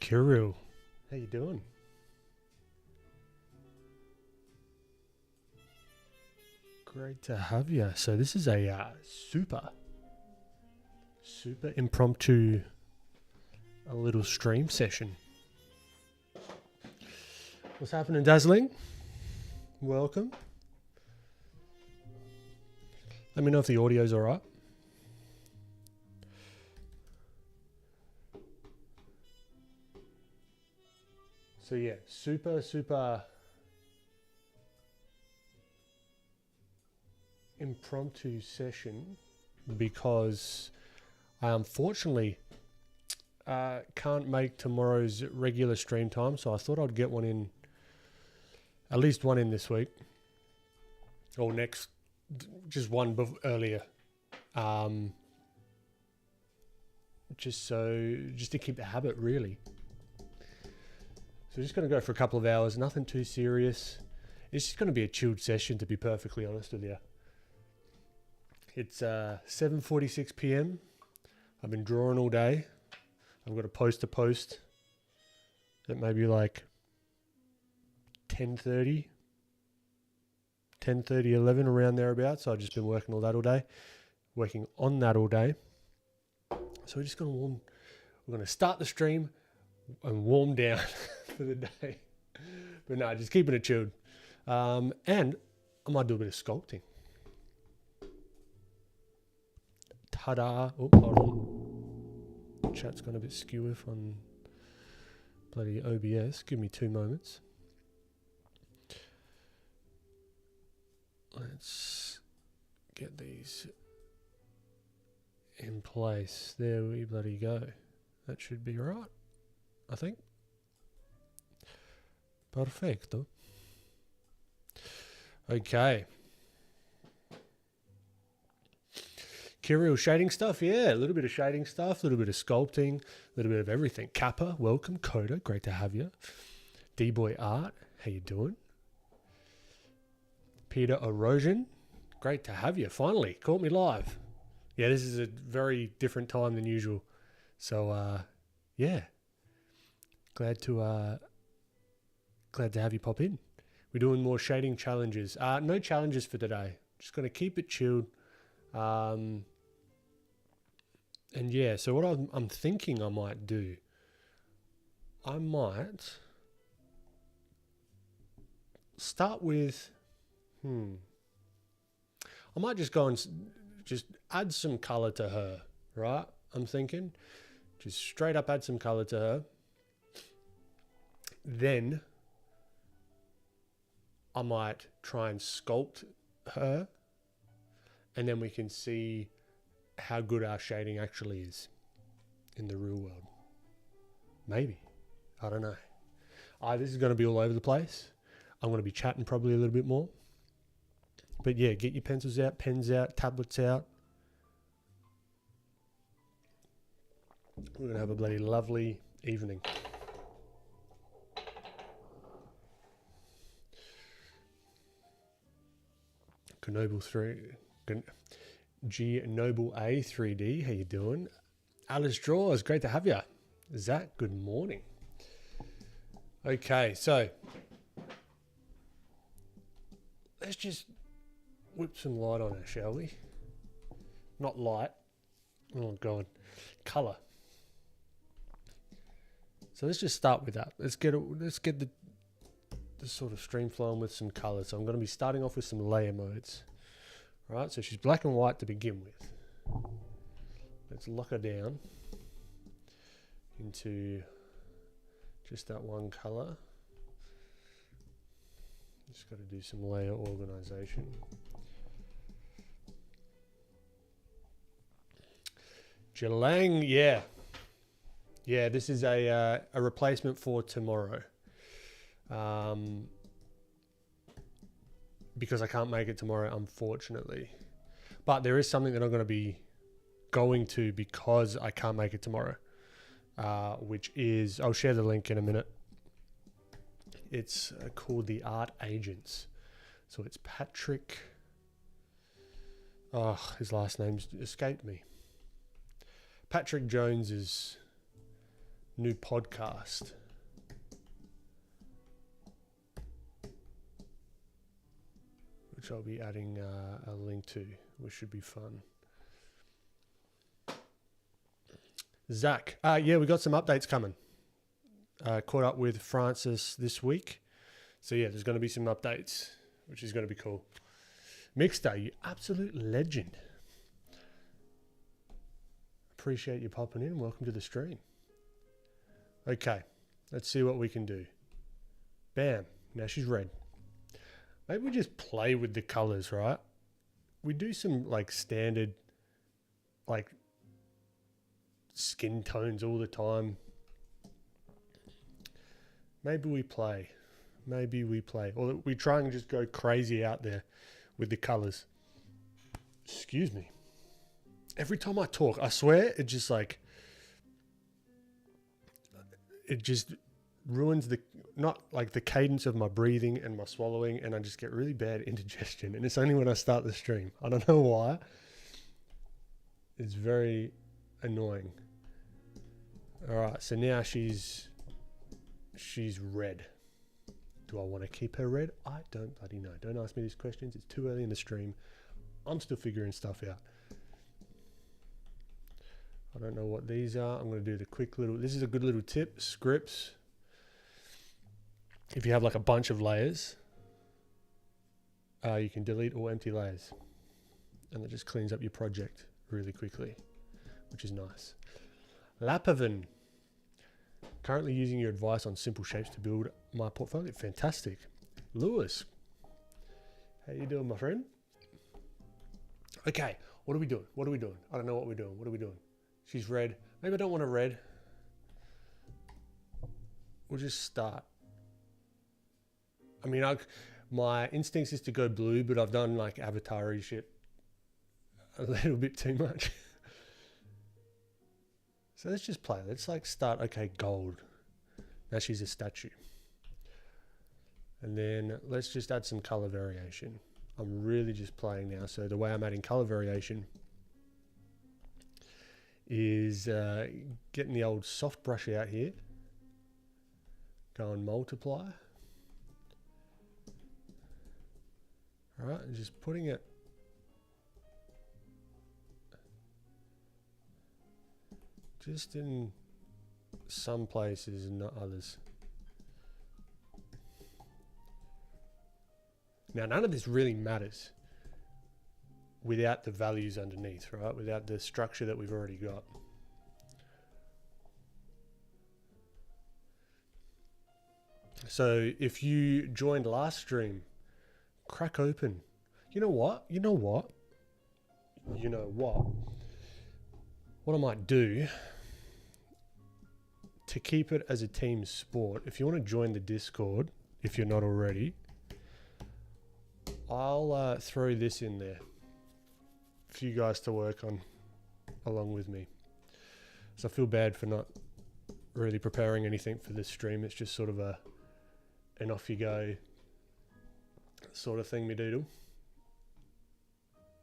Kirill, how you doing? Great to have you. So this is a super impromptu, a little stream session. What's happening, Dazzling? Welcome. Let me know if the audio's all right. So yeah, super impromptu session because I unfortunately can't make tomorrow's regular stream time, so I thought I'd get one in, at least one in this week or next, just one earlier, just to keep the habit really. So just going to go for a couple of hours, nothing too serious. It's just going to be a chilled session, to be perfectly honest with you. It's 7:46 p.m. I've been drawing all day. I've got a post at maybe like 10:30, 11 around thereabouts. So I've just been working on that all day. So we're just going to we're going to start the stream and warm down for the day. But no, just keeping it chilled. And I might do a bit of sculpting. Ta-da. Oh, hold on. Chat's gone a bit skew on bloody OBS. Give me 2 moments. Let's get these in place. There we bloody go. That should be right, I think. Perfecto. Okay. Kirill, shading stuff? Yeah, a little bit of shading stuff, a little bit of sculpting, a little bit of everything. Kappa, welcome. Coda, great to have you. D-Boy Art, how you doing? Peter Erosion, great to have you. Finally, caught me live. Yeah, this is a very different time than usual. So, yeah. Glad to have you pop in. We're doing more shading challenges. No challenges for today. Just going to keep it chilled. And yeah, so what I'm thinking I might do, I might start with, I might just go and just add some color to her, right? I'm thinking just straight up add some color to her. Then I might try and sculpt her, and then we can see how good our shading actually is in the real world. Maybe. I don't know. This is going to be all over the place. I'm going to be chatting probably a little bit more. But yeah, get your pencils out, pens out, tablets out. We're going to have a bloody lovely evening. Noble 3, G Noble A 3D, how you doing? Alice Draws, great to have you. Zach, good morning. Okay, so let's just whip some light on her, shall we? Not light. Oh God, color. So let's just start with that. Let's get the sort of stream flowing with some color. So I'm going to be starting off with some layer modes. Right, so she's black and white to begin with. Let's lock her down into just that one color. Just got to do some layer organization. Jalang, yeah. Yeah, this is a replacement for tomorrow. Because I can't make it tomorrow, unfortunately. But there is something that I'm going to be going to because I can't make it tomorrow, which is, I'll share the link in a minute. It's called the Art Agents. So it's Patrick, his last name's escaped me. Patrick Jones's new podcast. Which I'll be adding a link to, which should be fun. Zach, yeah, we got some updates coming. Caught up with Francis this week. So yeah, there's going to be some updates, which is going to be cool. Mixter, you absolute legend. Appreciate you popping in. Welcome to the stream. Okay, let's see what we can do. Bam, now she's red. Maybe we just play with the colors, right? We do some like standard like skin tones all the time. Maybe we play. Or we try and just go crazy out there with the colors. Excuse me. Every time I talk, I swear it just ruins not like the cadence of my breathing and my swallowing, and I just get really bad indigestion. And it's only when I start the stream. I don't know why. It's very annoying. All right, so now she's red. Do I want to keep her red? I don't bloody know. Don't ask me these questions. It's too early in the stream. I'm still figuring stuff out. I don't know what these are. I'm going to do the quick little... This is a good little tip. Scripts. If you have like a bunch of layers, you can delete all empty layers. And that just cleans up your project really quickly, which is nice. Lapavan. Currently using your advice on simple shapes to build my portfolio. Fantastic. Lewis. How you doing, my friend? Okay, what are we doing? I don't know what we're doing. What are we doing? She's red. Maybe I don't want a red. We'll just start. I mean, my instincts is to go blue, but I've done like avatar-y shit a little bit too much. So let's just play. Let's like start, okay, gold. Now she's a statue. And then let's just add some color variation. I'm really just playing now. So the way I'm adding color variation is getting the old soft brush out here. Go and multiply. All right, and just putting it just in some places and not others. Now, none of this really matters without the values underneath, right? Without the structure that we've already got. So if you joined last stream, crack open. You know what? What I might do to keep it as a team sport, if you want to join the Discord, if you're not already, I'll throw this in there for you guys to work on along with me. So I feel bad for not really preparing anything for this stream. It's just sort of an off you go sort of thing, me doodle.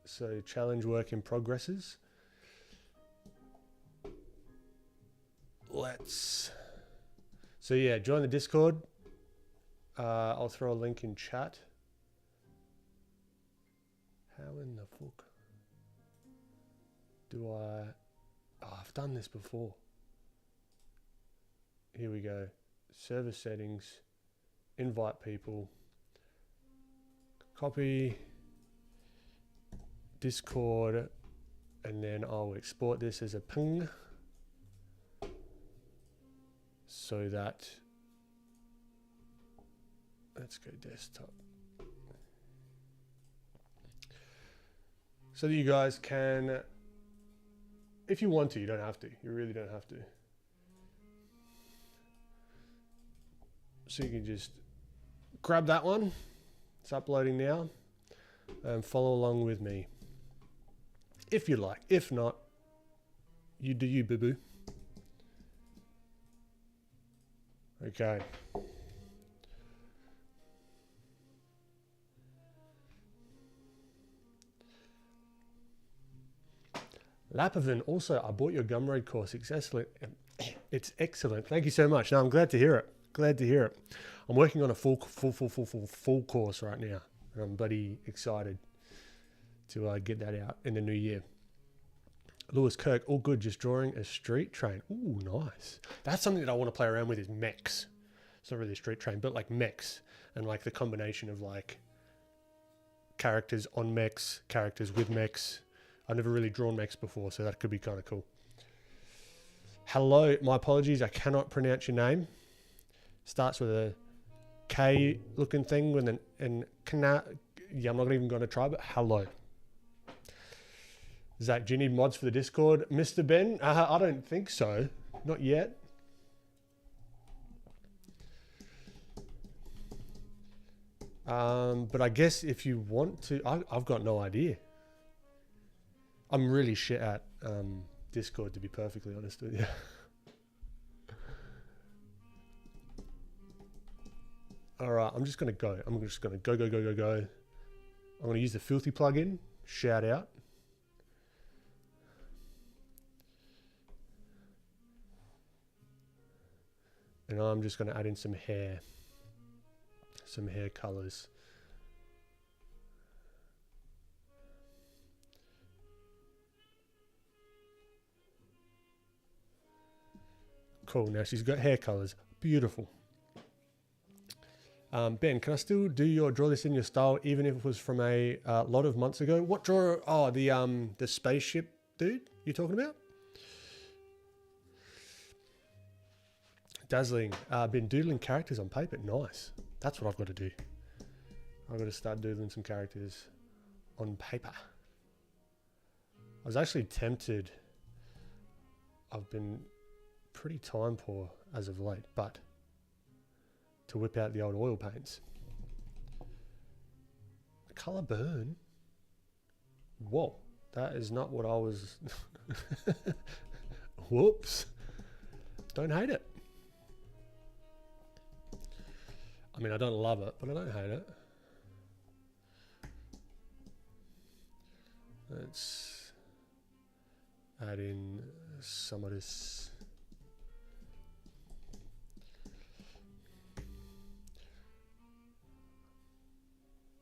So challenge work in progresses. So yeah, join the Discord. I'll throw a link in chat. How in the fuck do I... Oh, I've done this before. Here we go. Server settings. Invite people. Copy. Discord. And then I'll export this as a ping. So that... Let's go desktop. So that you guys can, if you want to, you don't have to. You really don't have to. So you can just grab that one. It's uploading now. And follow along with me. If you like. If not, you do you, boo-boo. Okay. Lapavan, also, I bought your Gumroad course successfully. It's excellent. Thank you so much. No, I'm glad to hear it. Glad to hear it. I'm working on a full course right now, and I'm bloody excited to get that out in the new year. Lewis Kirk, all good, just drawing a street train. Ooh, nice. That's something that I want to play around with is mechs. It's not really a street train, but like mechs and like the combination of like characters on mechs, characters with mechs. I've never really drawn mechs before, so that could be kind of cool. Hello, my apologies, I cannot pronounce your name. Starts with a K looking thing with an yeah, I'm not even going to try, but hello. Zach, do you need mods for the Discord? Mr. Ben? I don't think so. Not yet. But I guess if you want to... I've got no idea. I'm really shit at Discord, to be perfectly honest with you. Alright, I'm just going to go. I'm just going to go. I'm going to use the Filthy plugin. Shout out. And I'm just going to add in some hair colors. Cool, now she's got hair colors. Beautiful. Ben, can I still do your draw this in your style even if it was from a lot of months ago? What draw? Oh, the spaceship dude you're talking about? Dazzling. Been doodling characters on paper. Nice. That's what I've got to do. I've got to start doodling some characters on paper. I was actually tempted. I've been pretty time poor as of late, but to whip out the old oil paints. Color burn? Whoa. That is not what I was... Whoops. Don't hate it. I mean, I don't love it, but I don't hate it. Let's add in some of this.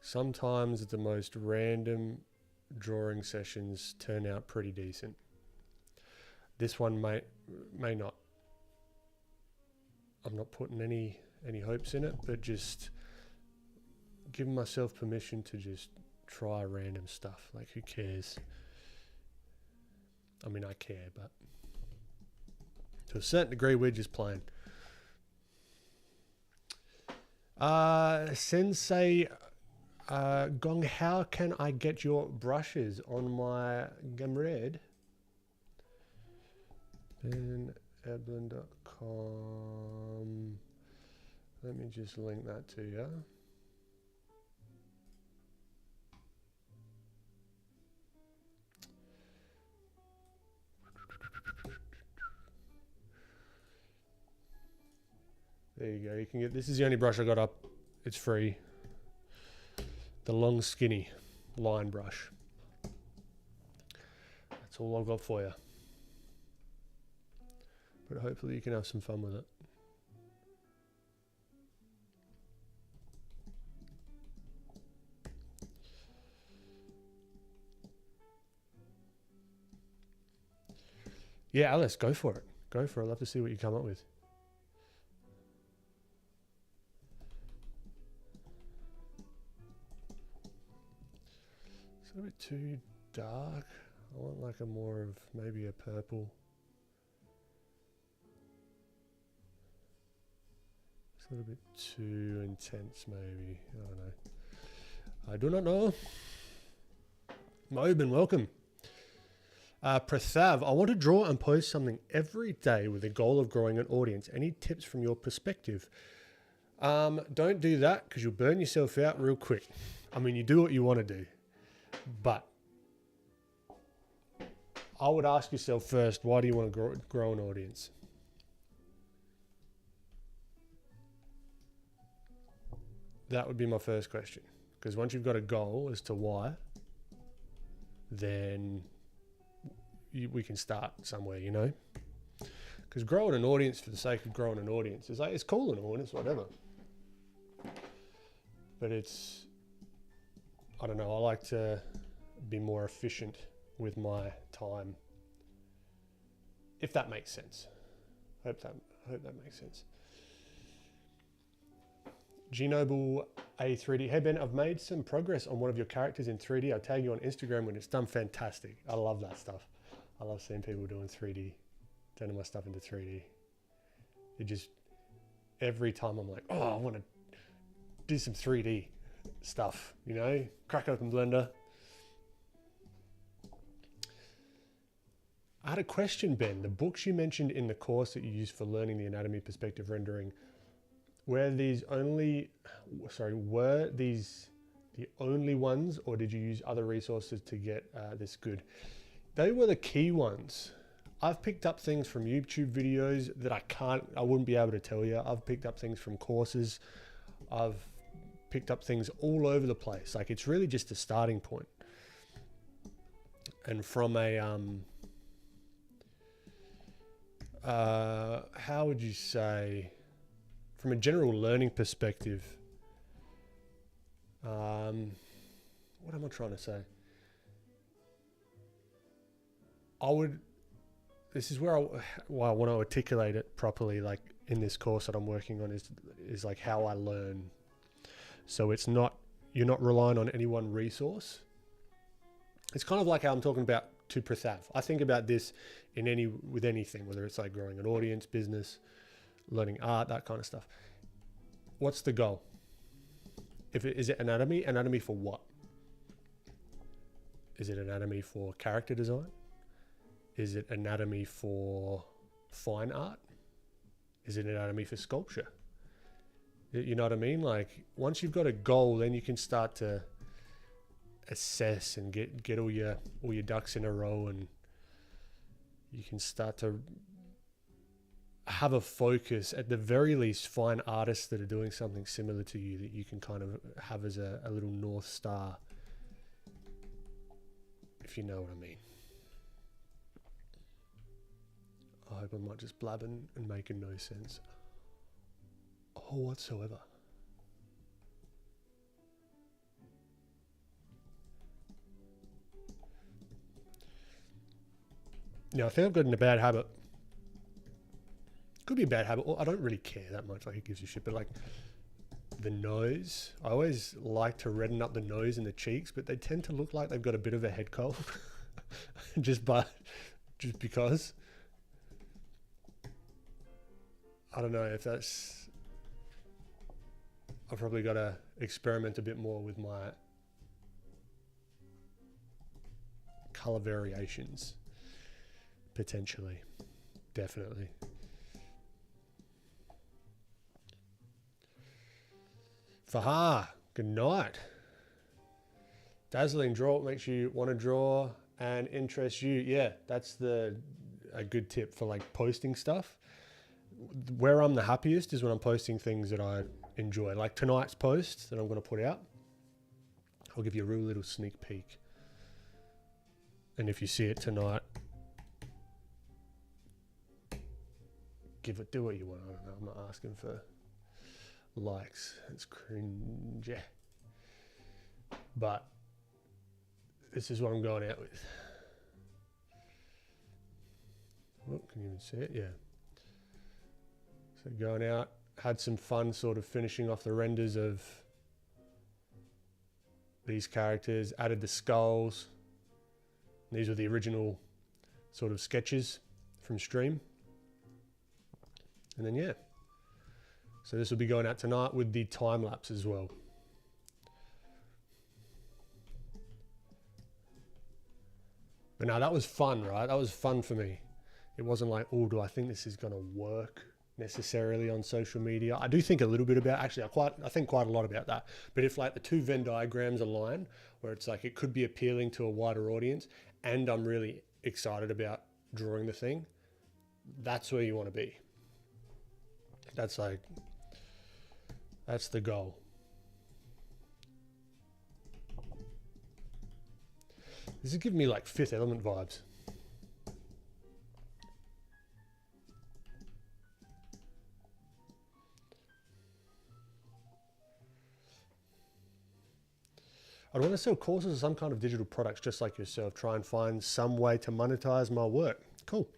Sometimes the most random drawing sessions turn out pretty decent. This one may not. I'm not putting any hopes in it, but just giving myself permission to just try random stuff. Like, who cares? I mean, I care, but to a certain degree, we're just playing. Sensei Gong, how can I get your brushes on my Gumroad? BenEblin.com. Let me just link that to you. There you go. You can get, this is the only brush I got up. It's free. The long skinny line brush. That's all I've got for you. But hopefully you can have some fun with it. Yeah, Alice, go for it. Go for it. I'd love to see what you come up with. It's a bit too dark. I want like a more of maybe a purple. It's a little bit too intense maybe. I don't know. I do not know. Moben, welcome. Prathav, I want to draw and post something every day with the goal of growing an audience. Any tips from your perspective? Don't do that because you'll burn yourself out real quick. I mean, you do what you want to do, but I would ask yourself first, why do you want to grow an audience? That would be my first question, because once you've got a goal as to why, then we can start somewhere, you know, Because growing an audience for the sake of growing an audience is like, it's cool in an audience, whatever. But it's, I don't know, I like to be more efficient with my time. If that makes sense. I hope that makes sense. Gnoble A3D. Hey Ben, I've made some progress on one of your characters in 3D. I'll tag you on Instagram when it's done. Fantastic. I love that stuff. I love seeing people doing 3D, turning my stuff into 3D. It just, every time I'm like, oh, I want to do some 3D stuff, you know, crack open Blender. I had a question, Ben. The books you mentioned in the course that you used for learning the anatomy perspective rendering, were these the only ones, or did you use other resources to get this good? They were the key ones. I've picked up things from YouTube videos that I wouldn't be able to tell you. I've picked up things from courses. I've picked up things all over the place. Like, it's really just a starting point. And from a, how would you say, from a general learning perspective, what am I trying to say? This is where I want to articulate it properly, like in this course that I'm working on, is like how I learn. So it's not, you're not relying on any one resource. It's kind of like how I'm talking about to Prathav. I think about this with anything, whether it's like growing an audience, business, learning art, that kind of stuff. What's the goal? Is it anatomy? Anatomy for what? Is it anatomy for character design? Is it anatomy for fine art? Is it anatomy for sculpture? You know what I mean? Like, once you've got a goal, then you can start to assess and get all your ducks in a row, and you can start to have a focus, at the very least, find artists that are doing something similar to you that you can kind of have as a little North Star, if you know what I mean. I hope I'm not just blabbing and making no sense whatsoever. Now, I think I've gotten a bad habit. Could be a bad habit. I don't really care that much. Like, it gives you shit. But like the nose, I always like to redden up the nose and the cheeks, but they tend to look like they've got a bit of a head cold, just because. I don't know if that's. I've probably got to experiment a bit more with my color variations, potentially, definitely. Faha, good night. Dazzling, draw what makes you want to draw and interest you. Yeah, that's a good tip for like posting stuff. Where I'm the happiest is when I'm posting things that I enjoy. Like tonight's post that I'm going to put out, I'll give you a real little sneak peek. And if you see it tonight, do what you want. I don't know. I'm not asking for likes. It's cringe. Yeah. But this is what I'm going out with. Oh, can you even see it? Yeah. So going out, had some fun sort of finishing off the renders of these characters, added the skulls. These were the original sort of sketches from stream. And then, yeah. So this will be going out tonight with the time lapse as well. But no, that was fun, right? That was fun for me. It wasn't like, oh, do I think this is going to work necessarily on social media? I do think a little bit about, actually, I think quite a lot about that. But if like the two Venn diagrams align, where it's like it could be appealing to a wider audience, and I'm really excited about drawing the thing, that's where you want to be. That's the goal. This is giving me like Fifth Element vibes. I'd want to sell courses or some kind of digital products just like yourself. Try and find some way to monetize my work. Cool.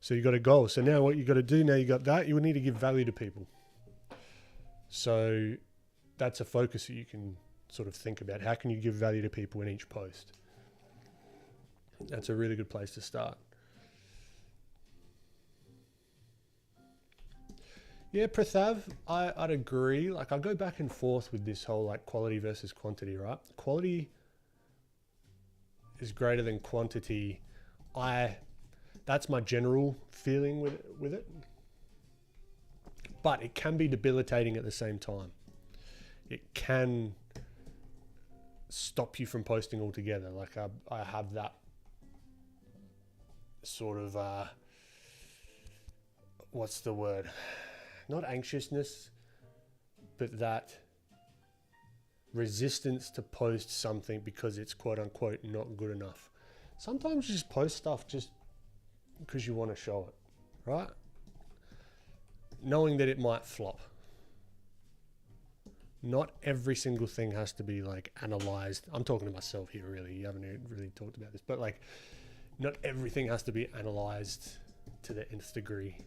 So you got a goal. So now what you got to do, now you got that, you need to give value to people. So that's a focus that you can sort of think about. How can you give value to people in each post? That's a really good place to start. Yeah, Prathav, I'd agree. Like, I go back and forth with this whole like quality versus quantity, right? Quality is greater than quantity. That's my general feeling with it. But it can be debilitating at the same time. It can stop you from posting altogether. Like I have that sort of, what's the word? Not anxiousness, but that resistance to post something because it's quote unquote not good enough. Sometimes you just post stuff just because you want to show it, right? Knowing that it might flop. Not every single thing has to be like analyzed. I'm talking to myself here, really. You haven't really talked about this, but like not everything has to be analyzed to the nth degree.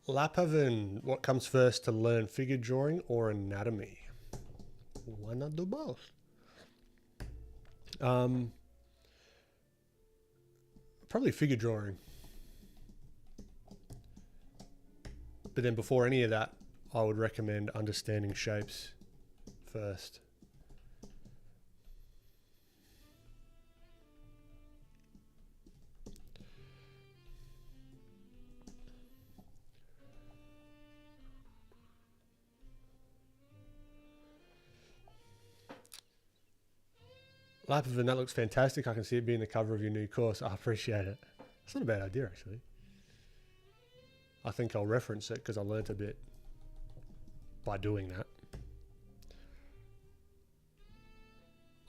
Lapavan, what comes first to learn, figure drawing or anatomy? Why not do both? Probably figure drawing. But then before any of that, I would recommend understanding shapes first. Lapavan, that looks fantastic. I can see it being the cover of your new course. I appreciate it. It's not a bad idea, actually. I think I'll reference it because I learnt a bit by doing that.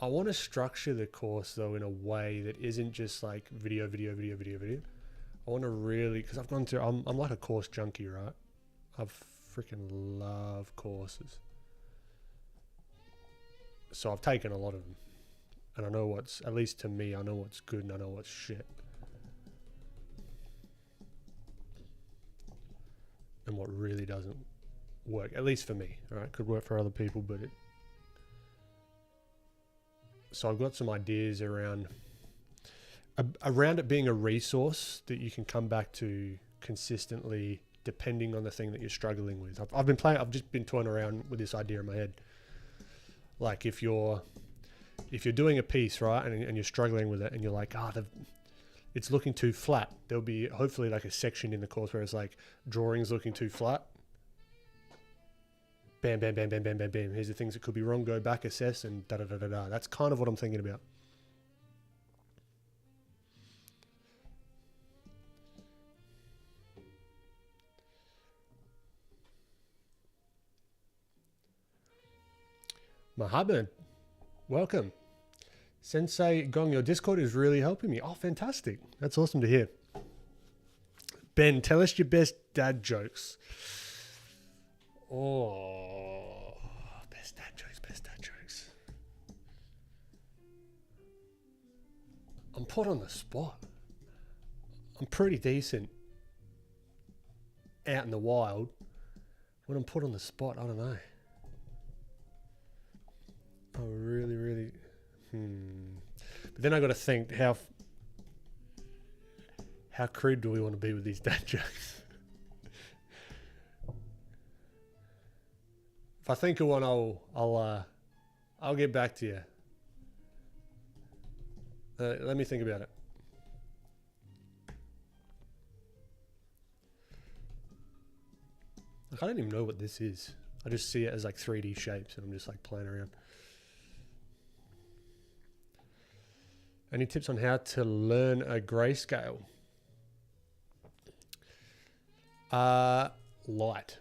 I want to structure the course, though, in a way that isn't just like video. I want to really, because I've gone through, I'm like a course junkie, right? I freaking love courses. So I've taken a lot of them. And I know what's, at least to me, I know what's good and I know what's shit. And what really doesn't work, at least for me, all right? Could work for other people, but it... So I've got some ideas around it being a resource that you can come back to consistently depending on the thing that you're struggling with. I've just been toying around with this idea in my head. Like if you're doing a piece, right, and you're struggling with it and you're like, it's looking too flat, there'll be hopefully like a section in the course where it's like drawings looking too flat. Bam, bam, bam, bam, bam, bam, bam. Here's the things that could be wrong. Go back, assess, and da-da-da-da-da. That's kind of what I'm thinking about. Mahaban, welcome. Sensei Gong, your Discord is really helping me. Oh, fantastic. That's awesome to hear. Ben, tell us your best dad jokes. Oh, best dad jokes. I'm put on the spot. I'm pretty decent out in the wild. When I'm put on the spot, I don't know. I really... But then I got to think, how crude do we want to be with these dad jokes? If I think of one, I'll get back to you. Let me think about it. Like, I don't even know what this is. I just see it as like 3D shapes and I'm just like playing around. Any tips on how to learn a grayscale? Light.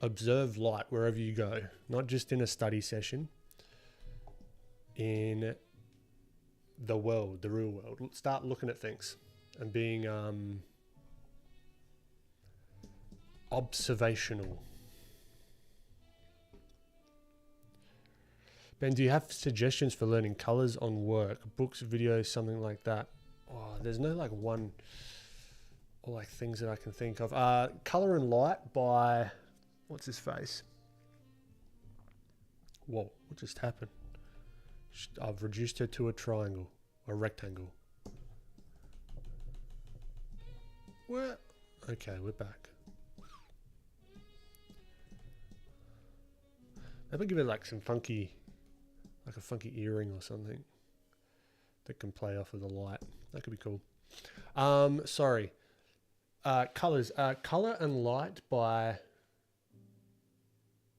observe light wherever you go, not just in a study session, in the world, the real world. Start looking at things and being observational. Ben, do you have suggestions for learning colors on work, books, videos, something like that? Oh, there's no like one or like things that I can think of. Color and Light by, what's his face? Whoa, what just happened? I've reduced her to a triangle, a rectangle. Where? Okay, we're back. Maybe give it like some funky, like a funky earring or something that can play off of the light. That could be cool. Sorry. Colors. Color and Light by,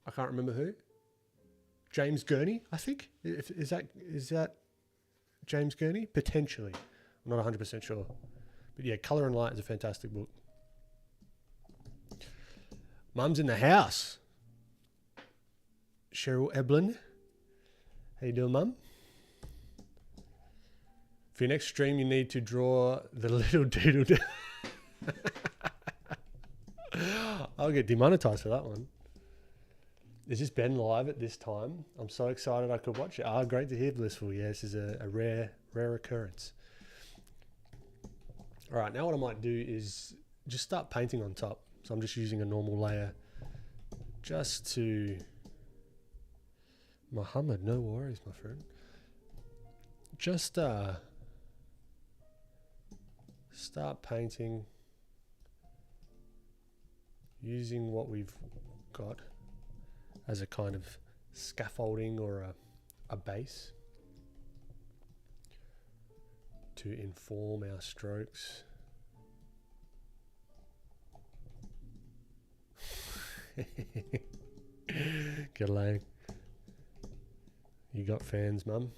I can't remember who. James Gurney, I think. Is that James Gurney? Potentially. I'm not 100% sure. But yeah, Color and Light is a fantastic book. Mum's in the house. Cheryl Eblin. How you doing, Mum? For your next stream, you need to draw the little doodle. I'll get demonetized for that one. Is this Ben live at this time? I'm so excited I could watch it. Great to hear, Blissful. Yeah, this is a rare occurrence. All right, now what I might do is just start painting on top. So I'm just using a normal layer just to... Muhammad, no worries, my friend. Just start painting using what we've got as a kind of scaffolding or a base to inform our strokes. Good laying. You got fans, Mum?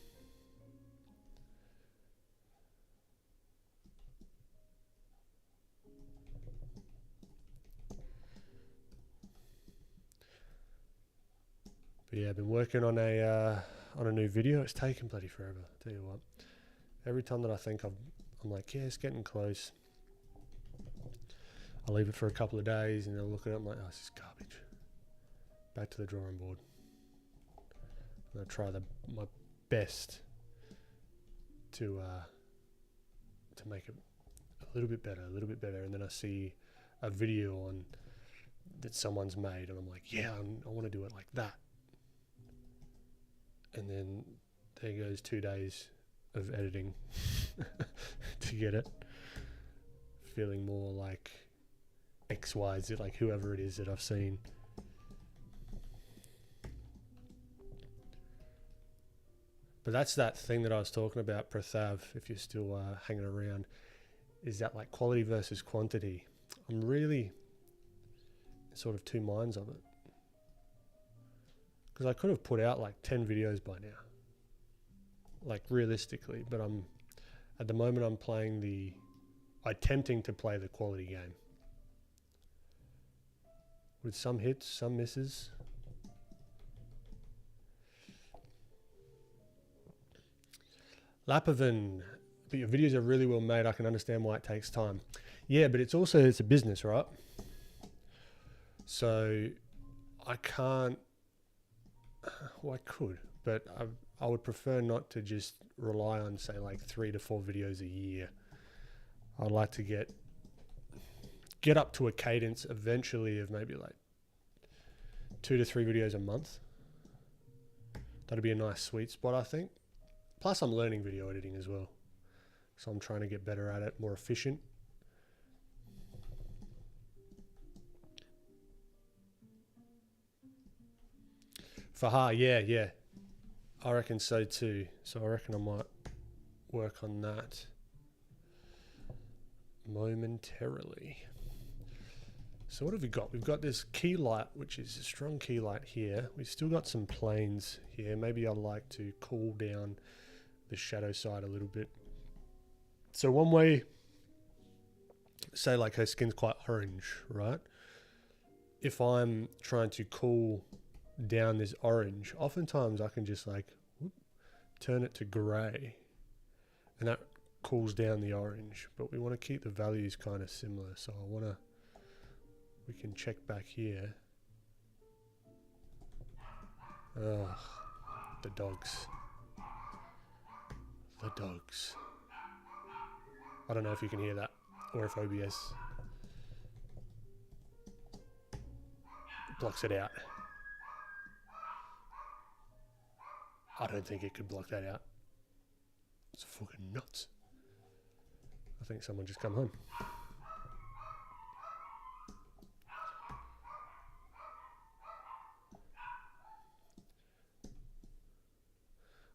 But yeah, I've been working on a new video. It's taken bloody forever. I'll tell you what. Every time that I think I'm like, yeah, it's getting close. I'll leave it for a couple of days and I'll look at it. I'm like, oh, this is garbage. Back to the drawing board. I'm gonna try my best to make it a little bit better, and then I see a video on that someone's made, and I'm like, yeah, I want to do it like that. And then there goes 2 days of editing to get it feeling more like XYZ, like whoever it is that I've seen. But that's that thing that I was talking about, Prathav, if you're still hanging around, is that like quality versus quantity. I'm really sort of two minds of it. Because I could have put out like 10 videos by now, like realistically, but at the moment I'm attempting to play the quality game. With some hits, some misses. Lapovan, but your videos are really well made. I can understand why it takes time. Yeah, but it's a business, right? So I can't, well, I could, but I would prefer not to just rely on, say, like 3 to 4 videos a year. I'd like to get up to a cadence eventually of maybe like 2 to 3 videos a month. That'd be a nice sweet spot, I think. Plus, I'm learning video editing as well. So I'm trying to get better at it, more efficient. Fahar, yeah. I reckon so too. So I reckon I might work on that momentarily. So what have we got? We've got this key light, which is a strong key light here. We've still got some planes here. Maybe I'd like to cool down the shadow side a little bit. So one way, say like her skin's quite orange, right? if I'm trying to cool down this orange, oftentimes I can just like turn it to grey, and that cools down the orange. But we want to keep the values kind of similar, so we can check back here. Ugh, the dogs. The dogs. I don't know if you can hear that or if OBS blocks it out. I don't think it could block that out. It's fucking nuts. I think someone just come home.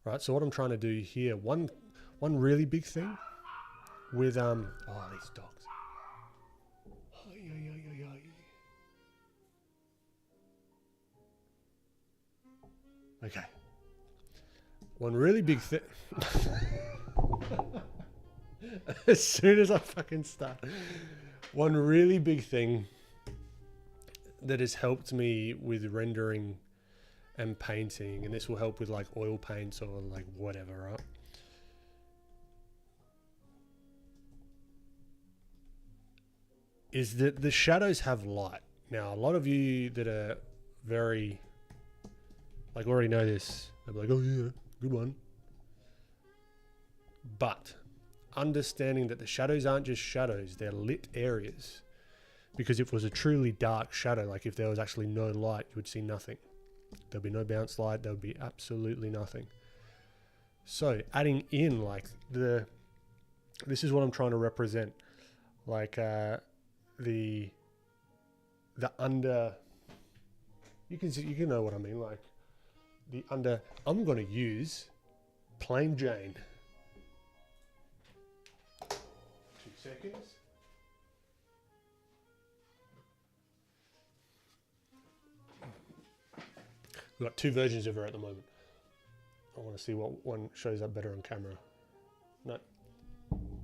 Right, so what I'm trying to do here, one really big thing with oh, these dogs. Okay. One really big thing. As soon as I fucking start. One really big thing that has helped me with rendering and painting, and this will help with like oil paints or like whatever, right? Is that the shadows have light. Now, a lot of you that are very, like, already know this. They'll be like, oh yeah, good one. But understanding that the shadows aren't just shadows, they're lit areas. Because if it was a truly dark shadow, like if there was actually no light, you would see nothing. There'll be no bounce light. There'll be absolutely nothing. So adding in like this is what I'm trying to represent. Like the under, you can know what I mean. Like the under, I'm going to use plain Jane. 2 seconds. We've got 2 versions of her at the moment. I want to see what one shows up better on camera. No,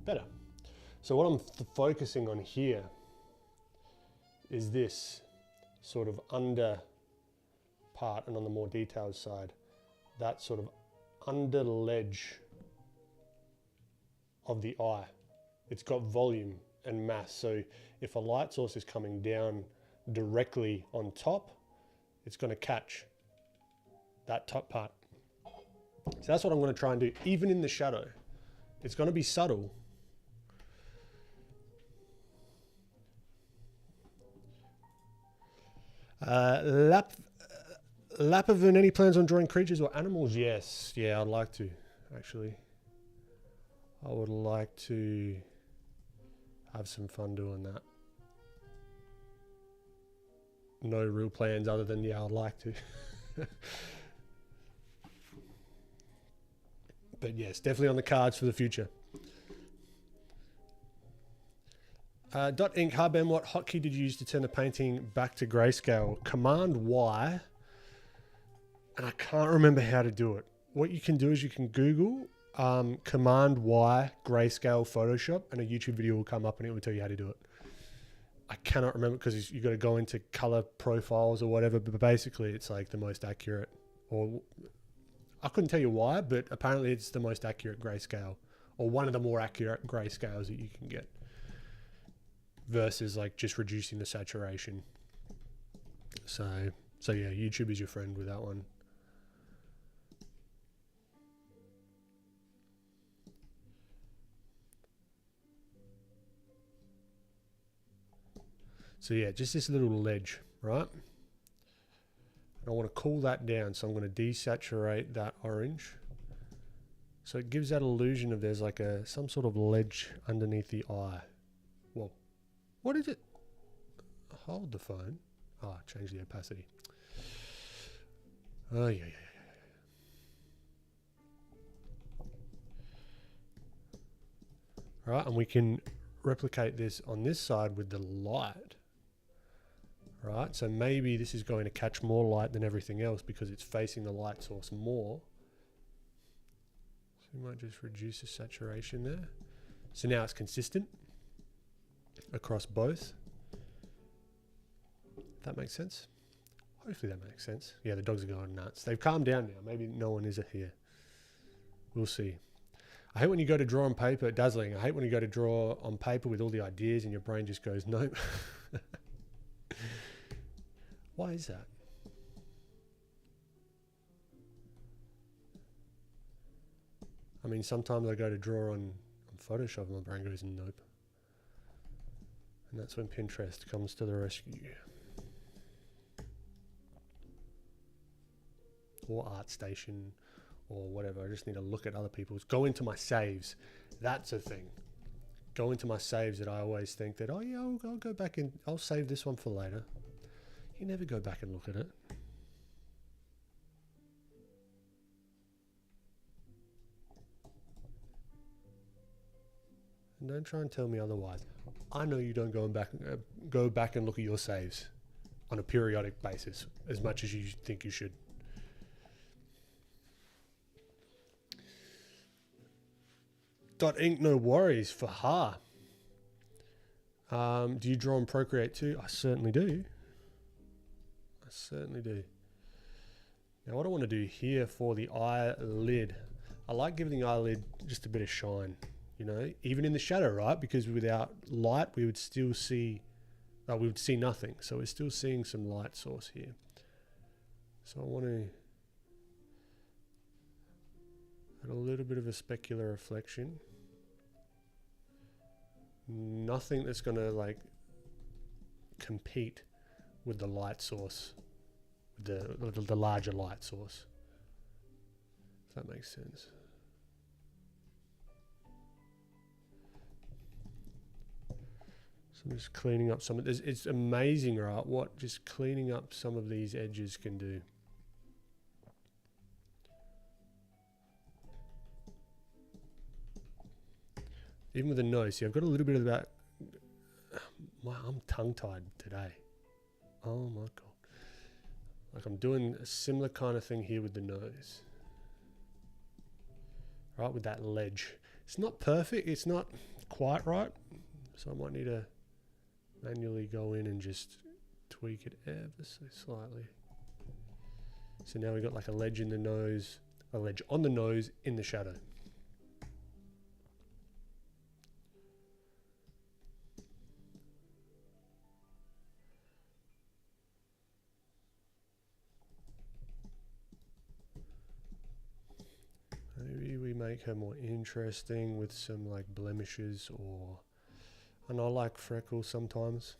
better. So what I'm focusing on here is this sort of under part, and on the more detailed side, that sort of under ledge of the eye. It's got volume and mass. So if a light source is coming down directly on top, it's going to catch that top part. So that's what I'm going to try and do, even in the shadow. It's going to be subtle. Lapavin, any plans on drawing creatures or animals? Yes. Yeah, I'd like to, actually. I would like to have some fun doing that. No real plans other than, yeah, I'd like to. But yes, definitely on the cards for the future. .ink Harbem, what hotkey did you use to turn the painting back to grayscale? Command Y, and I can't remember how to do it. What you can do is you can Google Command Y grayscale Photoshop, and a YouTube video will come up and it will tell you how to do it. I cannot remember because you got to go into color profiles or whatever, but basically it's like the most accurate, or I couldn't tell you why, but apparently it's the most accurate grayscale, or one of the more accurate grayscales that you can get, versus like just reducing the saturation. So yeah, YouTube is your friend with that one. So yeah, just this little ledge, right? I want to cool that down, so I'm going to desaturate that orange. So it gives that illusion of there's like some sort of ledge underneath the eye. Whoa. What is it? Hold the phone. Ah, change the opacity. Oh, yeah. Right, and we can replicate this on this side with the light. Right, so maybe this is going to catch more light than everything else because it's facing the light source more. So we might just reduce the saturation there. So now it's consistent across both. That makes sense. Hopefully that makes sense. Yeah, the dogs are going nuts. They've calmed down now. Maybe no one is here. We'll see. I hate when you go to draw on paper, dazzling. I hate when you go to draw on paper with all the ideas and your brain just goes, nope. Why is that? I mean, sometimes I go to draw on Photoshop and my brain goes, nope. And that's when Pinterest comes to the rescue. Or ArtStation or whatever. I just need to look at other people's. Go into my saves. That's a thing. Go into my saves that I always think that, oh yeah, I'll go back and I'll save this one for later. You never go back and look at it. And don't try and tell me otherwise. I know you don't go back and look at your saves on a periodic basis as much as you think you should. .ink, no worries for Ha. Do you draw on Procreate too? I certainly do. I certainly do. Now what I want to do here for the eyelid, I like giving the eyelid just a bit of shine, you know, even in the shadow, right? Because without light, we would still see, we would see nothing. So we're still seeing some light source here. So I want to add a little bit of a specular reflection. Nothing that's going to like compete with the light source, the larger light source. If that makes sense. So I'm just cleaning up some of this. It's amazing, right? What just cleaning up some of these edges can do. Even with the nose, see, I've got a little bit of that. I'm tongue-tied today. Oh my God. Like I'm doing a similar kind of thing here with the nose. Right, with that ledge. It's not perfect. It's not quite right. So I might need to manually go in and just tweak it ever so slightly. So now we've got like a ledge in the nose, a ledge on the nose in the shadow. Maybe we make her more interesting with some like blemishes or, and I like freckles sometimes.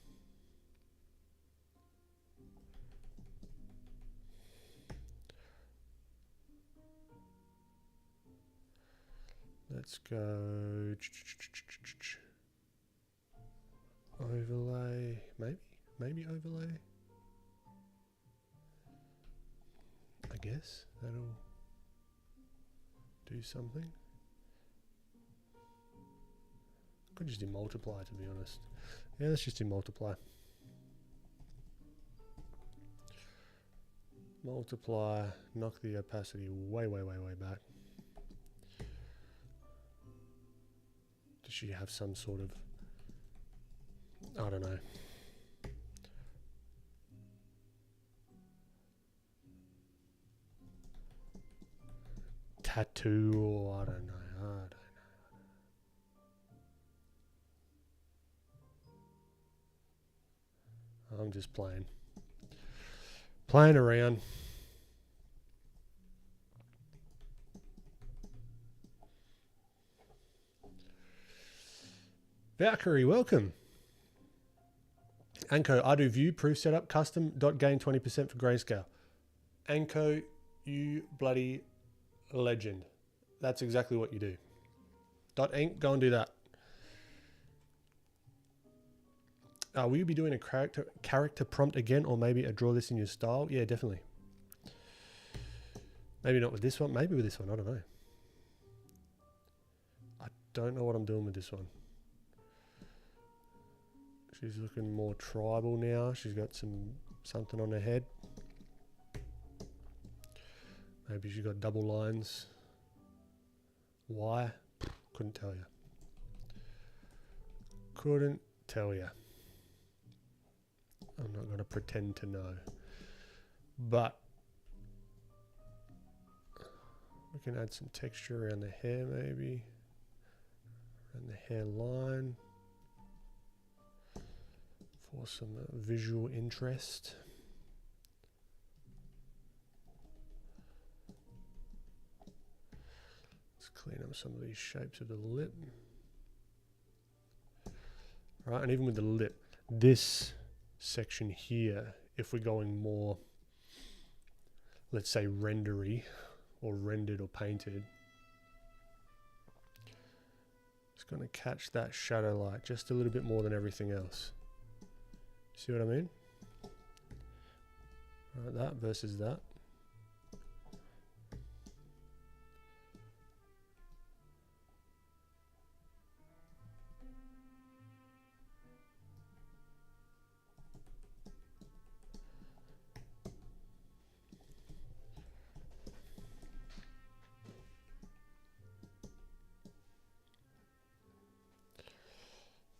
Let's go overlay, maybe overlay. I guess that'll do something. Could just do multiply, to be honest. Yeah, let's just do multiply. Multiply, knock the opacity way back. Does she have some sort of, I don't know. Tattoo, or I don't know. I'm just playing around. Valkyrie, welcome. Anko, I do view, proof setup, custom, gain 20% for Grayscale. Anko, you bloody legend. That's exactly what you do. .ink, go and do that. Will you be doing a character prompt again, or maybe a draw this in your style? Yeah, definitely. Maybe not with this one, maybe with this one, I don't know. I don't know what I'm doing with this one. She's looking more tribal now. She's got something on her head. Maybe she's got double lines. Why? Couldn't tell you. Couldn't tell you. I'm not going to pretend to know. But we can add some texture around the hair maybe. Around the hairline. For some visual interest. Let's clean up some of these shapes of the lip. Right, and even with the lip, this section here, if we're going more, let's say rendery, or rendered or painted, it's going to catch that shadow light just a little bit more than everything else. See what I mean? Right, that versus that.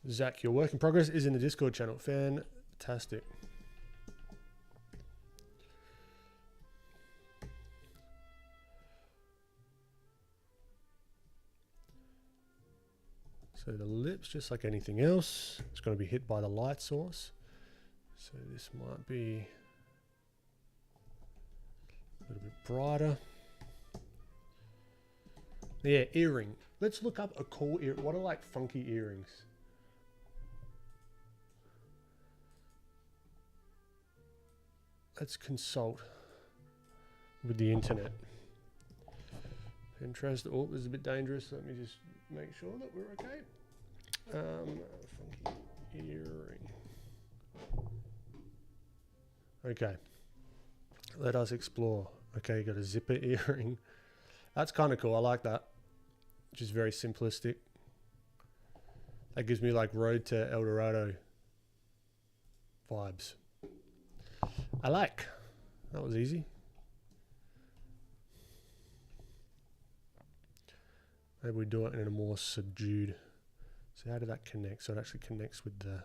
Zach, your work in progress is in the Discord channel. Fantastic. So the lips, just like anything else, it's going to be hit by the light source. So this might be a little bit brighter. Yeah, earring. Let's look up a cool ear. What are like funky earrings? Let's consult with the internet. Pinterest. Oh, this is a bit dangerous. Let me just make sure that we're okay. Funky earring. Okay. Let us explore. Okay, you got a zipper earring. That's kind of cool. I like that. Just very simplistic. That gives me like Road to El Dorado vibes. I like. That was easy. Maybe we do it in a more subdued. So how did that connect? So it actually connects with the...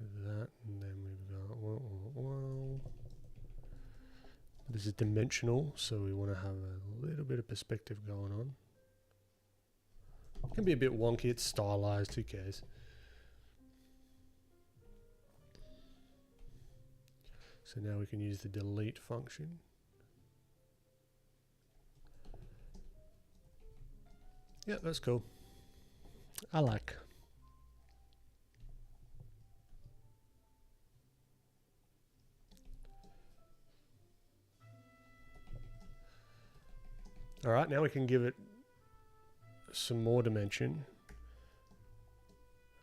with that, and then we've got... This is dimensional, so we want to have a little bit of perspective going on. It can be a bit wonky, it's stylized, who cares? So now we can use the delete function. Yeah, that's cool. I like. All right, now we can give it some more dimension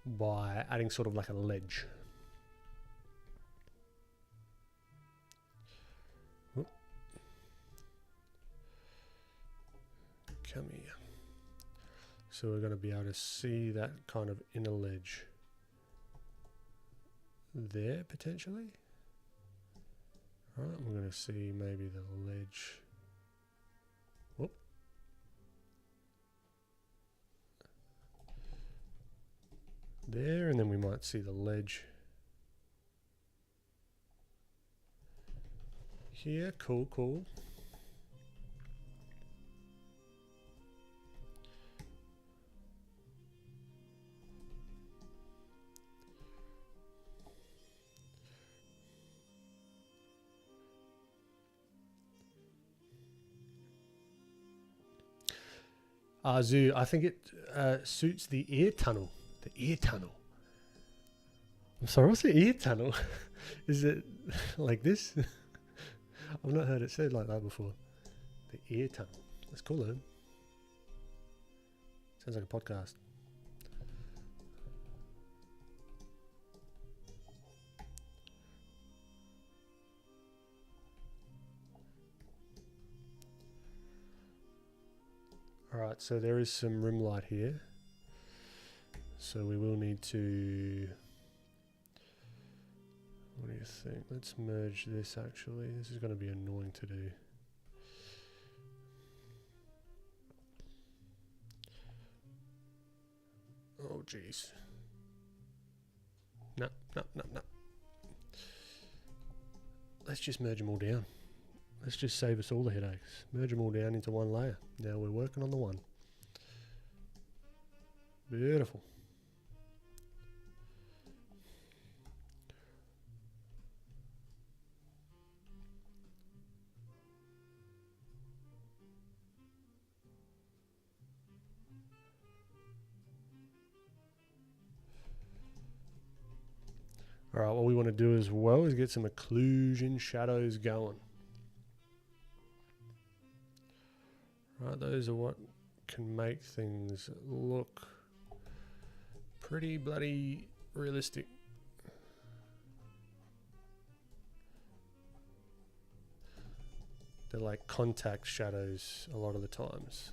by adding sort of like a ledge. Whoop. Come here. So we're going to be able to see that kind of inner ledge there potentially. All right, we're going to see maybe the ledge. Whoop. There, and then we might see the ledge here. Cool, cool. Zoo, I think it suits the ear tunnel. The ear tunnel. I'm sorry, what's the ear tunnel? Is it like this? I've not heard it said like that before. The ear tunnel. That's cool, though. Sounds like a podcast. Alright, so there is some rim light here. So we will need to... What do you think? Let's merge this actually. This is going to be annoying to do. jeez. No. Let's just merge them all down. Let's just save us all the headaches. Merge them all down into one layer. Now we're working on the one. Beautiful. All right, what we want to do as well is get some occlusion shadows going. Right, those are what can make things look pretty bloody realistic. They're like contact shadows a lot of the times.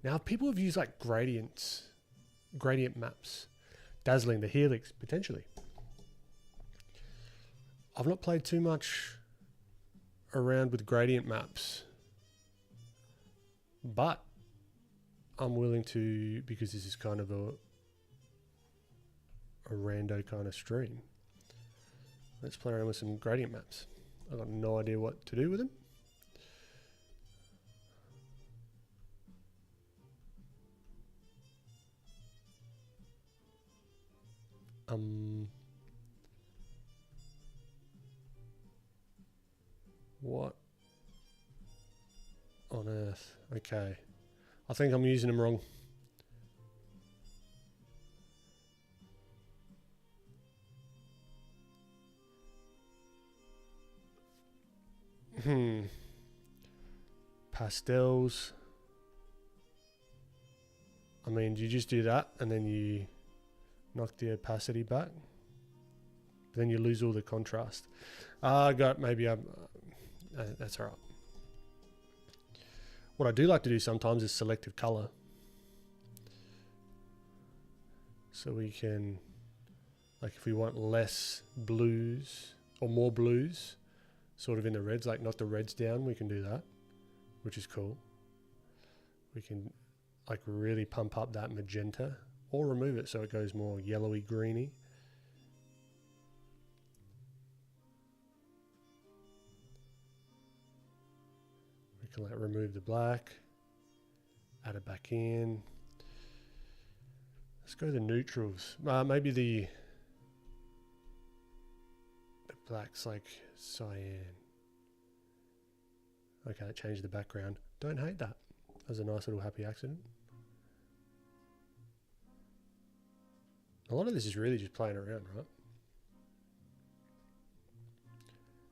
Now, people have used like gradient maps, dazzling the helix potentially. I've not played too much around with gradient maps, but I'm willing to, because this is kind of a rando kind of stream. Let's play around with some gradient maps. I've got no idea what to do with them. What on earth? Okay. I think I'm using them wrong. Pastels. I mean, do you just do that and then you knock the opacity back? Then you lose all the contrast. That's all right. What I do like to do sometimes is selective color. So we can, like if we want less blues or more blues, sort of in the reds, like knock the reds down, we can do that, which is cool. We can like really pump up that magenta or remove it so it goes more yellowy, greeny. We can like remove the black, add it back in. Let's go to the neutrals. Maybe the black's like cyan. Okay, change the background. Don't hate that. That was a nice little happy accident. A lot of this is really just playing around, right?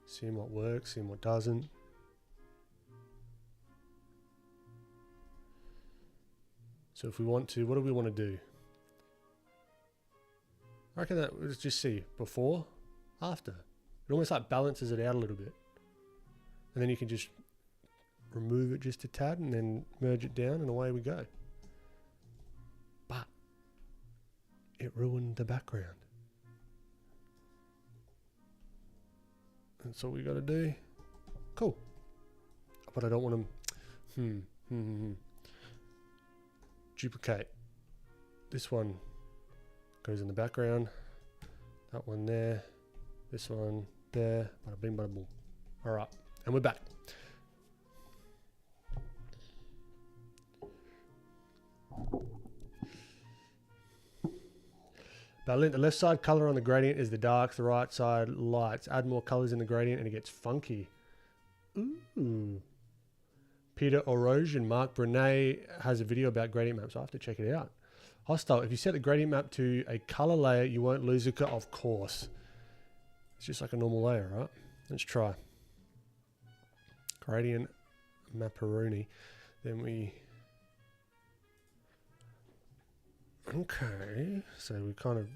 Seeing what works, seeing what doesn't. So if we want to, what do we want to do? I reckon that let's just see before, after. It almost like balances it out a little bit. And then you can just remove it just a tad and then merge it down and away we go. But it ruined the background. That's what we got to do. Cool. But I don't want them. Duplicate. This one goes in the background. That one there. This one there. Bada bing, bada boom. All right, and we're back. But the left side color on the gradient is the darks, the right side lights. Add more colors in the gradient and it gets funky. Ooh. Peter Oroge and Mark Brunet has a video about gradient maps. I have to check it out. Hostile, if you set the gradient map to a color layer, you won't lose it, of course. It's just like a normal layer, right? Let's try. Gradient maparoni. Then we... Okay, so we kind of...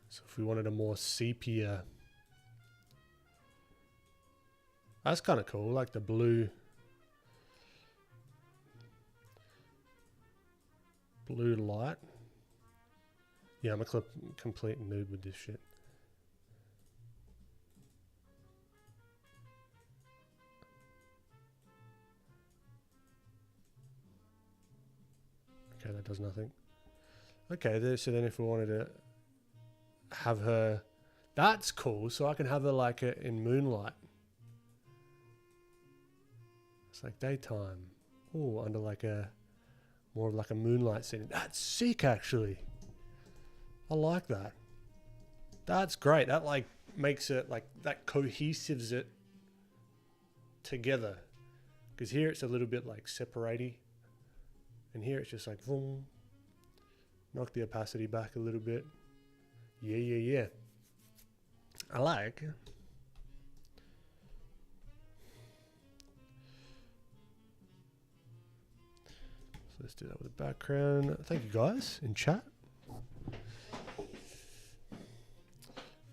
So if we wanted a more sepia... That's kind of cool, like the blue light. Yeah, I'm a complete noob with this shit. Okay, that does nothing. Okay, so then if we wanted to have her, that's cool. So I can have her like in moonlight. It's like daytime. Oh, under like more of like a moonlight scene. That's sick, actually. I like that. That's great. That like makes it like that cohesives it together. Because here it's a little bit like separatey. And here it's just like, boom. Knock the opacity back a little bit. Yeah. I like. So let's do that with the background. Thank you guys in chat.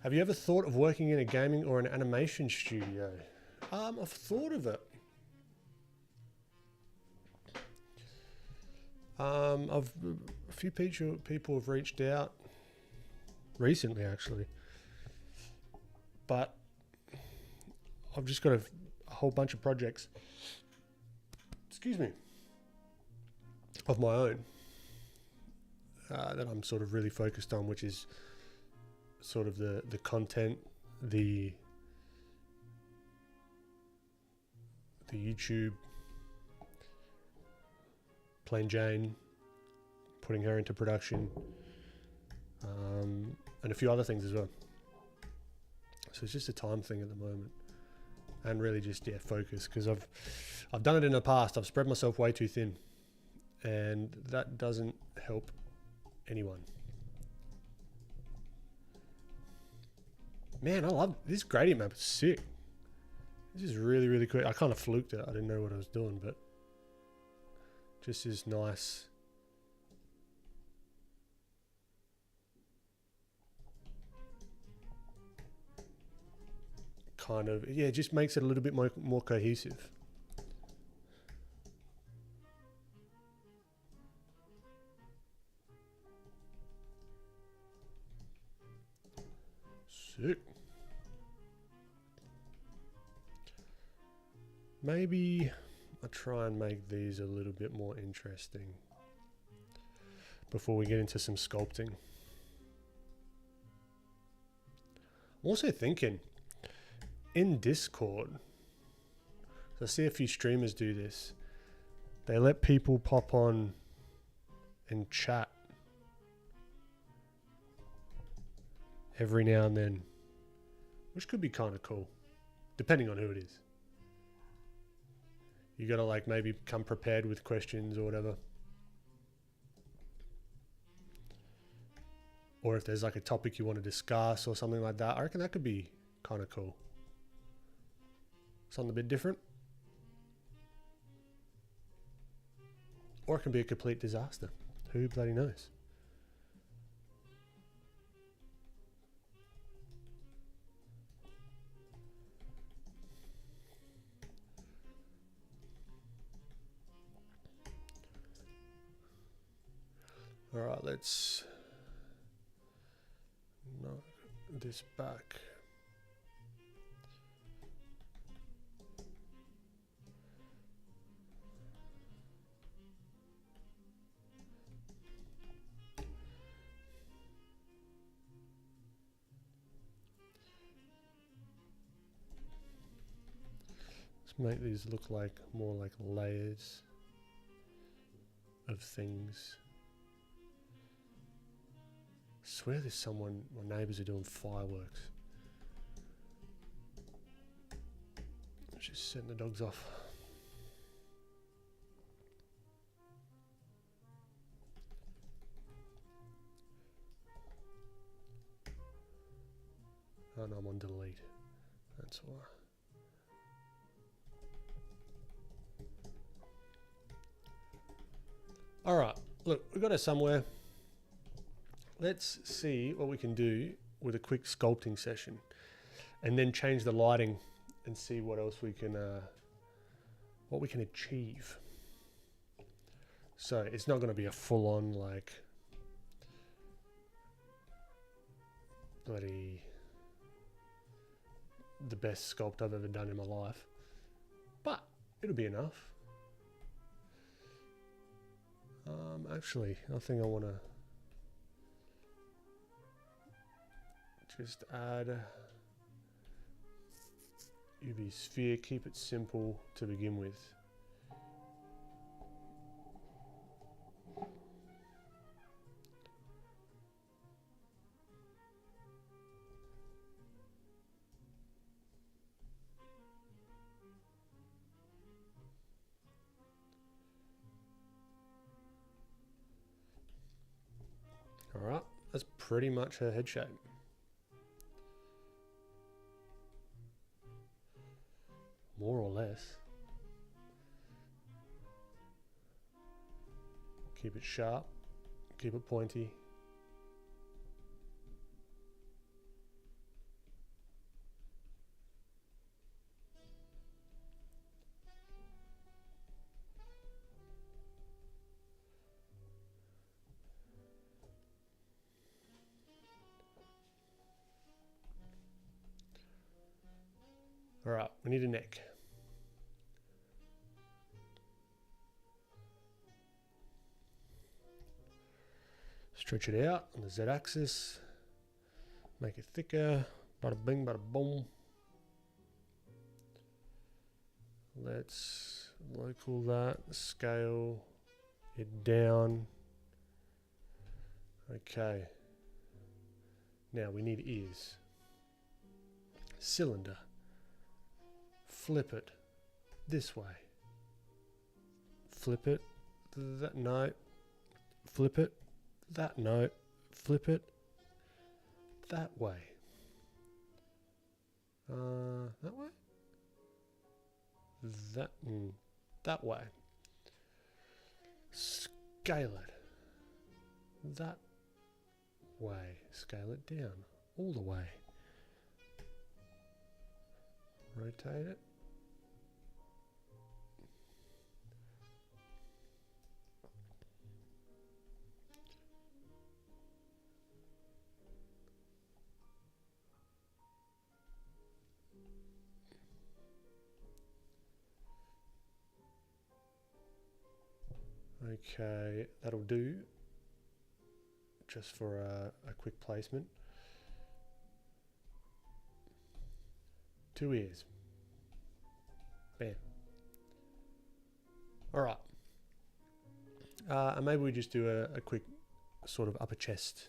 Have you ever thought of working in a gaming or an animation studio? I've thought of it. A few people have reached out recently, actually, but I've just got a whole bunch of projects. Excuse me, of my own that I'm sort of really focused on, which is sort of the content, the YouTube, Plain Jane, putting her into production, and a few other things as well. So it's just a time thing at the moment, and really just focus, because I've done it in the past. I've spread myself way too thin, and that doesn't help anyone. Man, I love this gradient map. It's sick. This is really, really quick. I kind of fluked it. I didn't know what I was doing, but just is nice. Kind of, it just makes it a little bit more cohesive. Sick. Maybe I'll try and make these a little bit more interesting before we get into some sculpting. I'm also thinking in Discord, so I see a few streamers do this. They let people pop on and chat every now and then, which could be kind of cool, depending on who it is. You gotta like maybe come prepared with questions or whatever. Or if there's like a topic you want to discuss or something like that, I reckon that could be kind of cool. Something a bit different. Or it can be a complete disaster. Who bloody knows? All right, let's knock this back. Let's make these look like more like layers of things. I swear there's someone, my neighbours are doing fireworks. Just setting the dogs off. Oh no, I'm on delete. That's why. All right, look, we got it somewhere. Let's see what we can do with a quick sculpting session, and then change the lighting and see what else we can, what we can achieve. So it's not going to be a full-on like bloody the best sculpt I've ever done in my life, but it'll be enough. Actually, I think I want to just add UV sphere, keep it simple to begin with. Alright, that's pretty much her head shape. More or less. Keep it sharp, keep it pointy. Alright, we need a neck. Stretch it out on the Z-axis. Make it thicker. Bada bing, bada boom. Let's local that, scale it down. Okay. Now we need ears. Cylinder. Flip it this way. Flip it that, no. Flip it that, no. Flip it that way. That way? That way. Scale it that way. Scale it down all the way. Rotate it. Okay, that'll do. Just for a quick placement. 2 ears. Bam. Alright. And maybe we just do a quick sort of upper chest.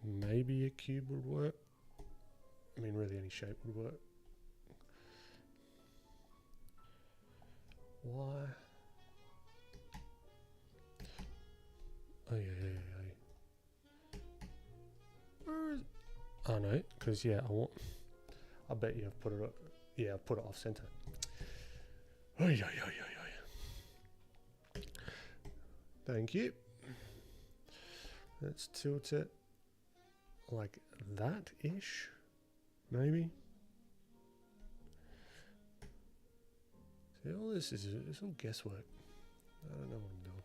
Maybe a cube would work. I mean, really any shape would work. Why? Oh yeah. Where is? Oh no, because yeah, I bet you I've put it. Yeah, I've put it off center. Oh yeah. Thank you. Let's tilt it like that-ish, maybe. See, all this is all guesswork. I don't know what I'm doing.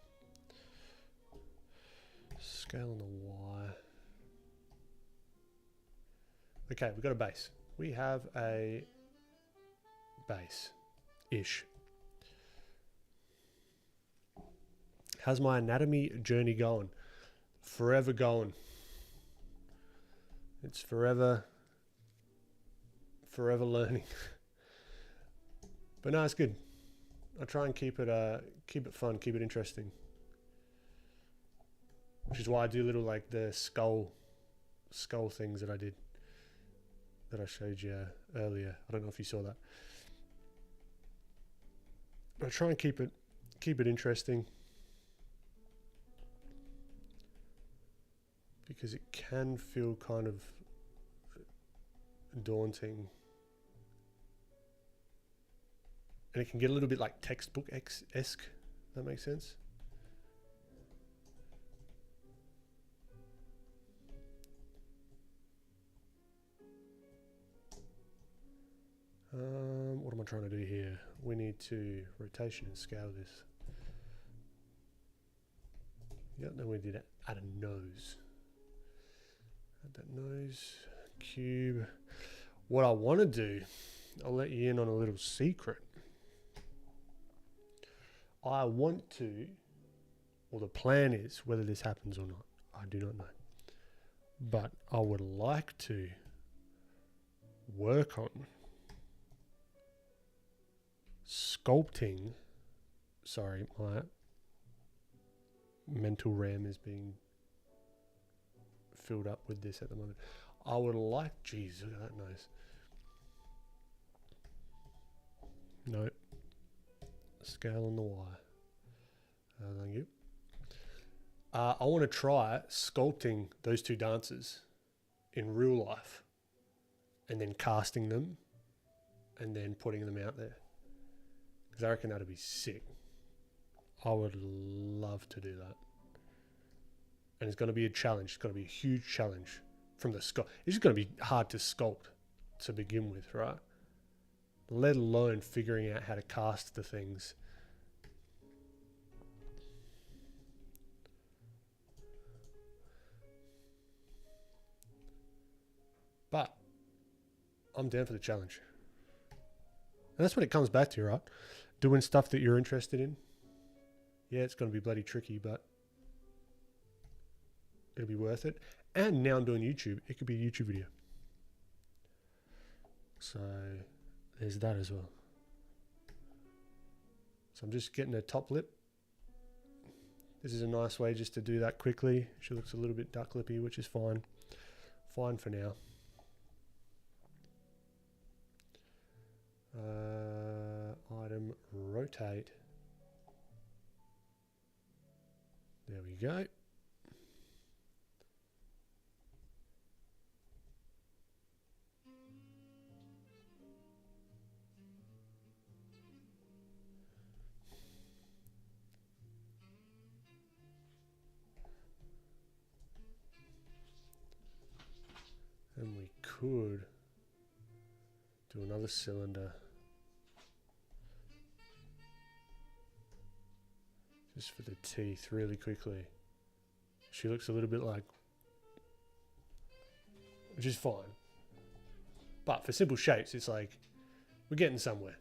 Scale on the Y. Okay, we've got a base. We have a base-ish. How's my anatomy journey going? Forever going. It's forever learning. But no, it's good. I try and keep it fun, keep it interesting. Which is why I do little like the skull things that I did, that I showed you earlier. I don't know if you saw that. But I try and keep it interesting, because it can feel kind of daunting. And it can get a little bit like textbook-esque, that makes sense. What am I trying to do here? We need to rotation and scale this. Yep, then we did add a nose. Add that nose, cube. What I want to do, I'll let you in on a little secret. I want to, or the plan is, whether this happens or not, I do not know. But I would like to work on sculpting. Sorry, my mental RAM is being filled up with this at the moment. I would like, geez, look at that nose. Nope. Scale on the wire. Thank you. I want to try sculpting those two dancers in real life and then casting them and then putting them out there. Because I reckon that'd be sick. I would love to do that. And it's going to be a challenge. It's going to be a huge challenge from the sculpt. It's just going to be hard to sculpt to begin with, right? Let alone figuring out how to cast the things. But I'm down for the challenge. And that's what it comes back to, right? Doing stuff that you're interested in. Yeah, it's going to be bloody tricky, but it'll be worth it. And now I'm doing YouTube. It could be a YouTube video. So there's that as well. So I'm just getting a top lip. This is a nice way just to do that quickly. She looks a little bit duck lippy, which is fine. Fine for now. Item rotate. There we go. And we could do another cylinder. Just for the teeth really quickly. She looks a little bit like, which is fine. But for simple shapes, it's like, we're getting somewhere.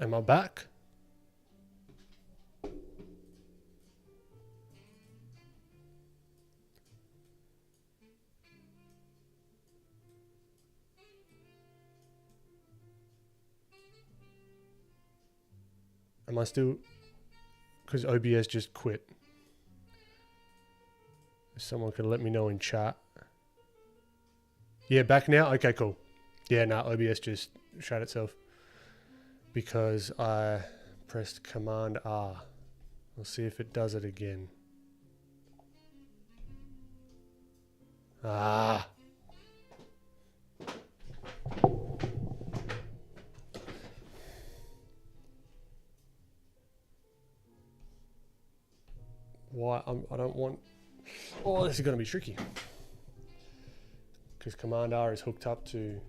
Am I back? Am I still? Because OBS just quit. If someone could let me know in chat. Yeah, back now? Okay, cool. Yeah, no, OBS just shut itself. Because I pressed Command R. We'll see if it does it again. Ah. Why? I don't want... Oh, this is going to be tricky. Because Command R is hooked up to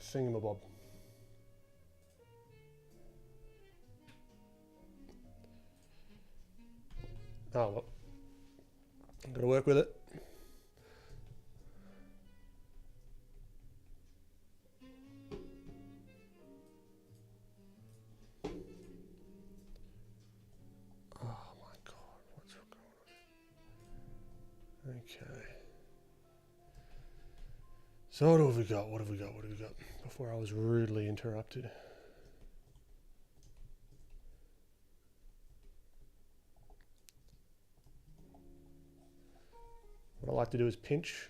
thingamabob. Oh, well. I'm going to work with it. Oh my God, what's going on? Okay. So what have we got? What have we got? What have we got? Before I was rudely interrupted. What I like to do is pinch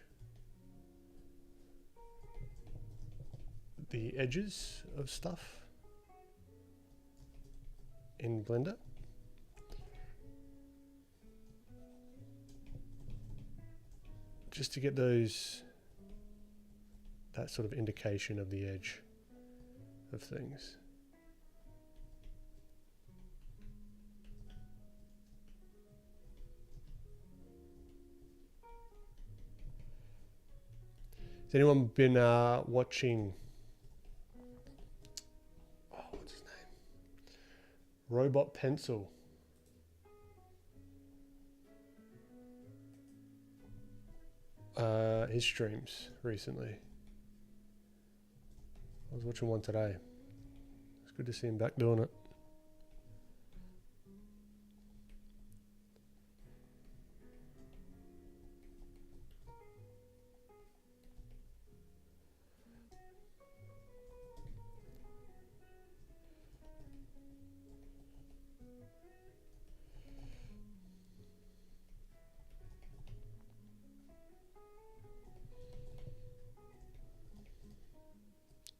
the edges of stuff in Blender. Just to get those that sort of indication of the edge of things. Has anyone been watching, what's his name? Robot Pencil. His streams recently. I was watching one today. It's good to see him back doing it.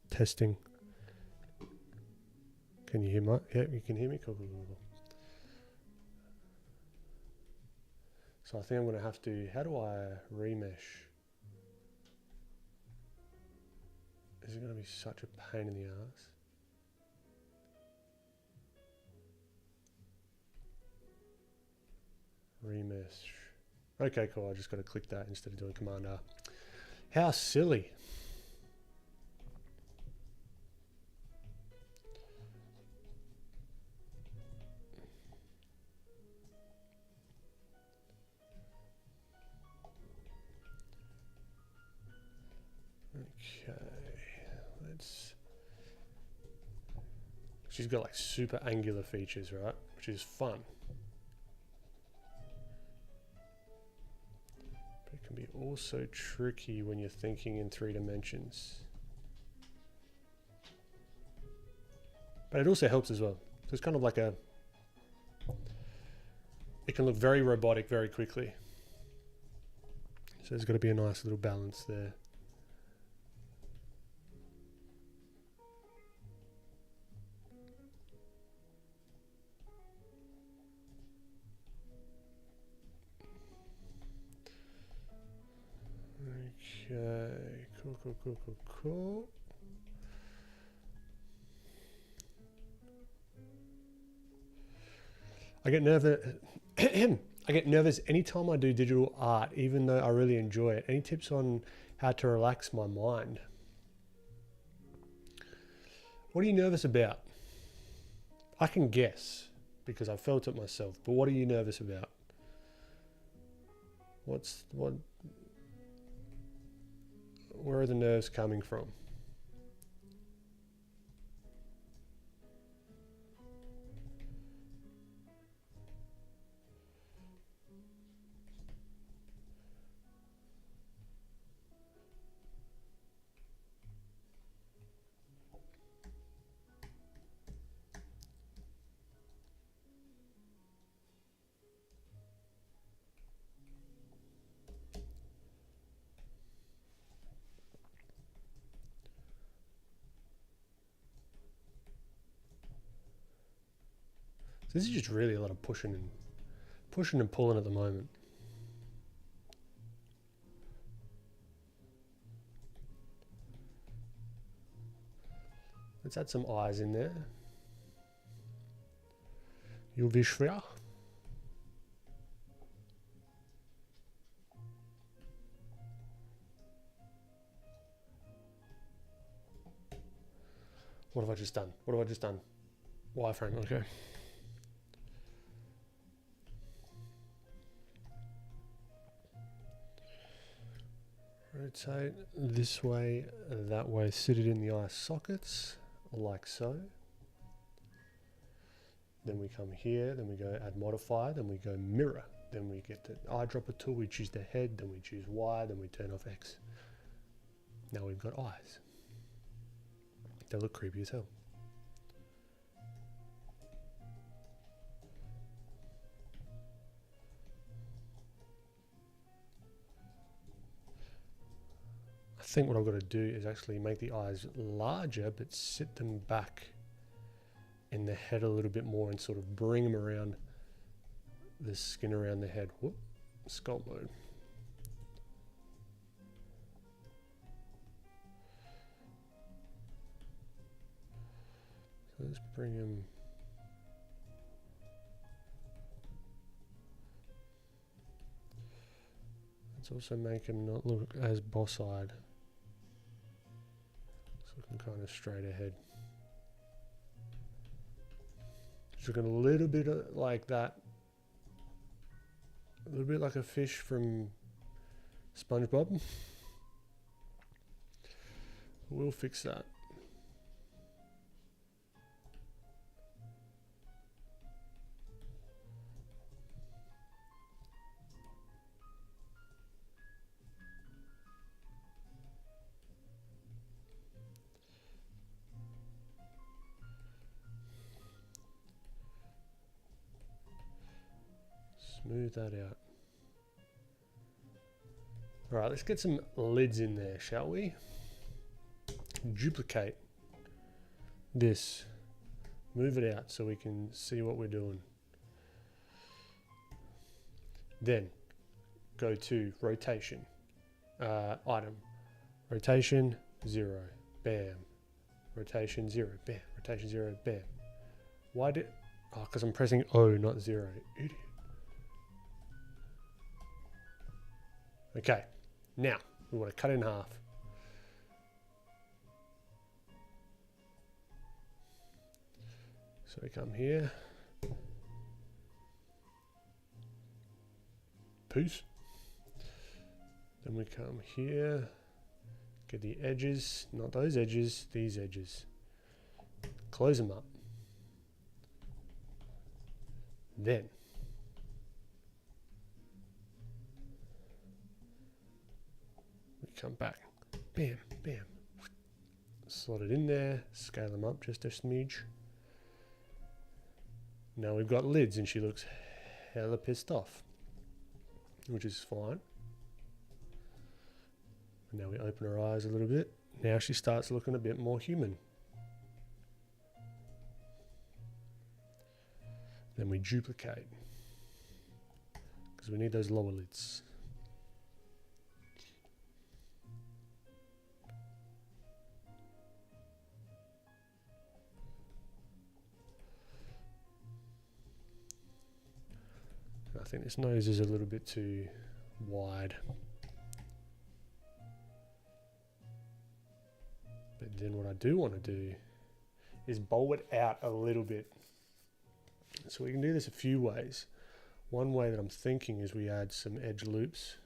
Testing. Can you hear my? Yeah, you can hear me. Cool. So I think I'm going to have to. How do I remesh? Is it going to be such a pain in the ass? Remesh. Okay, cool. I just got to click that instead of doing Command R. How silly. Okay, let's. She's got like super angular features, right? Which is fun. But it can be also tricky when you're thinking in 3 dimensions. But it also helps as well. So it's kind of like a. It can look very robotic very quickly. So there's got to be a nice little balance there. Okay, cool. I get nervous. I get nervous anytime I do digital art, even though I really enjoy it. Any tips on how to relax my mind? What are you nervous about? I can guess because I felt it myself, but what are you nervous about? Where are the nerves coming from? This is just really a lot of pushing and pulling at the moment. Let's add some eyes in there. You'll be schwer. What have I just done? Wireframe, okay. Rotate this way, that way, sit it in the eye sockets, like so. Then we come here, then we go add modifier, then we go mirror. Then we get the eyedropper tool, we choose the head, then we choose Y, then we turn off X. Now we've got eyes. They look creepy as hell. I think what I've got to do is actually make the eyes larger, but sit them back in the head a little bit more and sort of bring them around the skin around the head. Whoop, sculpt mode. let's bring him. Let's also make him not look as boss-eyed. It's looking kind of straight ahead. It's looking a little bit like that. A little bit like a fish from SpongeBob. We'll fix that. Smooth that out. All right, let's get some lids in there, shall we? Duplicate this. Move it out so we can see what we're doing. Then go to rotation. Item. Rotation 0. Bam. Rotation 0. Bam. Rotation 0. Bam. Why did... Oh, because I'm pressing O, not 0. Idiot. Okay, now we want to cut in half. So we come here. Peace. Then we come here. Get the edges, not those edges, these edges. Close them up. Then come back, bam, bam, slot it in there, scale them up just a smidge. Now we've got lids and she looks hella pissed off, which is fine. And now we open her eyes a little bit. Now she starts looking a bit more human. Then we duplicate, because we need those lower lids. I think this nose is a little bit too wide. But then what I do want to do is bowl it out a little bit. So we can do this a few ways. One way that I'm thinking is we add some edge loops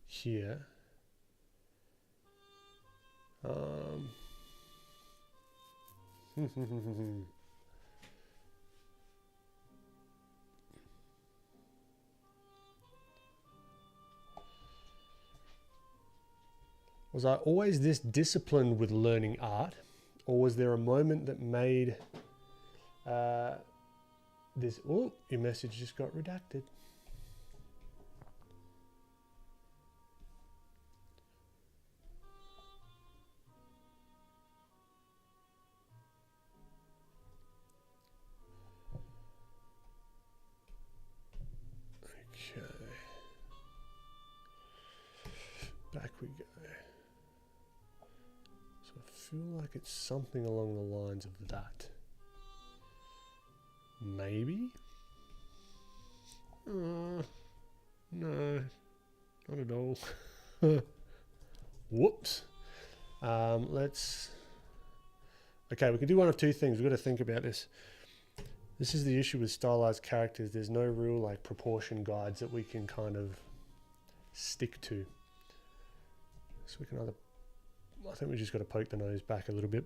here. Was I always this disciplined with learning art, or was there a moment that made this... Oh, your message just got redacted. Okay. Back we go. I feel like it's something along the lines of that. Maybe? No, not at all. Whoops. Let's... Okay, we can do one of two things. We've got to think about this. This is the issue with stylized characters. There's no real like proportion guides that we can kind of stick to. So we can either... I think we just got to poke the nose back a little bit.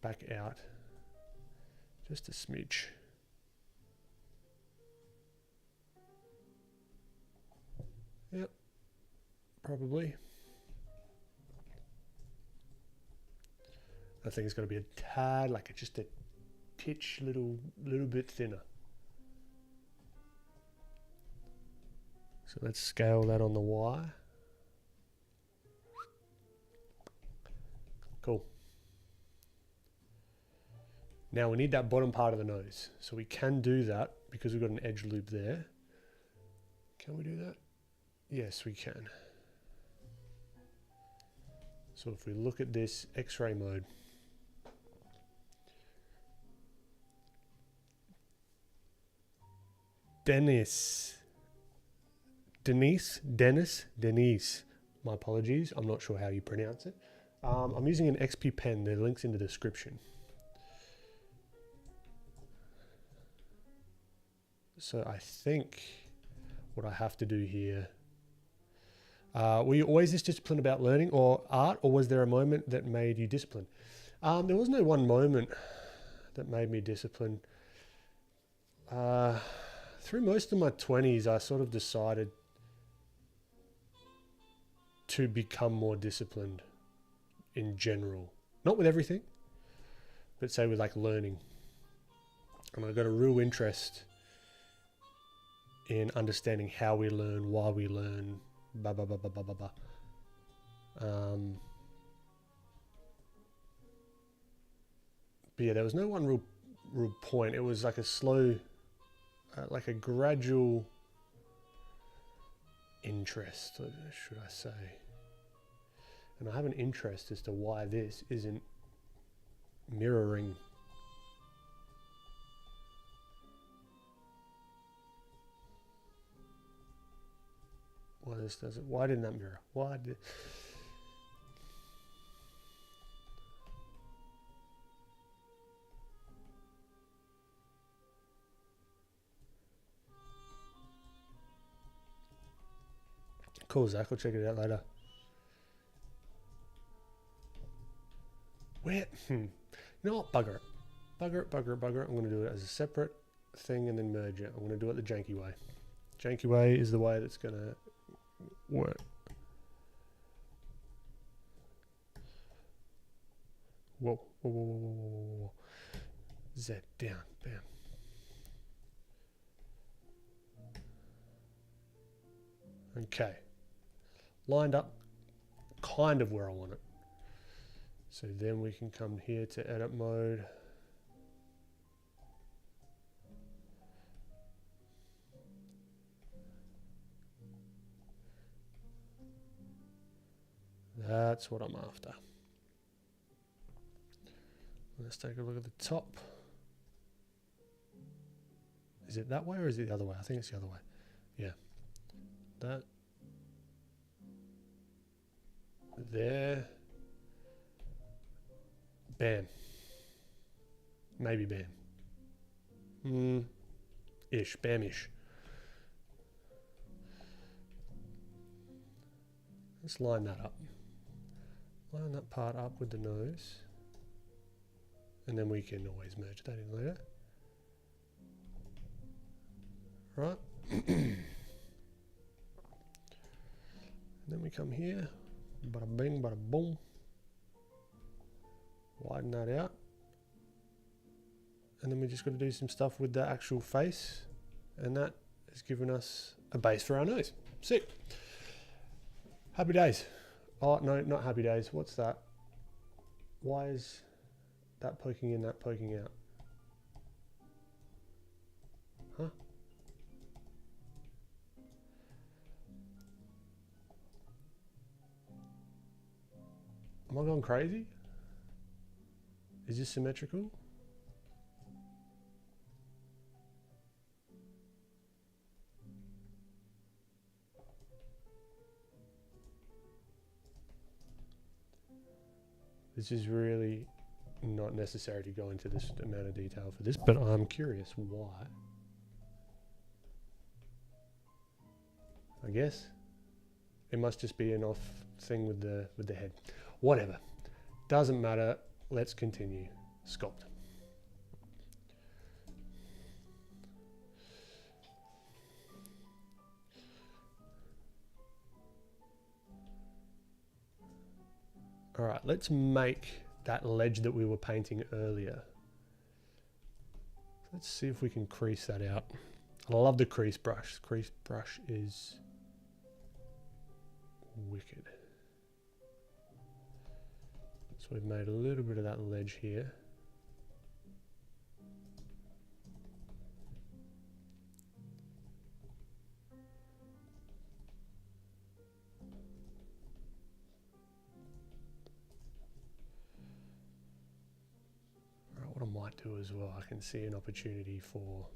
Back out. Just a smidge. Yep. Probably. I think it's got to be a tad, like just a titch, little bit thinner. So let's scale that on the Y. Cool. Now we need that bottom part of the nose. So we can do that because we've got an edge loop there. Can we do that? Yes, we can. So if we look at this X-ray mode, Dennis. My apologies. I'm not sure how you pronounce it. I'm using an XP pen. The link's in the description. So I think what I have to do here. Were you always this disciplined about learning or art, or was there a moment that made you disciplined? There was no one moment that made me disciplined. Through most of my 20s, I sort of decided to become more disciplined in general. Not with everything, but say with like learning. And I got a real interest in understanding how we learn, why we learn, blah, blah, blah, blah, blah, blah, blah. But yeah, there was no one real point. It was like a slow, like a gradual interest, should I say. And I have an interest as to why this isn't mirroring why this doesn't. Why didn't that mirror? Why did? Cool, Zach. I'll check it out later. Where? You know what? Bugger it. Bugger it, bugger it, bugger it. I'm going to do it as a separate thing and then merge it. I'm going to do it the janky way. Janky way is the way that's going to work. Whoa, whoa, whoa, whoa, whoa, whoa, whoa. Z down, bam. Okay. Lined up kind of where I want it. So then we can come here to edit mode. That's what I'm after. Let's take a look at the top. Is it that way or is it the other way? I think it's the other way. Yeah. That. There. Bam. Maybe bam. Ish. Bam-ish. Let's line that up. Line that part up with the nose. And then we can always merge that in later. Right. And then we come here. Bada bing, bada boom. Widen that out. And then we just got to do some stuff with the actual face. And that has given us a base for our nose. Sick. Happy days. Oh, no, not happy days. What's that? Why is that poking in, that poking out? Huh? Am I going crazy? Is this symmetrical? This is really not necessary to go into this amount of detail for this, but I'm curious why. I guess it must just be an off thing with the head. Whatever. Doesn't matter. Let's continue. Sculpt. All right, let's make that ledge that we were painting earlier. Let's see if we can crease that out. I love the crease brush. Crease brush is wicked. So we've made a little bit of that ledge here. What I might do as well, I can see an opportunity for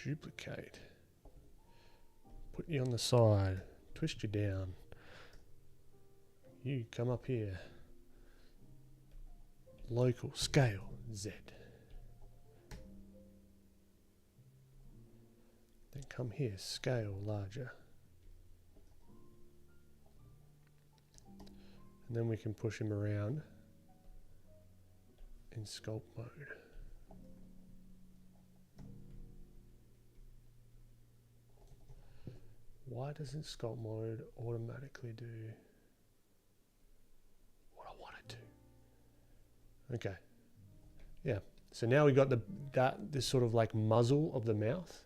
Duplicate. Put you on the side. Twist you down. You come up here. Local. Scale. Z. Then come here. Scale. Larger. And then we can push him around in sculpt mode. Why doesn't sculpt mode automatically do what I want it to? Okay. Yeah. So now we got this sort of like muzzle of the mouth,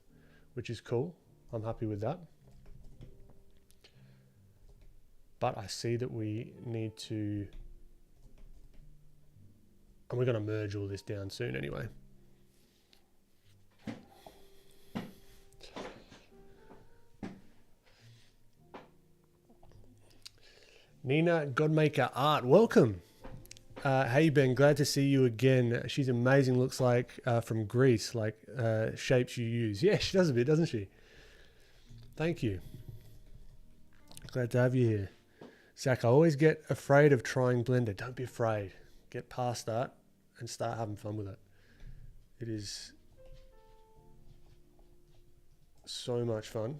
which is cool. I'm happy with that. But I see that we need to, and we're going to merge all this down soon anyway. Nina Godmaker Art, welcome. Hey Ben, glad to see you again. She's amazing, looks like from Greece, like shapes you use. Yeah, she does a bit, doesn't she? Thank you. Glad to have you here. Zach, I always get afraid of trying Blender. Don't be afraid. Get past that and start having fun with it. It is so much fun.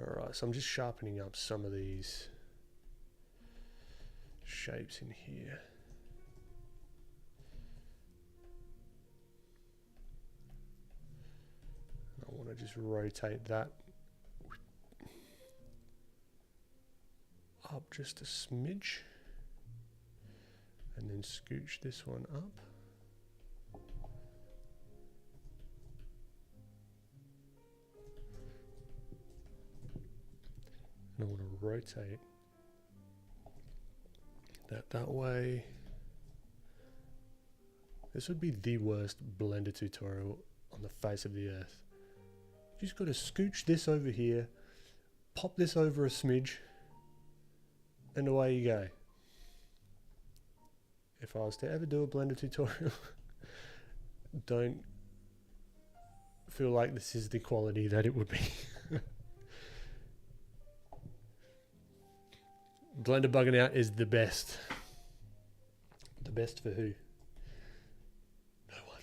Alright, so I'm just sharpening up some of these shapes in here. I want to just rotate that up just a smidge and then scooch this one up. And I want to rotate that way. This would be the worst Blender tutorial on the face of the earth. You just got to scooch this over here, pop this over a smidge, and away you go. If I was to ever do a Blender tutorial, don't feel like this is the quality that it would be. Blender bugging out is the best. The best for who? No one.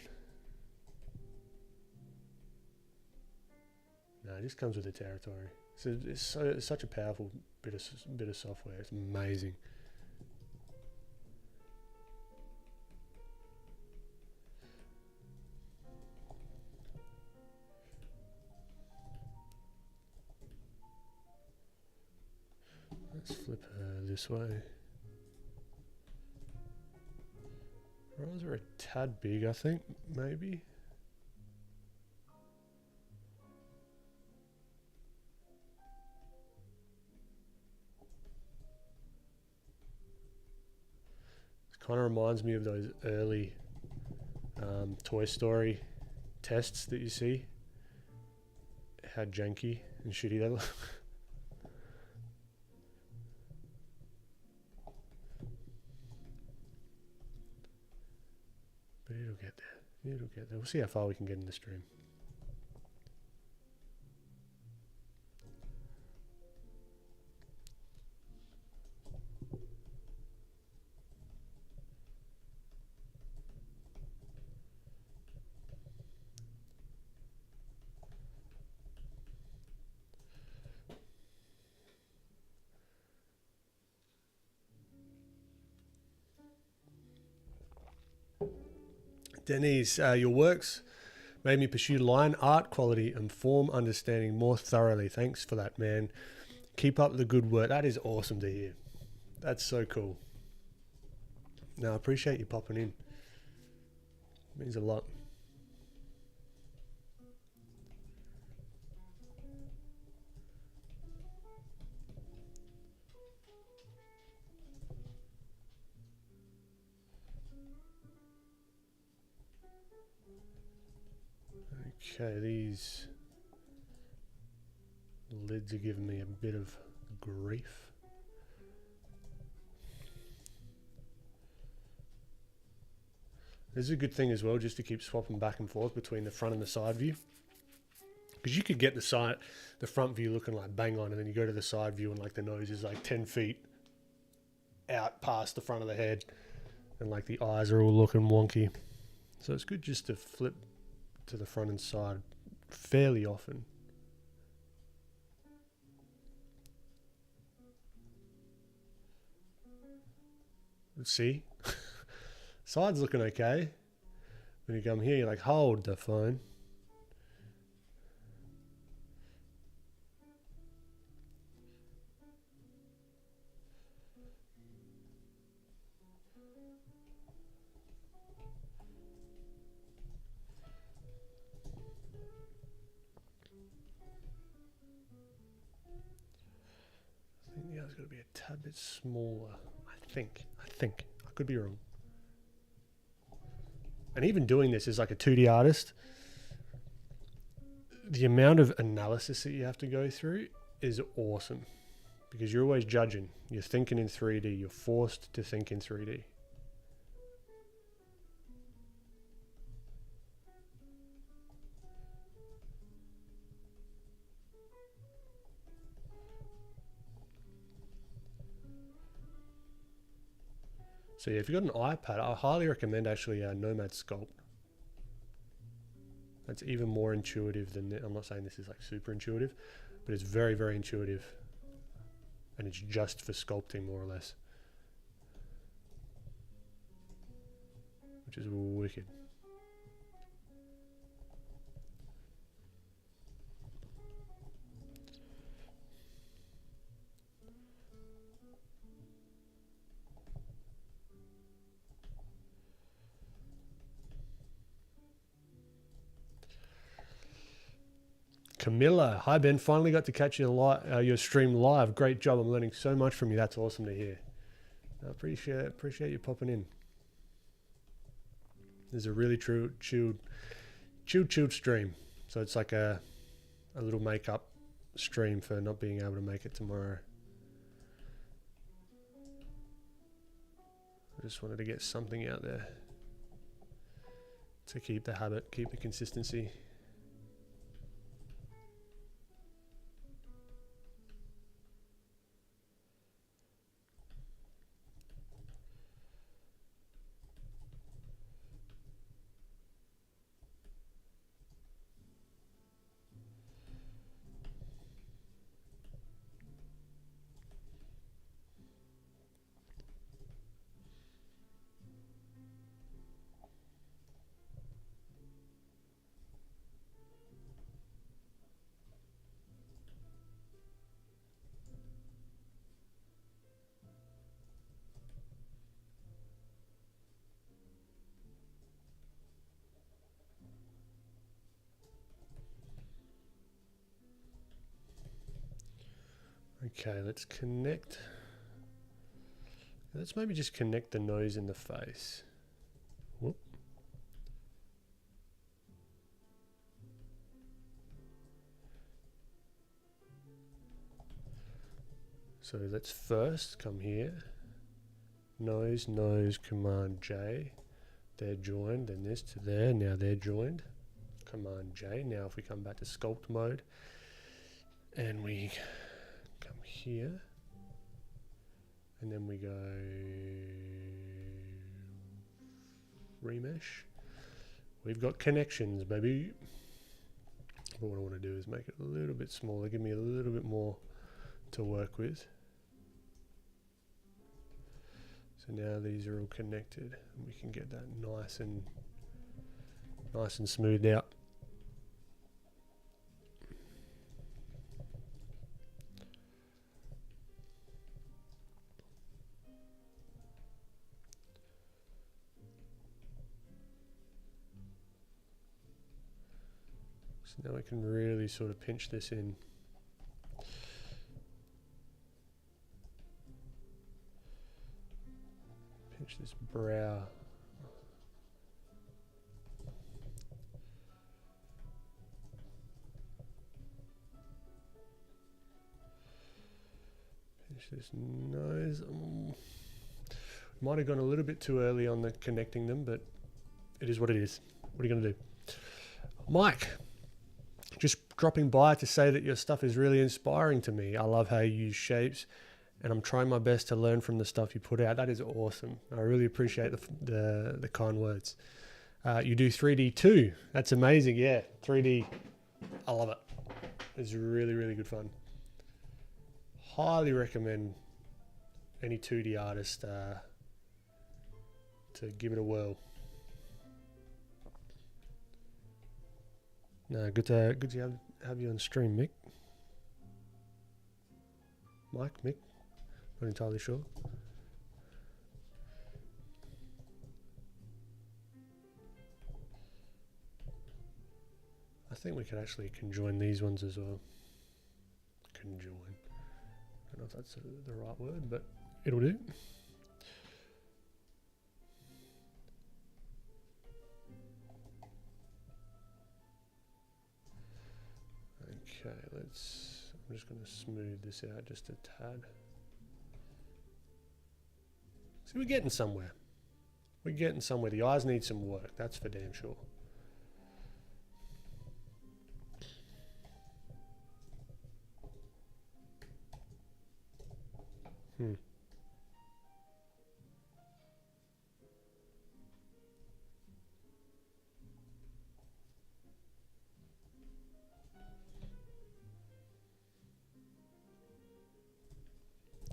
No, it just comes with the territory. So it's such a powerful bit of software. It's amazing. Let's flip her this way. Her eyes are a tad big, I think, maybe. It kind of reminds me of those early Toy Story tests that you see. How janky and shitty they look. But it'll get there. It'll get there. We'll see how far we can get in the stream. Denise, your works made me pursue line art quality and form understanding more thoroughly. Thanks for that, man. Keep up the good work. That is awesome to hear. That's so cool. No, I appreciate you popping in. It means a lot. Okay, these lids are giving me a bit of grief. This is a good thing as well, just to keep swapping back and forth between the front and the side view. Because you could get the front view looking like bang on, and then you go to the side view and like the nose is like 10 feet out past the front of the head, and like the eyes are all looking wonky. So it's good just to flip to the front and side fairly often. Let's see. Side's looking okay. When you come here, you're like, hold the phone. I think the other's got to be a tad bit smaller. I think. I could be wrong. And even doing this as like a 2D artist, the amount of analysis that you have to go through is awesome, because you're always judging. You're thinking in 3D. You're forced to think in 3D. So yeah, if you've got an iPad, I highly recommend actually Nomad Sculpt. That's even more intuitive than, I'm not saying this is like super intuitive, but it's very, very intuitive. And it's just for sculpting, more or less. Which is wicked. Camilla, hi Ben, finally got to catch your stream live. Great job, I'm learning so much from you. That's awesome to hear. I appreciate you popping in. This is a really chilled stream. So it's like a little makeup stream for not being able to make it tomorrow. I just wanted to get something out there to keep the habit, keep the consistency. Okay, let's connect. Let's maybe just connect the nose and the face. Whoop. So let's first come here. Nose, Command J. They're joined, then this to there, now they're joined. Command J. Now if we come back to sculpt mode and we come here and then we go remesh, we've got connections, baby. But what I want to do is make it a little bit smaller, give me a little bit more to work with. So now these are all connected and we can get that nice and smoothed out. So now I can really sort of pinch this in. Pinch this brow. Finish this nose. Might have gone a little bit too early on the connecting them, but it is what it is. What are you going to do? Mike, just dropping by to say that your stuff is really inspiring to me. I love how you use shapes, and I'm trying my best to learn from the stuff you put out. That is awesome. I really appreciate the kind words. You do 3D too. That's amazing. Yeah, 3D. I love it. It's really, really good fun. Highly recommend any 2D artist to give it a whirl. No, good to have you on stream, Mick. Mick, not entirely sure. I think we could actually conjoin these ones as well. Conjoin. I don't know if that's the right word, but it'll do. Okay, I'm just going to smooth this out just a tad. See, we're getting somewhere. We're getting somewhere. The eyes need some work, that's for damn sure.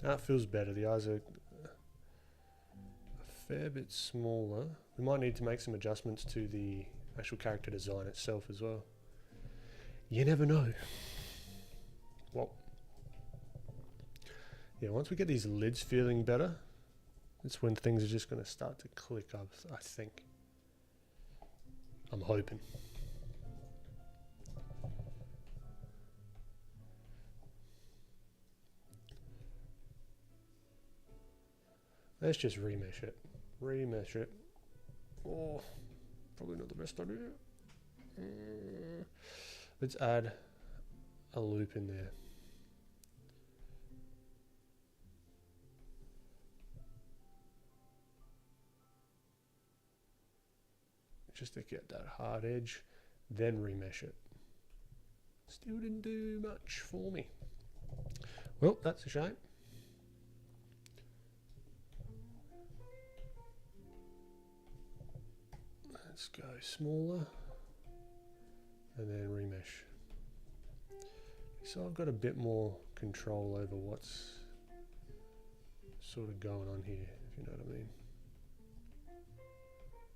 That feels better. The eyes are a fair bit smaller. We might need to make some adjustments to the actual character design itself as well. You never know. Well, yeah, once we get these lids feeling better, that's when things are just going to start to click up, I think. I'm hoping. Let's just remesh it. Remesh it. Oh, probably not the best idea. Let's add a loop in there. Just to get that hard edge, then remesh it. Still didn't do much for me. Well, that's a shame. Let's go smaller and then remesh. So I've got a bit more control over what's sort of going on here, if you know what I mean.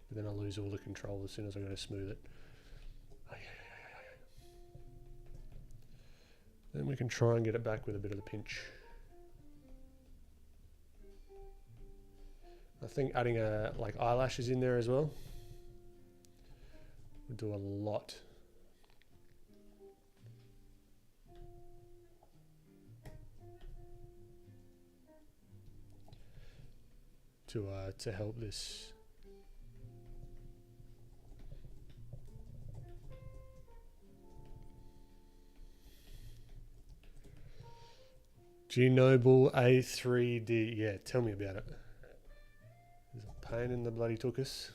But then I lose all the control as soon as I go to smooth it. Then we can try and get it back with a bit of the pinch. I think adding like eyelashes in there as well would do a lot. To help this. G-Noble A3D. Yeah, tell me about it. There's a pain in the bloody tuchus.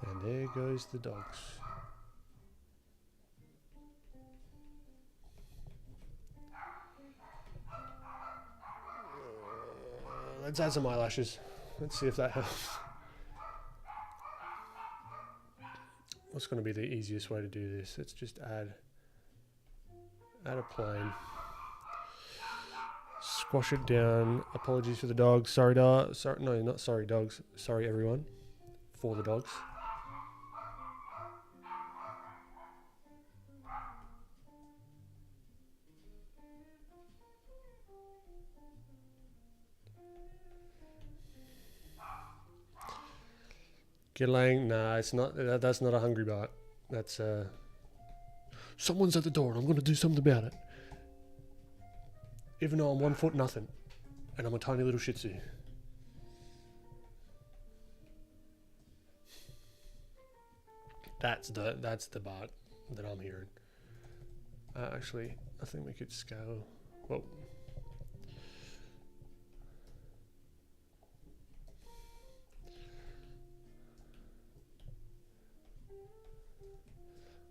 And there goes the dogs. Let's add some eyelashes. Let's see if that helps. What's going to be the easiest way to do this? Let's just add a plane. Squash it down. Apologies for the dogs. Sorry, no, not sorry, dogs. Sorry, everyone. For the dogs. Gillang, nah, it's not. That's not a hungry bart. That's someone's at the door and I'm going to do something about it. Even though I'm 1 foot nothing, and I'm a tiny little Shih Tzu. That's the bart. that I'm hearing. Actually, I think we could scale. Well,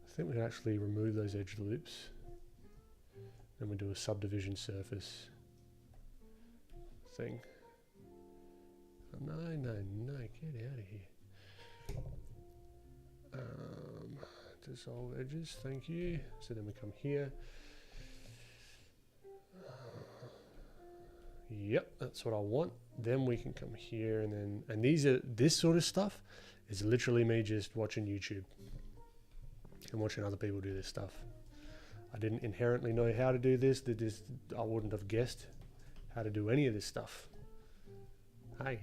I think we can actually remove those edge loops. Then we do a subdivision surface thing. Oh, no, get out of here. Dissolve edges, thank you. So then we come here. Yep, that's what I want. Then we can come here and this sort of stuff is literally me just watching YouTube and watching other people do this stuff. I didn't inherently know how to do this. I wouldn't have guessed how to do any of this stuff. Hey.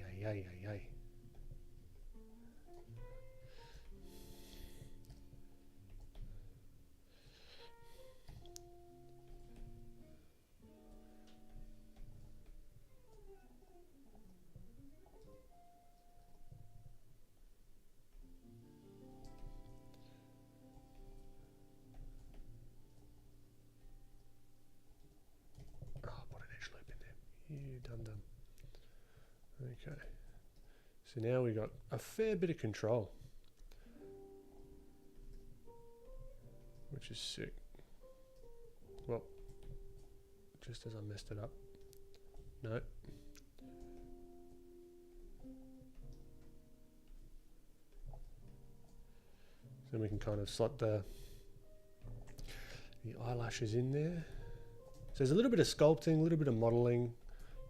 Dum. Okay, so now we got a fair bit of control, which is sick. Well, just as I messed it up. No. Then we can kind of slot the eyelashes in there. So there's a little bit of sculpting, a little bit of modeling.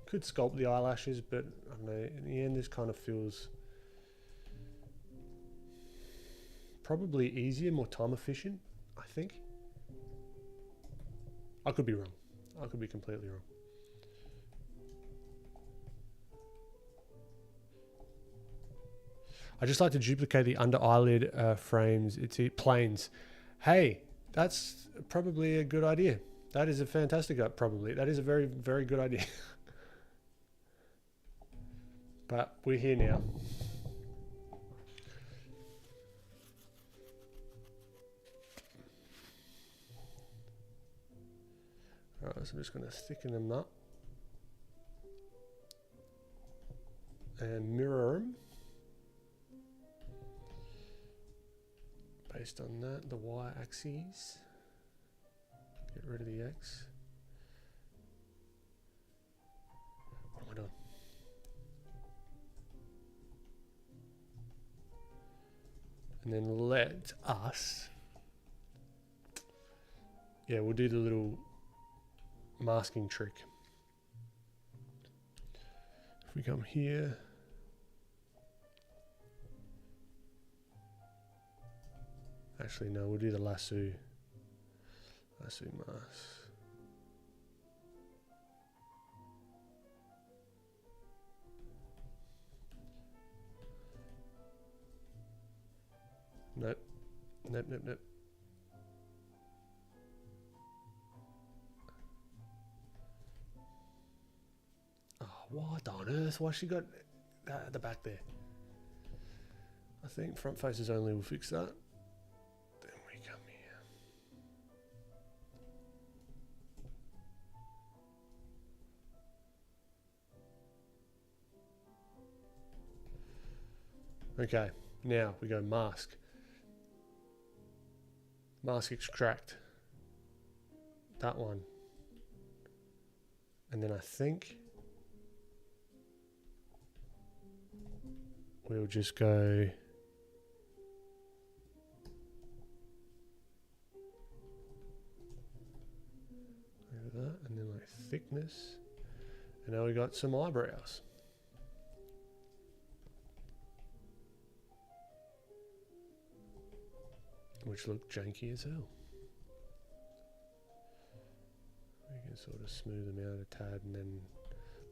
Could sculpt the eyelashes, but I don't know, in the end this kind of feels probably easier, more time efficient, I think. I could be wrong. I could be completely wrong. I just like to duplicate the under eyelid frames, planes. Hey, that's probably a good idea. That is a fantastic, that is a very, very good idea. But we're here now. Alright, so I'm just going to thicken them up and mirror them based on that, the y-axis. Get rid of the x. What am I doing? And then let us, we'll do the little masking trick. If we come here, actually no, we'll do the lasso mask. Nope. Oh, what on earth? Why she got that at the back there? I think front faces only will fix that. Then we come here. Okay, now we go mask. Mask extract. That one. And then I think we'll just go over that, and then like thickness. And now we got some eyebrows. Which look janky as hell. We can sort of smooth them out a tad, and then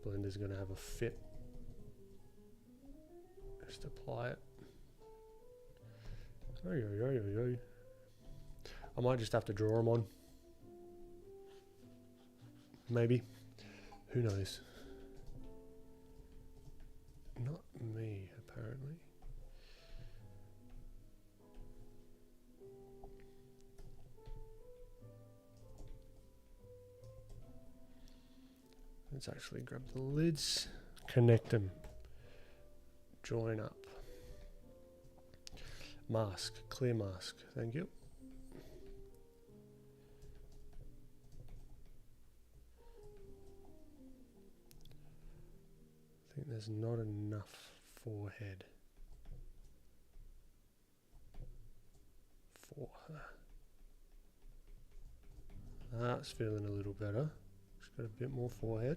Blender's going to have a fit. Just apply it. I might just have to draw them on. Maybe. Who knows? Not me, apparently. Let's actually grab the lids, connect them, join up. Mask, clear mask, thank you. I think there's not enough forehead for her. That's feeling a little better. She's got a bit more forehead.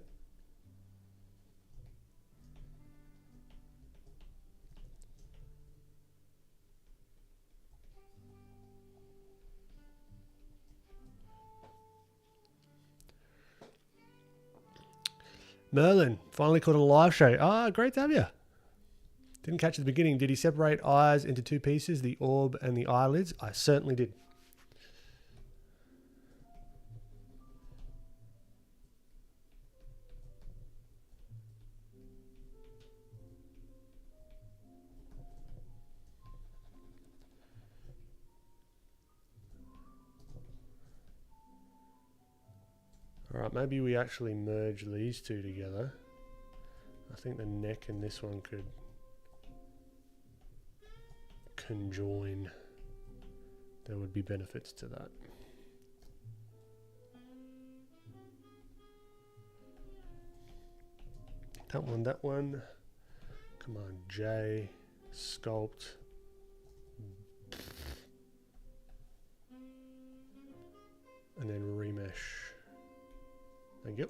Merlin finally caught a live show. Ah, great to have you. Didn't catch at the beginning. Did he separate eyes into two pieces, the orb and the eyelids? I certainly did. Alright, maybe we actually merge these two together. I think the neck and this one could conjoin. There would be benefits to that. That one, that one. Command J, sculpt. And then remesh. Thank you.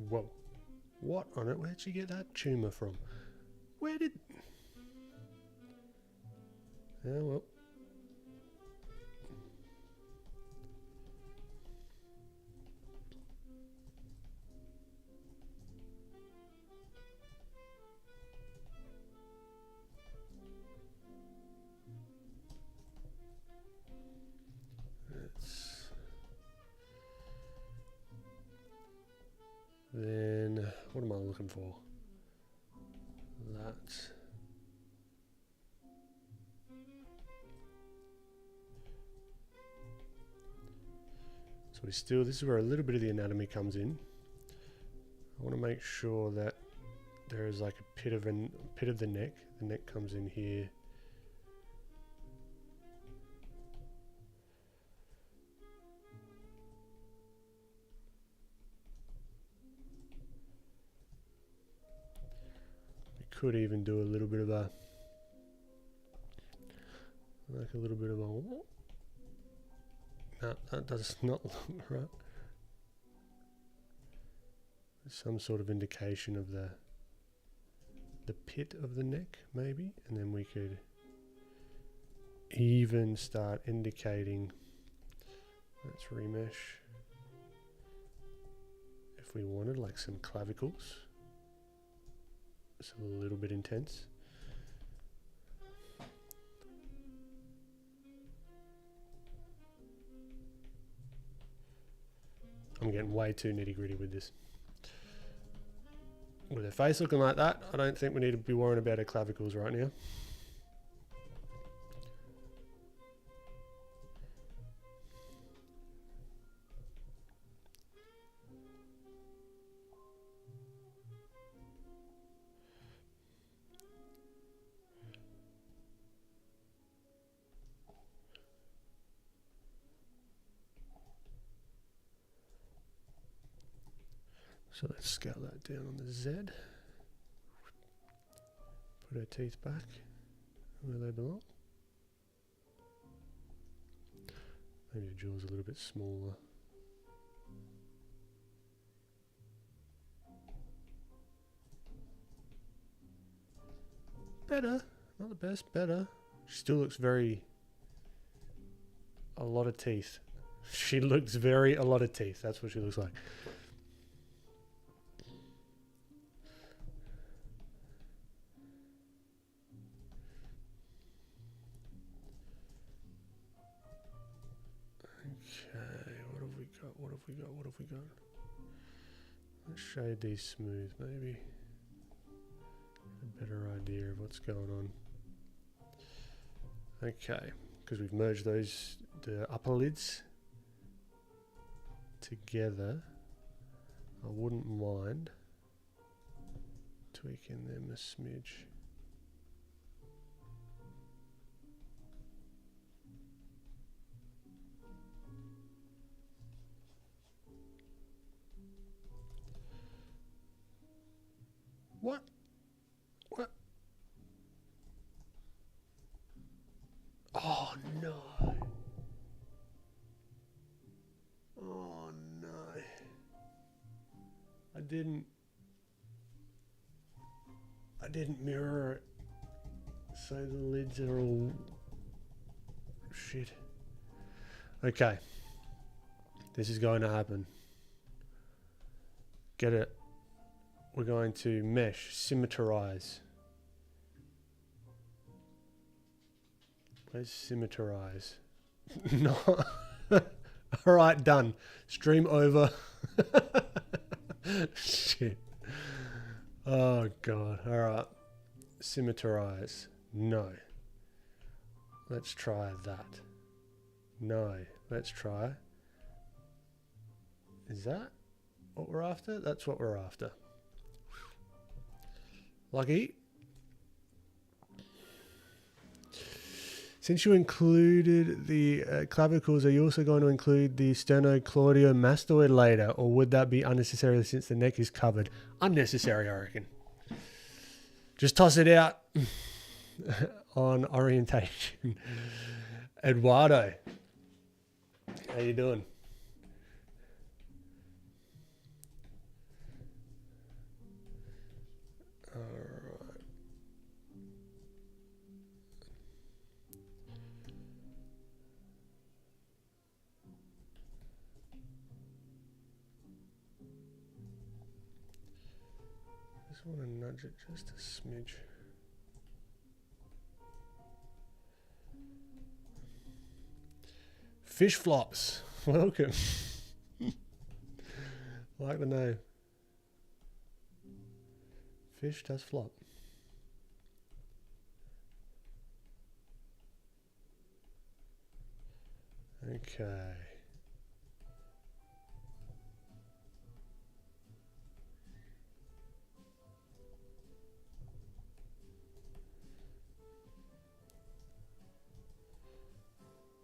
Whoa. What on it? Where'd you get that tumour from? Where did... Yeah, well. Then, what am I looking for? That. So we still, this is where a little bit of the anatomy comes in. I want to make sure that there is like a pit of the neck. The neck comes in here. Could even do a little bit of a, like a little bit of a, no, that does not look right. Some sort of indication of the pit of the neck, maybe, and then we could even start indicating, let's remesh, if we wanted, like some clavicles. It's a little bit intense. I'm getting way too nitty gritty with this. With her face looking like that, I don't think we need to be worrying about her clavicles right now. So let's scale that down on the Z. Put her teeth back where they belong. Maybe the jaw's a little bit smaller. Better, not the best, better. She still looks very, a lot of teeth. She looks very, a lot of teeth. That's what she looks like. what have we got? What have we got? What have we got? Let's shade these smooth, maybe. A better idea of what's going on. Okay, because we've merged those, the upper lids together, I wouldn't mind tweaking them a smidge. What? What? Oh no. Oh no. I didn't mirror it. So the lids are all shit. Okay. This is going to happen. Get it. We're going to mesh, symmetrize. Where's symmetrize? No. All right, done. Stream over. Shit. Oh God. All right. Symmetrize. No. Let's try that. No. Let's try. Is that what we're after? That's what we're after. Lucky. Since you included the clavicles, are you also going to include the sternocleidomastoid later, or would that be unnecessary since the neck is covered? Unnecessary, I reckon. Just toss it out on orientation. Eduardo, how you doing? I want to nudge it just a smidge. Fish flops, welcome. Like the name. Fish does flop. Okay.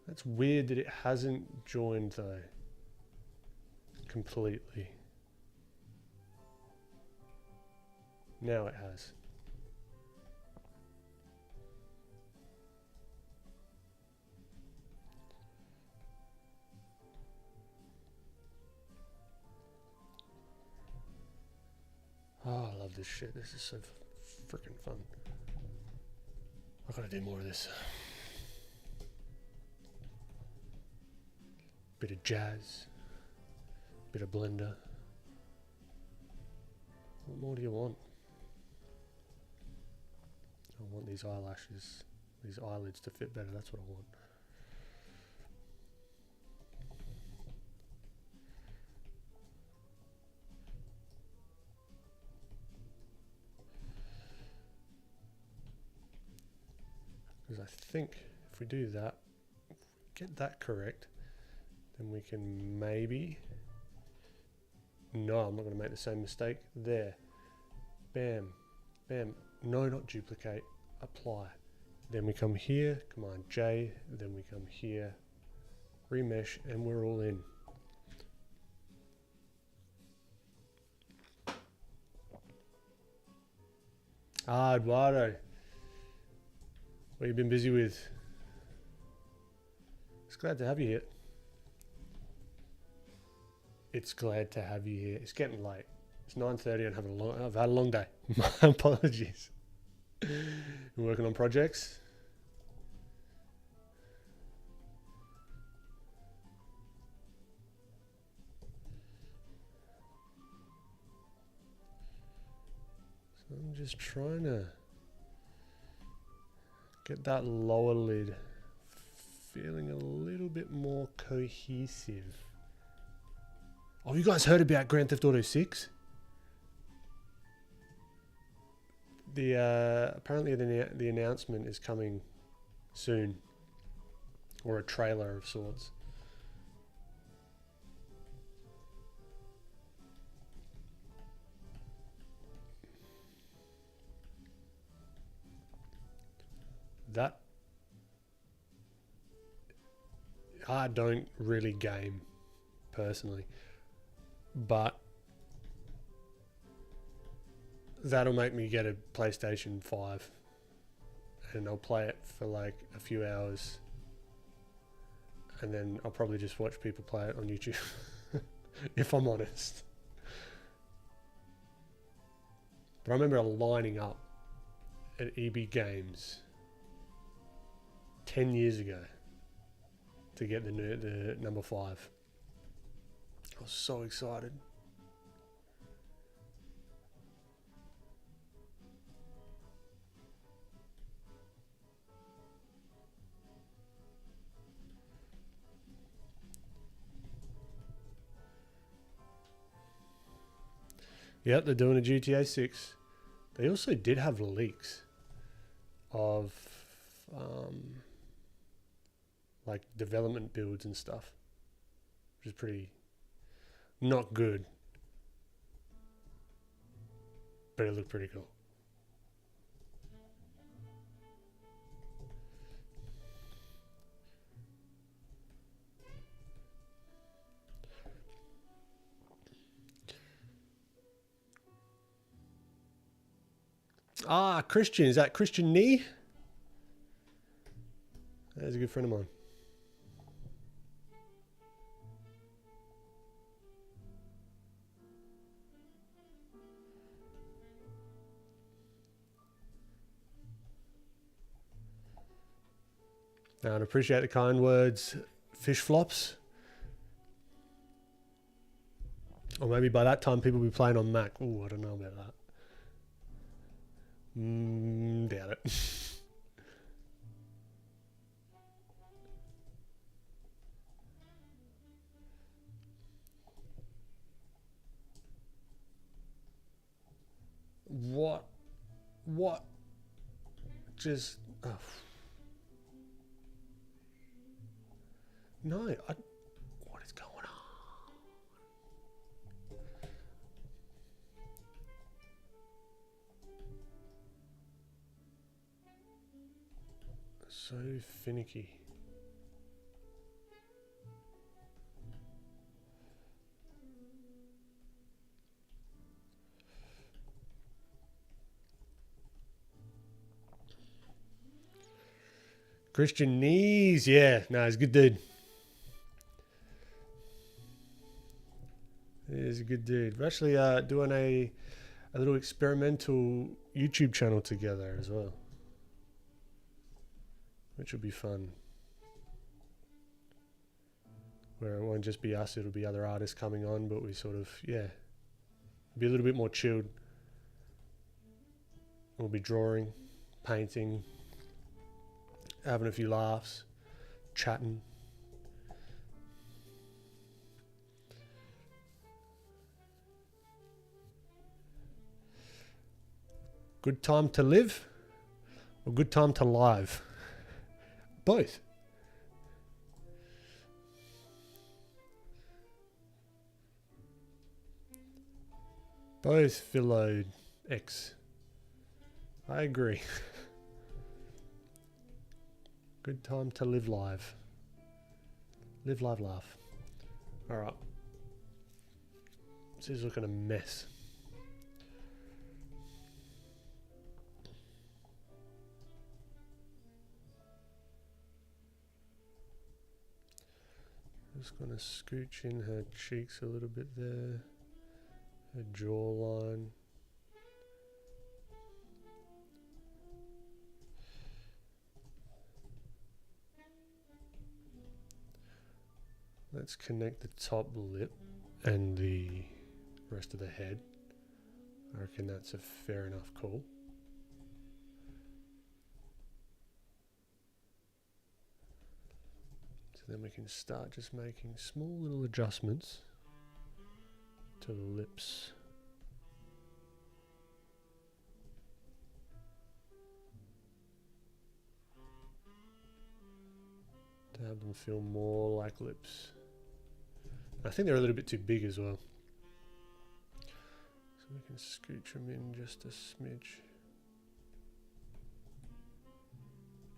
It's weird that it hasn't joined though, completely. Now it has. Oh, I love this shit. This is so freaking fun. I've got to do more of this. Bit of jazz, bit of blender. What more do you want? I want these eyelashes, these eyelids to fit better. That's what I want. Because I think if we do that, get that correct, then we can maybe, no, I'm not going to make the same mistake. There, bam, bam, no, not duplicate, apply. Then we come here, Command J, then we come here, remesh, and we're all in. Ah, Eduardo, what have you been busy with? It's glad to have you here. It's glad to have you here. It's getting late. It's 9:30 and I've had a long day. My apologies. You're working on projects? So I'm just trying to get that lower lid feeling a little bit more cohesive. Oh, you guys heard about Grand Theft Auto 6? Apparently the announcement is coming soon, or a trailer of sorts. That I don't really game personally, but that'll make me get a PlayStation 5 and I'll play it for like a few hours and then I'll probably just watch people play it on YouTube if I'm honest. But I remember lining up at EB Games 10 years ago to get the number 5. I was so excited. Yep, they're doing a GTA 6. They also did have leaks of like development builds and stuff, which is pretty not good, but it looked pretty cool. Ah, Christian. Is that Christian Nee? That's a good friend of mine. And appreciate the kind words, fish flops. Or maybe by that time people will be playing on Mac. Ooh, I don't know about that. Doubt it. What? Just... Oh. No, what is going on? So finicky. Christian Knees, yeah, no, he's a good dude. He's a good dude. We're actually doing a little experimental YouTube channel together as well, which will be fun. Where it won't just be us, it'll be other artists coming on, but we sort of, yeah, be a little bit more chilled. We'll be drawing, painting, having a few laughs, chatting. Good time to live or good time to live? Both. Both, Philo X. I agree. Good time to live live. Live, live, laugh. Alright. This is looking a mess. Just going to scooch in her cheeks a little bit there. Her jawline. Let's connect the top lip and the rest of the head. I reckon that's a fair enough call. then we can start just making small little adjustments to the lips. To have them feel more like lips. I think they're a little bit too big as well. So we can scooch them in just a smidge.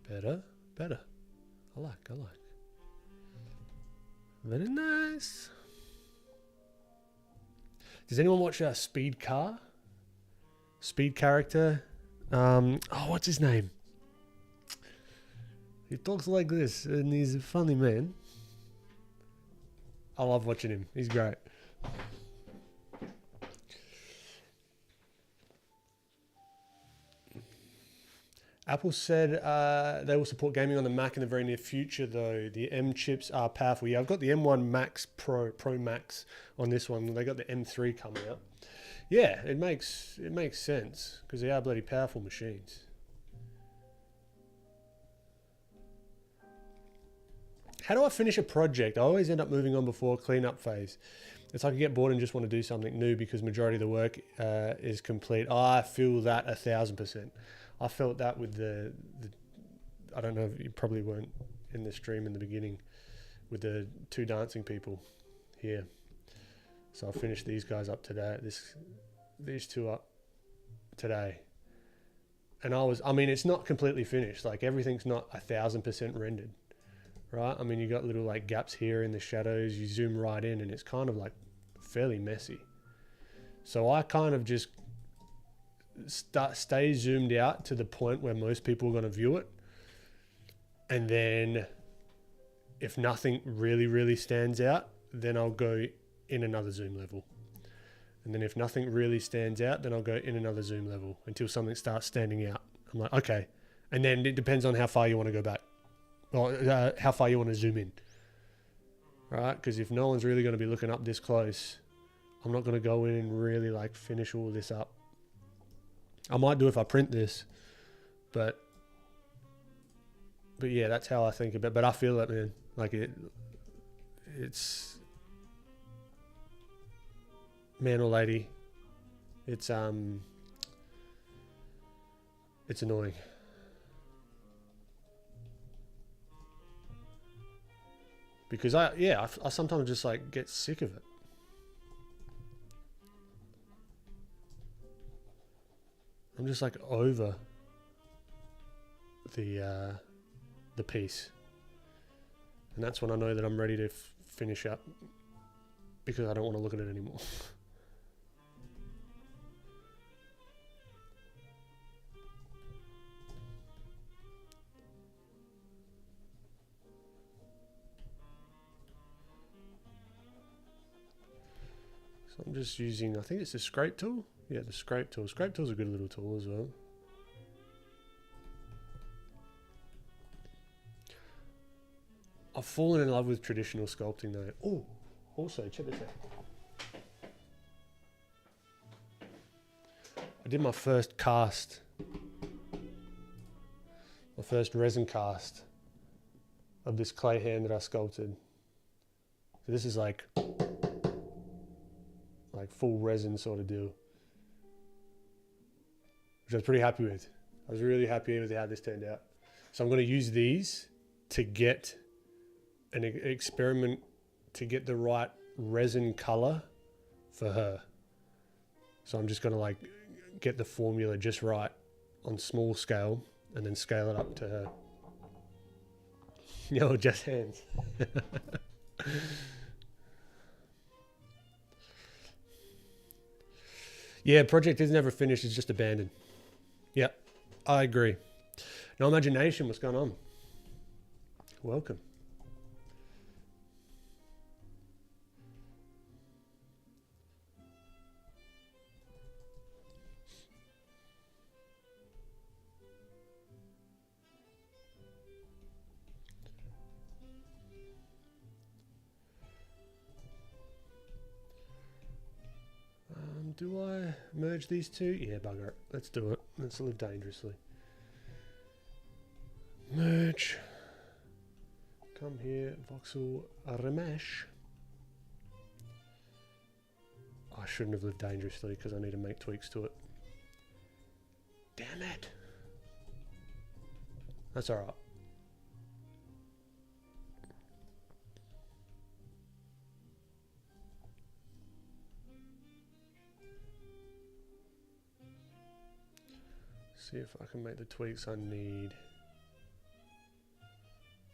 Better, better. I like. Very nice. Does anyone watch Speed Car? Speed Character? What's his name? He talks like this, and he's a funny man. I love watching him. He's great. Apple said they will support gaming on the Mac in the very near future, though. The M chips are powerful. Yeah, I've got the M1 Max Pro Max on this one. They got the M3 coming out. Yeah, it makes sense because they are bloody powerful machines. How do I finish a project? I always end up moving on before cleanup phase. It's like I get bored and just want to do something new because majority of the work is complete. I feel that 1,000%. I felt that with the I don't know if you probably weren't in the stream in the beginning with the two dancing people here. So I finished these guys up today. These two up today. And I mean, it's not completely finished. Like everything's not 1,000% rendered, right? I mean, you got little like gaps here in the shadows. You zoom right in and it's kind of like fairly messy. So I kind of just stay zoomed out to the point where most people are going to view it, and then if nothing really stands out, then I'll go in another zoom level, and then if nothing really stands out, then I'll go in another zoom level until something starts standing out. I'm like, okay, and then it depends on how far you want to go back, or how far you want to zoom in, right? Because if no one's really going to be looking up this close, I'm not going to go in and really like finish all this up. I might do if I print this, but yeah, that's how I think about it. But I feel it, man. Like it's man or lady. It's annoying. Because I sometimes just like get sick of it. I'm just like over the piece, and that's when I know that I'm ready to finish up because I don't want to look at it anymore. So I'm just using, I think it's the scrape tool. Yeah, the scrape tool. Scrape tool's a good little tool as well. I've fallen in love with traditional sculpting though. Oh, also check this out. I did my first cast, my first resin cast of this clay hand that I sculpted. So this is like full resin sort of deal, which I was pretty happy with. I was really happy with how this turned out. So I'm going to use these to get an experiment to get the right resin color for her. So I'm just going to like get the formula just right on small scale and then scale it up to her. Yo, just hands. Yeah, project is never finished, it's just abandoned. Yep, I agree. No imagination, what's going on? Welcome. Do I merge these two? Yeah, bugger it. Let's do it. Let's live dangerously. Merge. come here, voxel remesh. I shouldn't have lived dangerously because I need to make tweaks to it. Damn it. That's alright. See if I can make the tweaks I need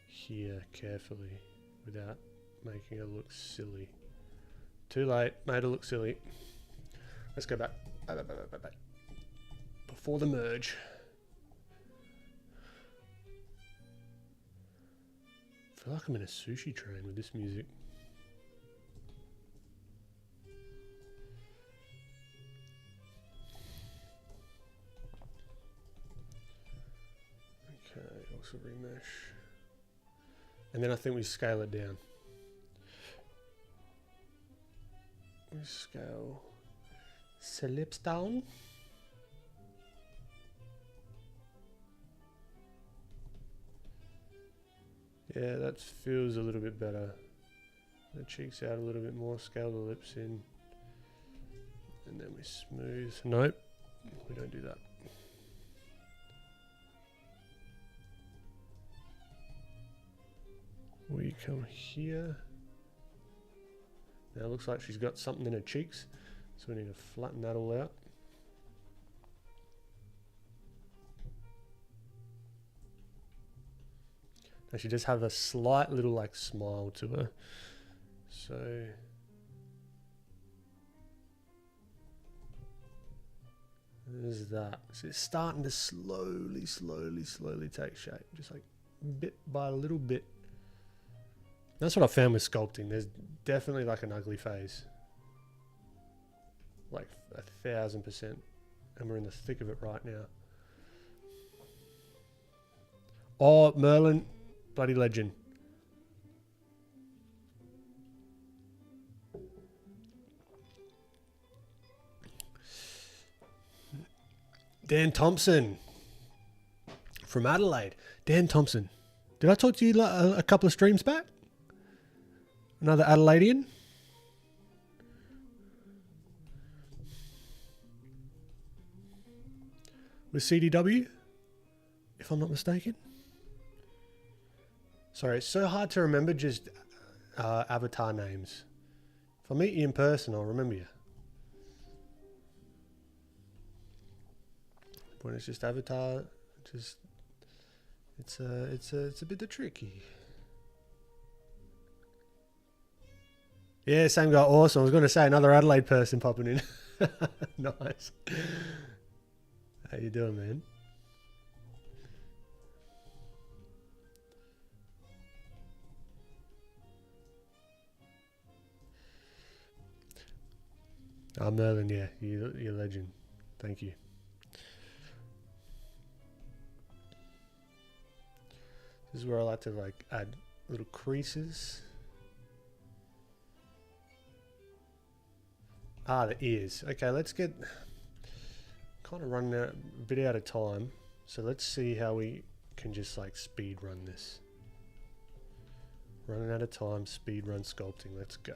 here carefully without making it look silly. Too late, made it look silly. Let's go back. Before the merge. I feel like I'm in a sushi train with this music. Okay, also remesh. And then I think we scale it down. We scale slips down. Yeah, that feels a little bit better. The cheeks out a little bit more, scale the lips in. And then we smooth. Nope, we don't do that. We come here. Now it looks like she's got something in her cheeks, so we need to flatten that all out. Now she does have a slight little like smile to her. So there's that. So it's starting to slowly take shape, just like bit by a little bit. That's what I found with sculpting. There's definitely like an ugly phase. Like 1000%. And we're in the thick of it right now. Oh, Merlin. Bloody legend. Dan Thompson. From Adelaide. Dan Thompson. Did I talk to you a couple of streams back? Another Adelaidean. With CDW, if I'm not mistaken. Sorry, it's so hard to remember just avatar names. If I meet you in person, I'll remember you. When it's just avatar, just it's a bit tricky. Yeah, same guy. Awesome. I was going to say another Adelaide person popping in. Nice. How you doing, man? Oh, Merlin, yeah, you're a legend. Thank you. This is where I like to like add little creases. Ah, the ears. Okay, let's get kind of running a bit out of time. So let's see how we can just like speed run this. Running out of time, speed run sculpting. Let's go.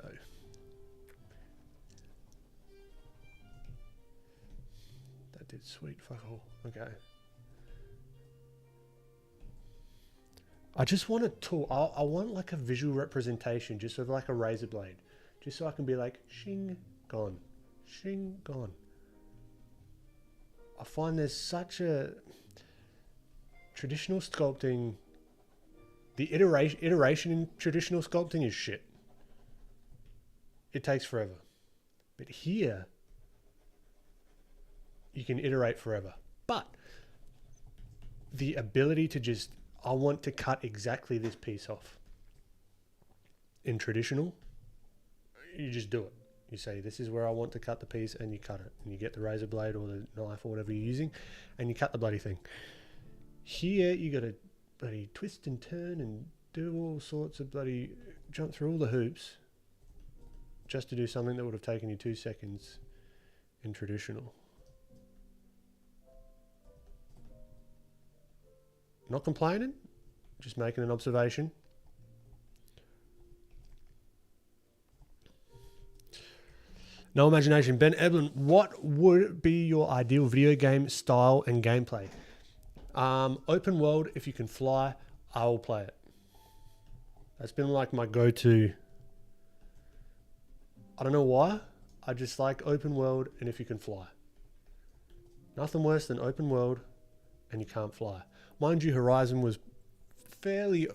That did sweet fuck all. Okay. I just want a tool. I want like a visual representation, just of like a razor blade, just so I can be like, shing, gone, shing, gone. I find there's such a traditional sculpting. The iteration in traditional sculpting is shit. It takes forever. But here, you can iterate forever. But the ability to just, I want to cut exactly this piece off. In traditional, you just do it. You say, this is where I want to cut the piece, and you cut it. And you get the razor blade or the knife or whatever you're using, and you cut the bloody thing. Here, you got to bloody twist and turn and do all sorts of bloody, jump through all the hoops just to do something that would have taken you 2 seconds in traditional. Not complaining, just making an observation. No imagination. Ben Eblin, what would be your ideal video game style and gameplay? Open world, if you can fly, I will play it. That's been like my go-to. I don't know why. I just like open world and if you can fly. Nothing worse than open world and you can't fly. Mind you, Horizon was fairly,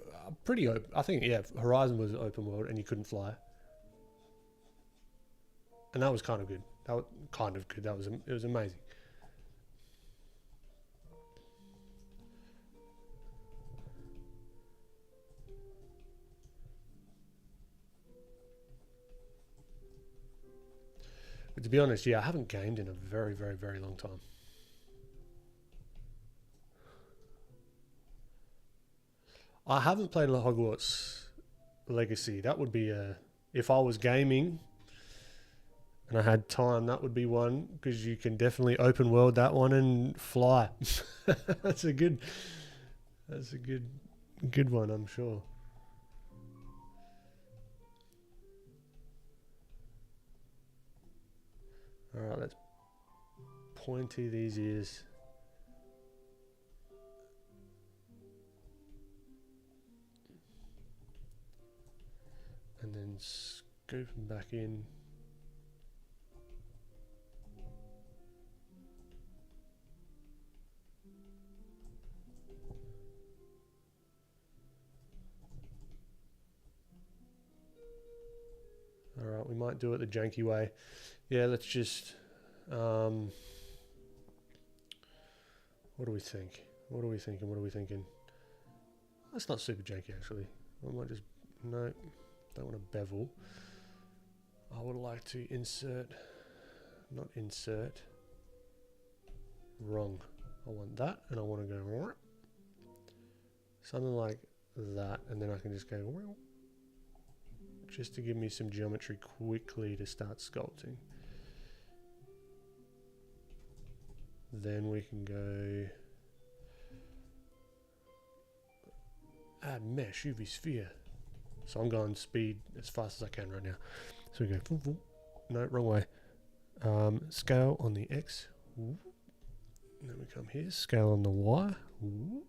pretty open. I think, yeah, Horizon was open world and you couldn't fly. And that was kind of good. That was kind of good. It was amazing. But to be honest, yeah, I haven't gamed in a very, very, very long time. I haven't played Hogwarts Legacy. That would be if I was gaming and I had time, that would be one, because you can definitely open world that one and fly. That's a good one, I'm sure. All right, let's pointy these ears. And then scoop them back in. All right, we might do it the janky way. Yeah, let's just, what do we think? What are we thinking? That's not super janky, actually. I might just, no, don't want to bevel. I would like to not insert, wrong. I want that, and I want to go, something like that, and then I can just go, just to give me some geometry quickly to start sculpting. Then we can go add mesh UV sphere. So I'm going speed as fast as I can right now. So we go, no, wrong way. Scale on the X. And then we come here, scale on the Y. And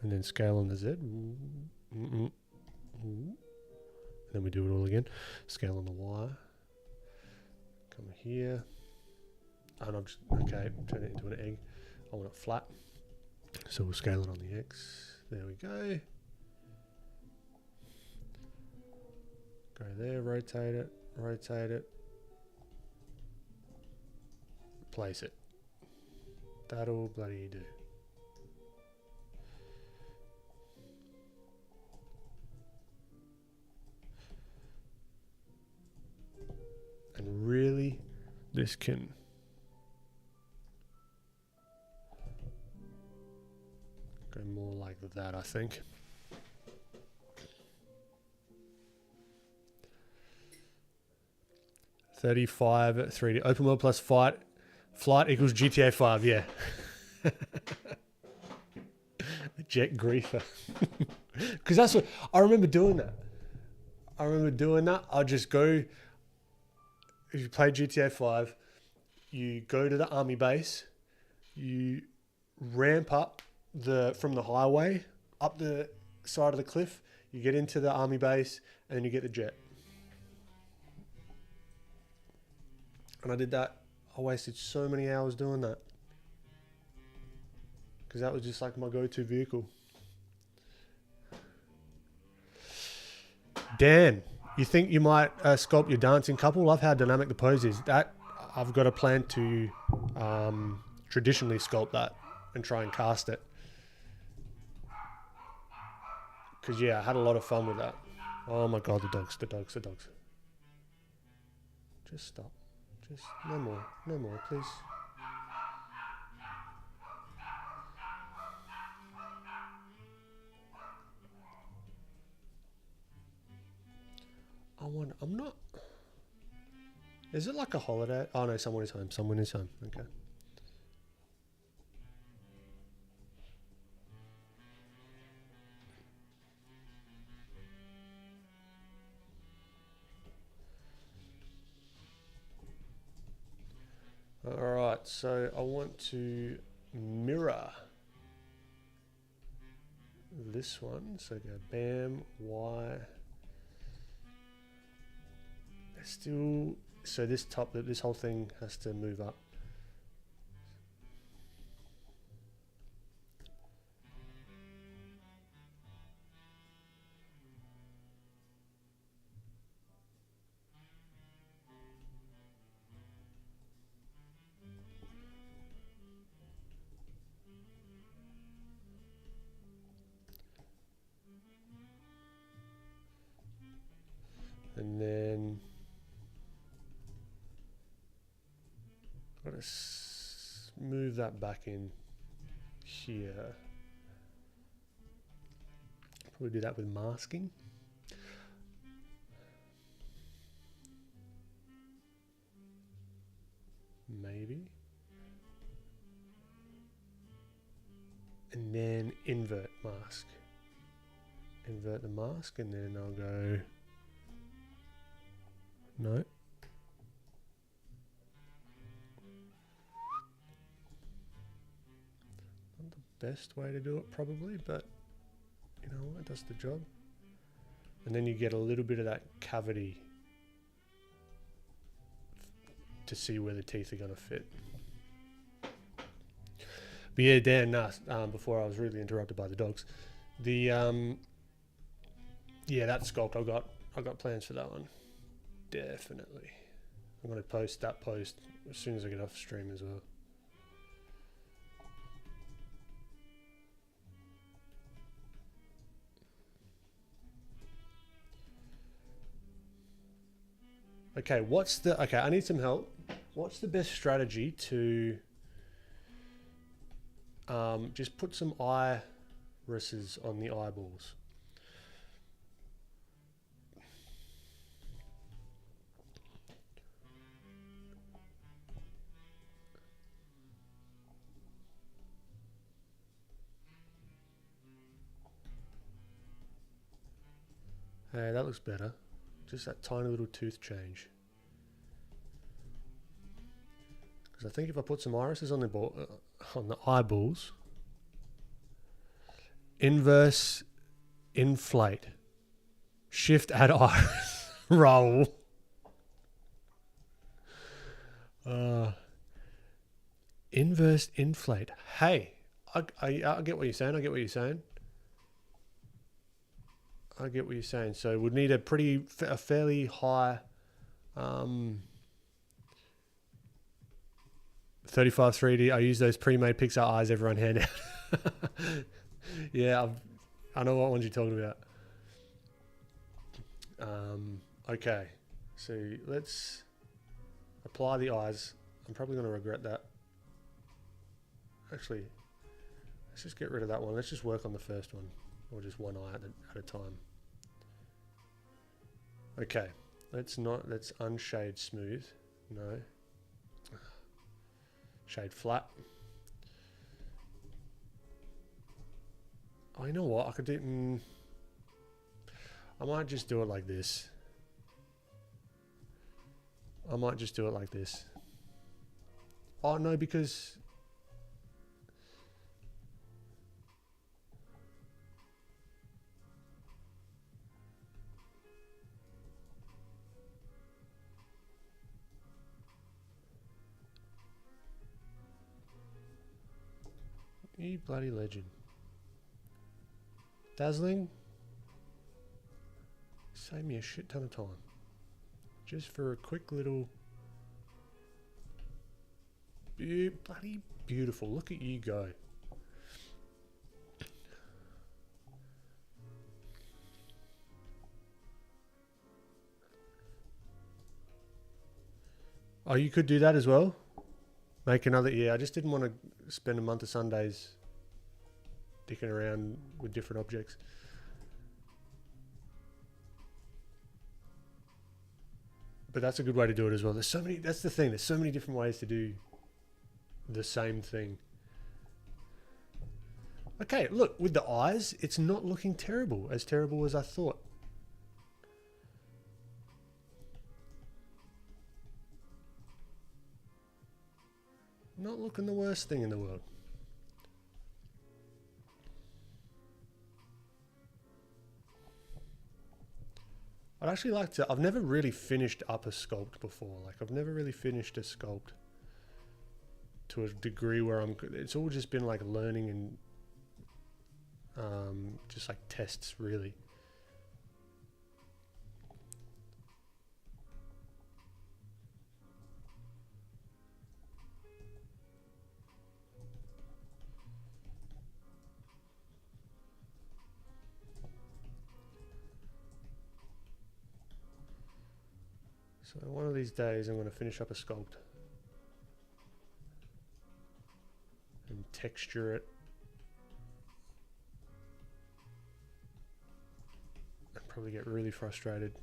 then scale on the Z. And then we do it all again. Scale on the Y. Come here. And I'm just, okay, turn it into an egg. I want it flat. So we'll scale it on the X. There we go. Go there, rotate it, place it. That'll bloody do. And really, this can go more like that, I think. $35 3D open world plus flight equals GTA 5. Yeah. Jet griefer. Because that's what I remember doing that. I'll just go. If you play GTA 5, you go to the army base, you ramp up from the highway up the side of the cliff, you get into the army base, and then you get the jet. And I did that. I wasted so many hours doing that. Because that was just like my go-to vehicle. Dan, you think you might sculpt your dancing couple? Love how dynamic the pose is. That I've got a plan to traditionally sculpt that and try and cast it. Because yeah, I had a lot of fun with that. Oh my god, the dogs. Just stop. Just no more, please. I'm not. Is it like a holiday? Oh no, someone is home. Okay. right, so I want to mirror this one. So go bam, Y. Still, so this this whole thing has to move up. And then got to move that back in here. Probably do that with masking. Maybe. And then invert mask. Invert the mask, and then I'll go. No. Not the best way to do it, probably, but you know what, it does the job. And then you get a little bit of that cavity to see where the teeth are going to fit. But yeah, Dan, before I was rudely interrupted by the dogs. The yeah, that sculpt I got plans for that one. Definitely. I'm going to post that post as soon as I get off stream as well. Okay, okay, I need some help. What's the best strategy to just put some irises on the eyeballs? Hey, that looks better. Just that tiny little tooth change. Because I think if I put some irises on the eyeballs, inverse, inflate, shift, add iris, roll. Inverse, inflate. Hey, I get what you're saying. I get what you're saying. I get what you're saying. So we'd need a fairly high 35 3D. I use those pre-made Pixar eyes everyone hand out. Yeah, I know what ones you're talking about. Okay, so let's apply the eyes. I'm probably going to regret that. Actually, let's just get rid of that one. Let's just work on the first one. Or just one eye at a time. Okay, let's unshade smooth. No. Shade flat. Oh, you know what? I could do. I might just do it like this. I might just do it like this. Oh no, because. You bloody legend. Dazzling. Save me a shit ton of time. Just for a quick little... bloody beautiful. Look at you go. Oh, you could do that as well? Make another... Yeah, I just didn't want to spend a month of Sundays dicking around with different objects. But that's a good way to do it as well. There's so many... That's the thing. There's so many different ways to do the same thing. Okay, look. With the eyes, it's not looking terrible. As terrible as I thought. not looking the worst thing in the world. I'd actually like to, I've never really finished up a sculpt before. Like I've never really finished a sculpt to a degree where I'm good. It's all just been like learning and just like tests really. So one of these days I'm going to finish up a sculpt and texture it and probably get really frustrated.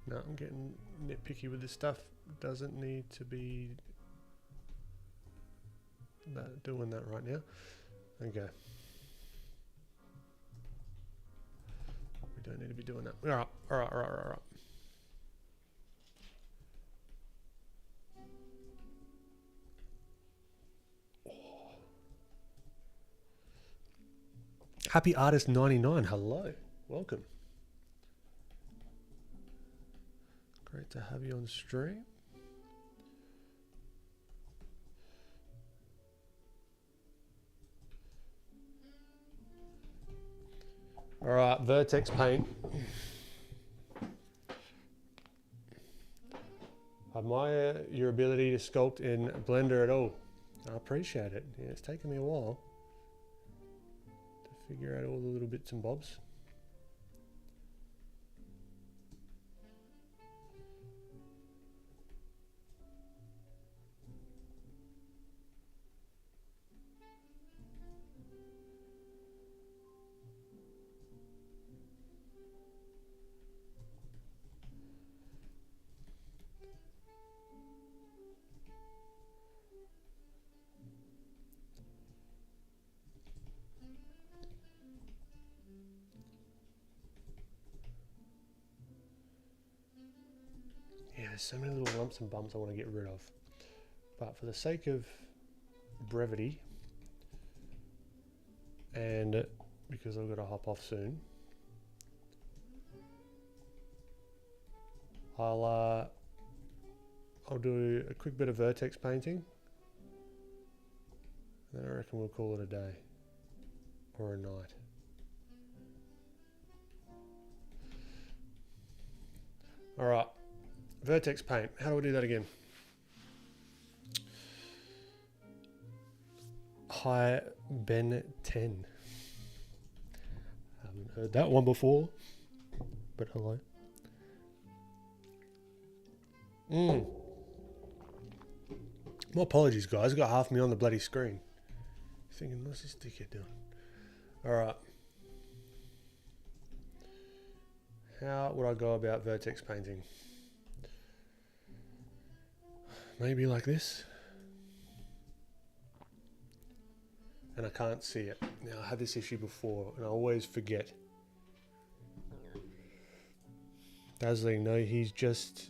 No, I'm getting nitpicky with this stuff. Doesn't need to be doing that right now. Okay. We don't need to be doing that. All right. Happy Artist 99. Hello. Welcome. Great to have you on stream. All right, Vertex Paint. I admire your ability to sculpt in Blender at all. I appreciate it. Yeah, it's taken me a while to figure out all the little bits and bobs. There's so many little lumps and bumps I want to get rid of. But for the sake of brevity, and because I've got to hop off soon, I'll do a quick bit of vertex painting. Then I reckon we'll call it a day or a night. All right. Vertex paint. How do I do that again? Hi, Ben 10. Haven't heard that one before, but hello. My apologies, guys. I got half me on the bloody screen. Thinking, what's this dickhead doing? All right. How would I go about vertex painting? Maybe like this. And I can't see it. Now, I had this issue before, and I always forget. Dazzling, no, he's just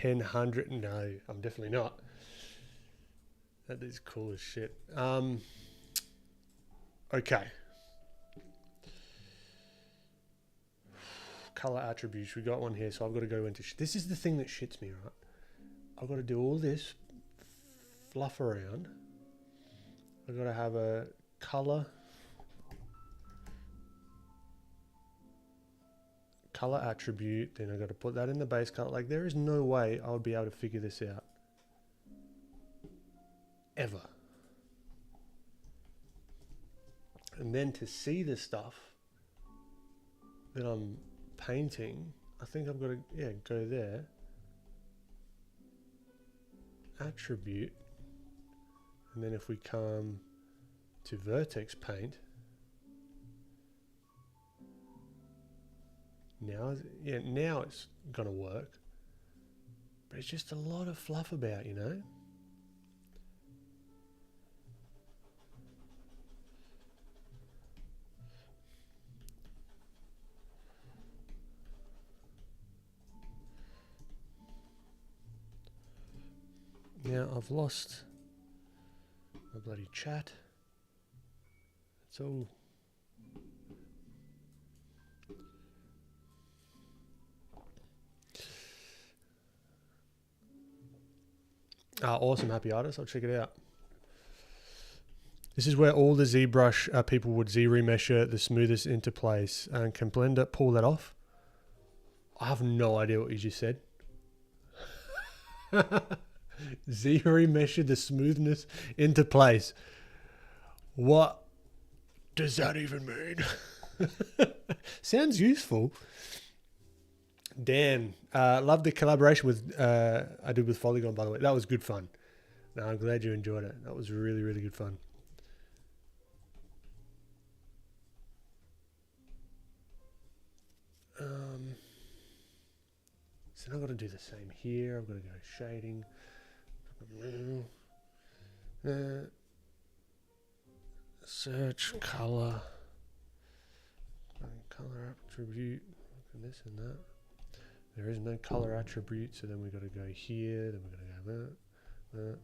1000. No, I'm definitely not. That is cool as shit. Okay. Color attributes. We got one here, so I've got to go into... This is the thing that shits me, right? I've got to do all this fluff around. I've got to have a color attribute. Then I've got to put that in the base color. Like, there is no way I would be able to figure this out. Ever. And then to see the stuff that I'm painting, I think I've got to, go there. Attribute. And then if we come to vertex paint, now it's gonna work, but it's just a lot of fluff about, you know. Now I've lost my bloody chat. It's all awesome, happy artist. I'll check it out. This is where all the ZBrush people would Z-remesh it, the smoothest into place. And can Blender pull that off? I have no idea what you just said. Z-remesh the smoothness into place. What does that even mean? Sounds useful. Dan, love the collaboration with I did with Polygon, by the way. That was good fun. No, I'm glad you enjoyed it. That was really, really good fun. So now I've got to do the same here. I've got to go shading. Search color. Color attribute. And this and that. There is no color attribute, so then we've got to go here. Then we've got to go that.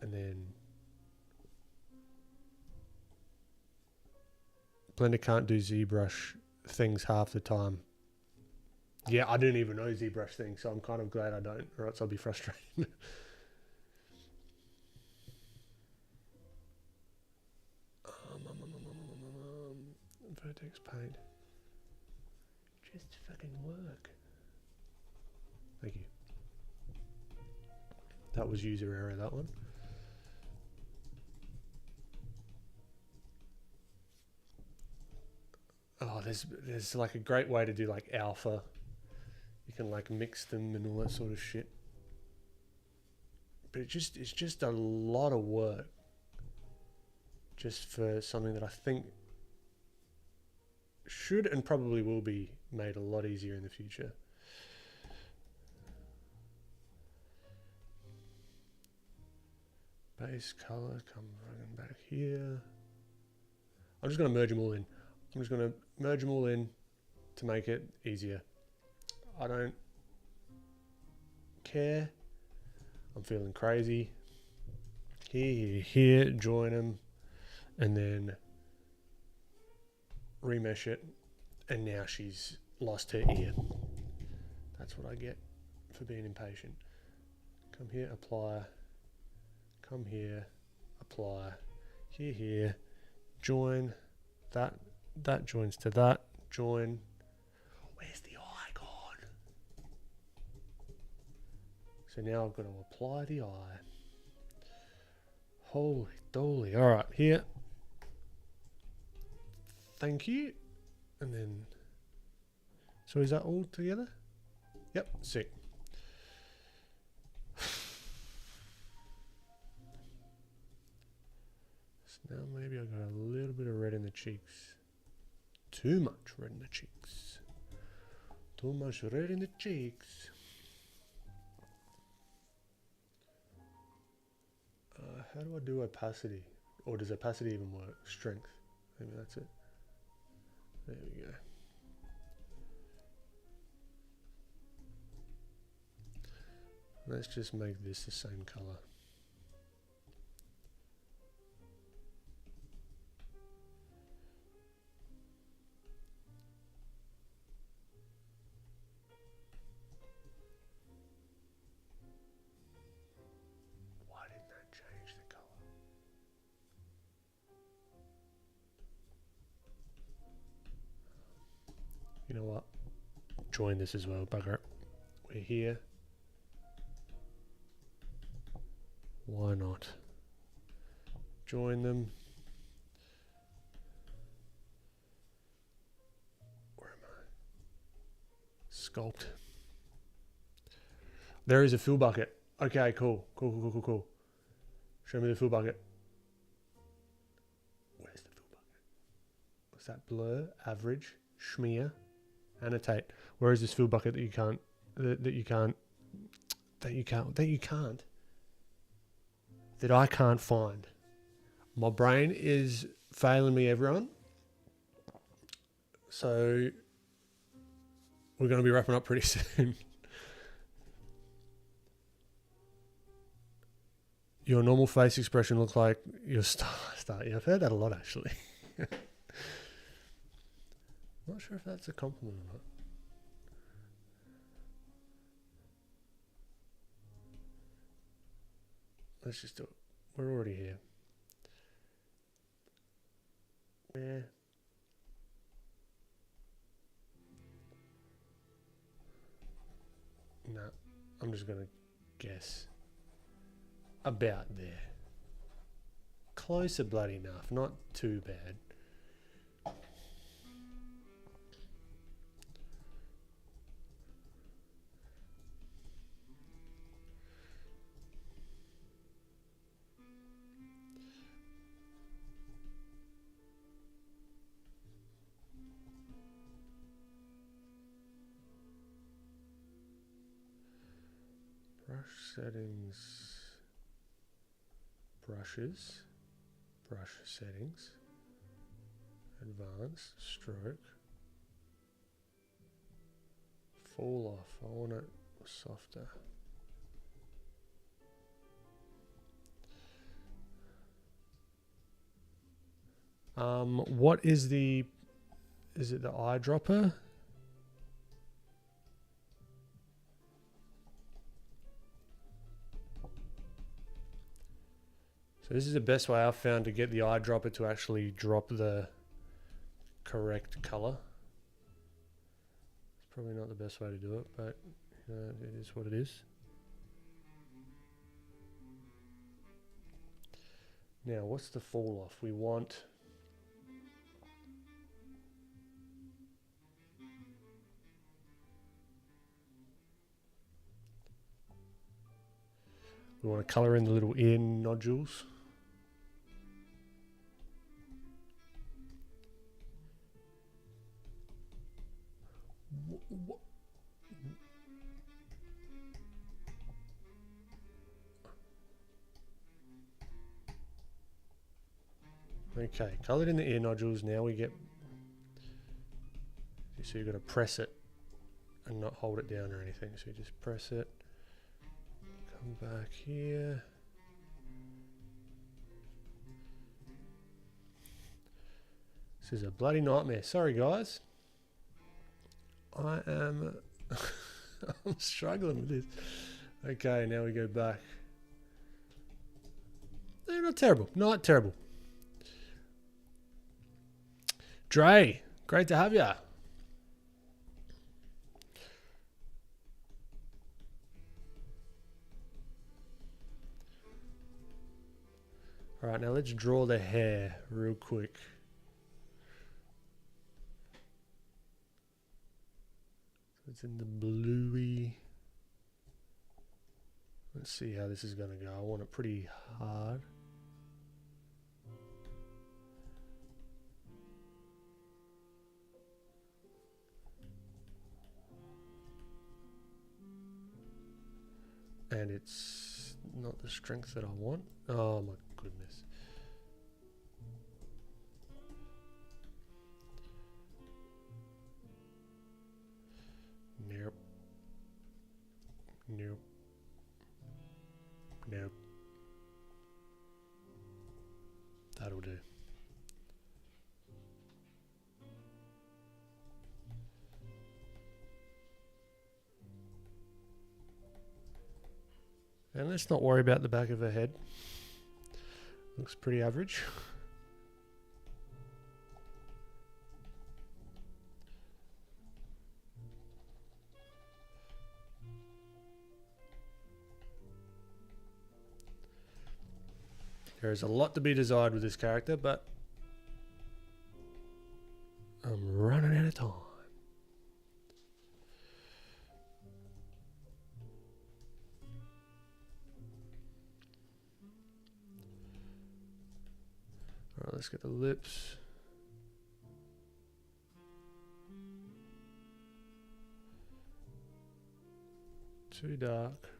And then Blender can't do ZBrush things half the time. Yeah, I don't even know ZBrush things, so I'm kind of glad I don't, or else I'll be frustrated. Vertex paint. Just fucking work. Thank you. That was user error, that one. Oh, there's like a great way to do like alpha. You can like mix them and all that sort of shit. But it's just a lot of work just for something that I think should and probably will be made a lot easier in the future. Base color, come running back here. I'm just going to merge them all in. I'm just going to merge them all in to make it easier. I don't care. I'm feeling crazy. Here, join them, and then remesh it, and now she's lost her ear. That's what I get for being impatient. Come here, apply. Come here, apply. Here, join. That joins to that. Join. Where's the eye gone? So now I've got to apply the eye. Holy dolly. All right, here. Thank you. And then, so is that all together? Yep, sick. So now maybe I've got a little bit of red in the cheeks. Too much red in the cheeks. Too much red in the cheeks. How do I do opacity? Or does opacity even work? Strength. Maybe that's it. There we go. Let's just make this the same color. Why didn't that change the color? You know what? Join this as well, bugger it. We're here. Why not? Join them. Where am I? Sculpt. There is a fill bucket. Okay, cool. Cool. Show me the fill bucket. Where's the fill bucket? What's that? Blur, average, schmear, annotate. Where is this fill bucket that you can't, that I can't find? My brain is failing me, everyone. So we're going to be wrapping up pretty soon. Your normal face expression looks like your star. Yeah, I've heard that a lot, actually. Not sure if that's a compliment or not. Let's just do it. We're already here. Where? No, I'm just going to guess. About there. Closer bloody enough. Not too bad. Brush settings. Brushes, brush settings, advanced, stroke, fall off. I want it softer. What is it the eyedropper? So this is the best way I've found to get the eyedropper to actually drop the correct color. It's probably not the best way to do it, but it is what it is. Now, what's the fall off? We want to color in the little ear nodules. Okay, coloured in the ear nodules. Now we get, so you've got to press it and not hold it down or anything. So you just press it, come back here. This is a bloody nightmare. Sorry guys. I am I'm struggling with this. Okay, now we go back. They're not terrible. Not terrible. Dre, great to have you. All right, now let's draw the hair real quick. It's in the bluey. Let's see how this is going to go. I want it pretty hard. And it's not the strength that I want. Oh my goodness. Nope. Nope. Nope. That'll do. And let's not worry about the back of her head. Looks pretty average. There is a lot to be desired with this character, but I'm running out of time. let's get the lips. Too dark.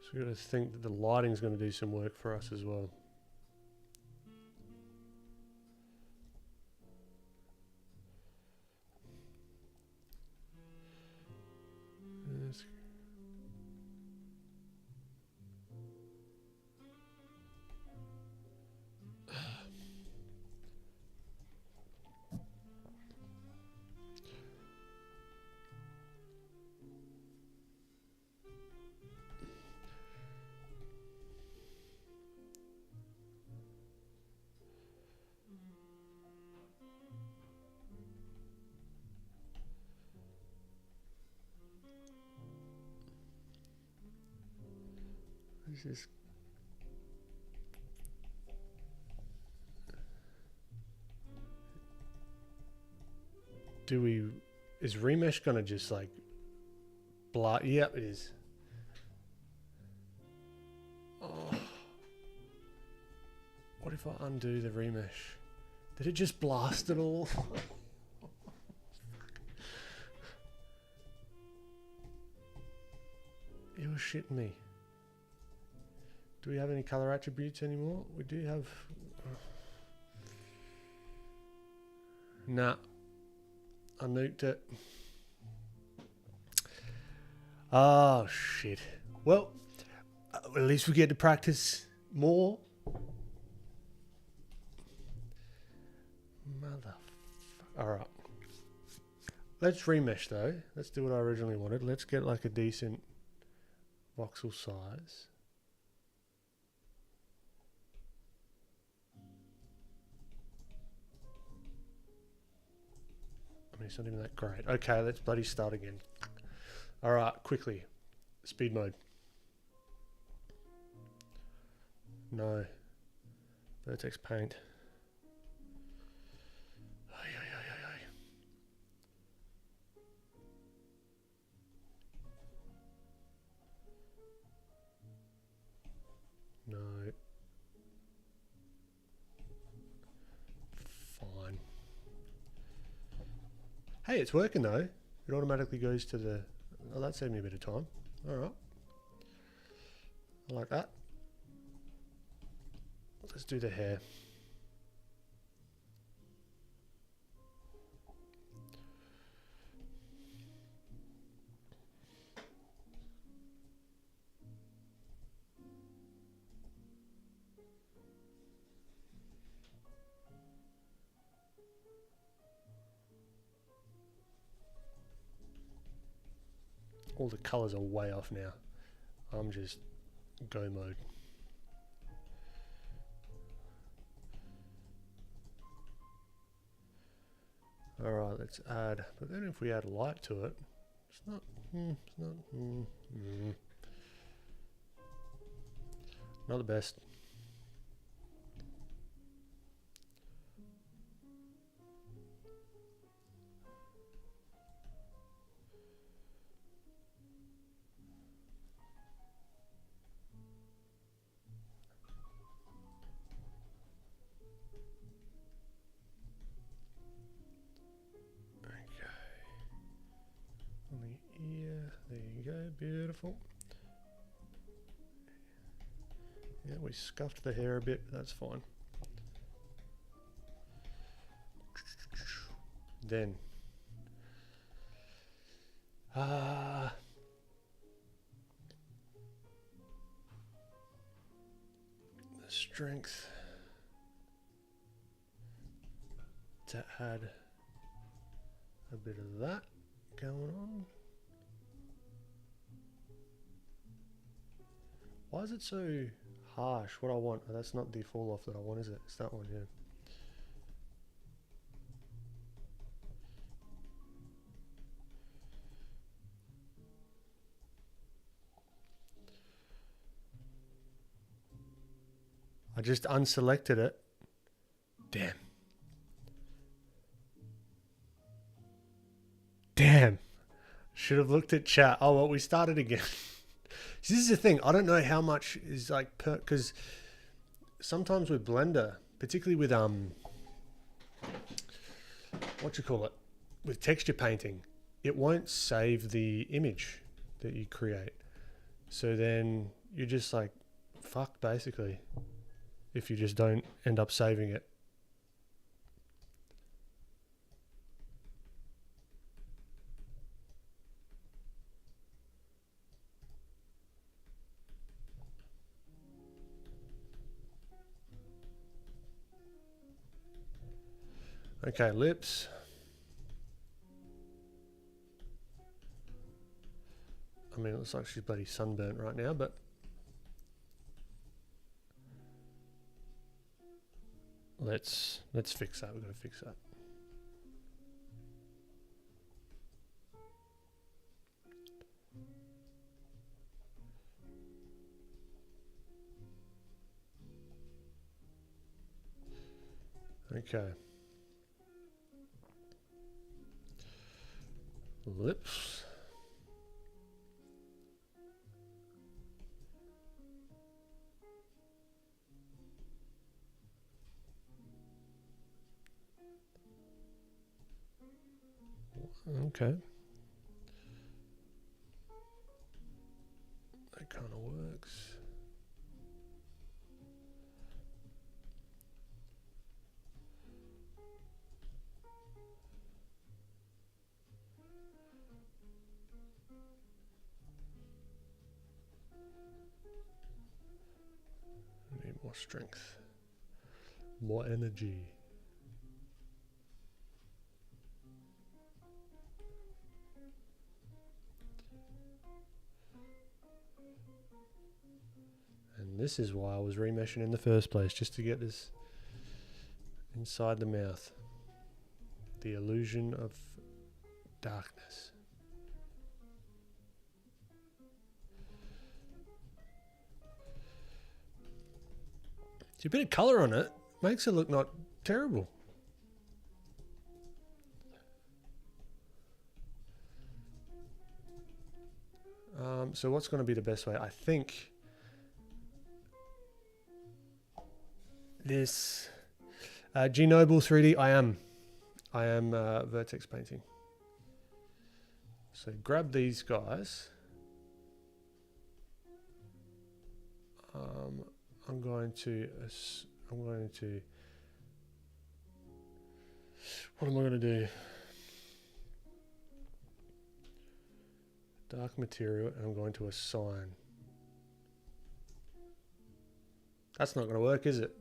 So we've got to think that the lighting's going to do some work for us as well. Yes. This is is remesh gonna just like blot? Yep, it is. Oh. What if I undo the remesh? Did it just blast it all? You were shitting me. Do we have any color attributes anymore? We do have... Nah. I nuked it. Oh, shit. Well, at least we get to practice more. Alright. Let's remesh though. Let's do what I originally wanted. Let's get like a decent voxel size. I mean, it's not even that great. Okay, let's bloody start again. Alright, quickly. Speed mode. No. Vertex paint. No. Fine. Hey, it's working though. It automatically goes to the... Oh, that saved me a bit of time. Alright. I like that. Let's do the hair. All the colors are way off now. I'm just go mode. Alright, let's add, but then if we add light to it, it's not, not the best. Beautiful. Yeah, we scuffed the hair a bit, but that's fine. Then the strength to add a bit of that going on. Why is it so harsh? What I want? Oh, that's not the fall off that I want, is it? It's that one, yeah. I just unselected it. Damn. Damn. Should have looked at chat. Oh, well, we started again. This is the thing. I don't know how much is like because sometimes with Blender particularly with with texture painting, it won't save the image that you create. So then you're just like fucked basically if you just don't end up saving it. Okay, lips. I mean, it looks like she's bloody sunburnt right now, but let's fix that. We've got to fix that. Okay. Lips. Okay. That kind of works. Need more strength. More energy. And this is why I was remeshing in the first place, just to get this inside the mouth. The illusion of darkness. See, a bit of colour on it makes it look not terrible. So what's going to be the best way? I think this G Noble 3D. I am vertex painting. So grab these guys. I'm going to. What am I going to do? Dark material, and I'm going to assign. That's not going to work, is it?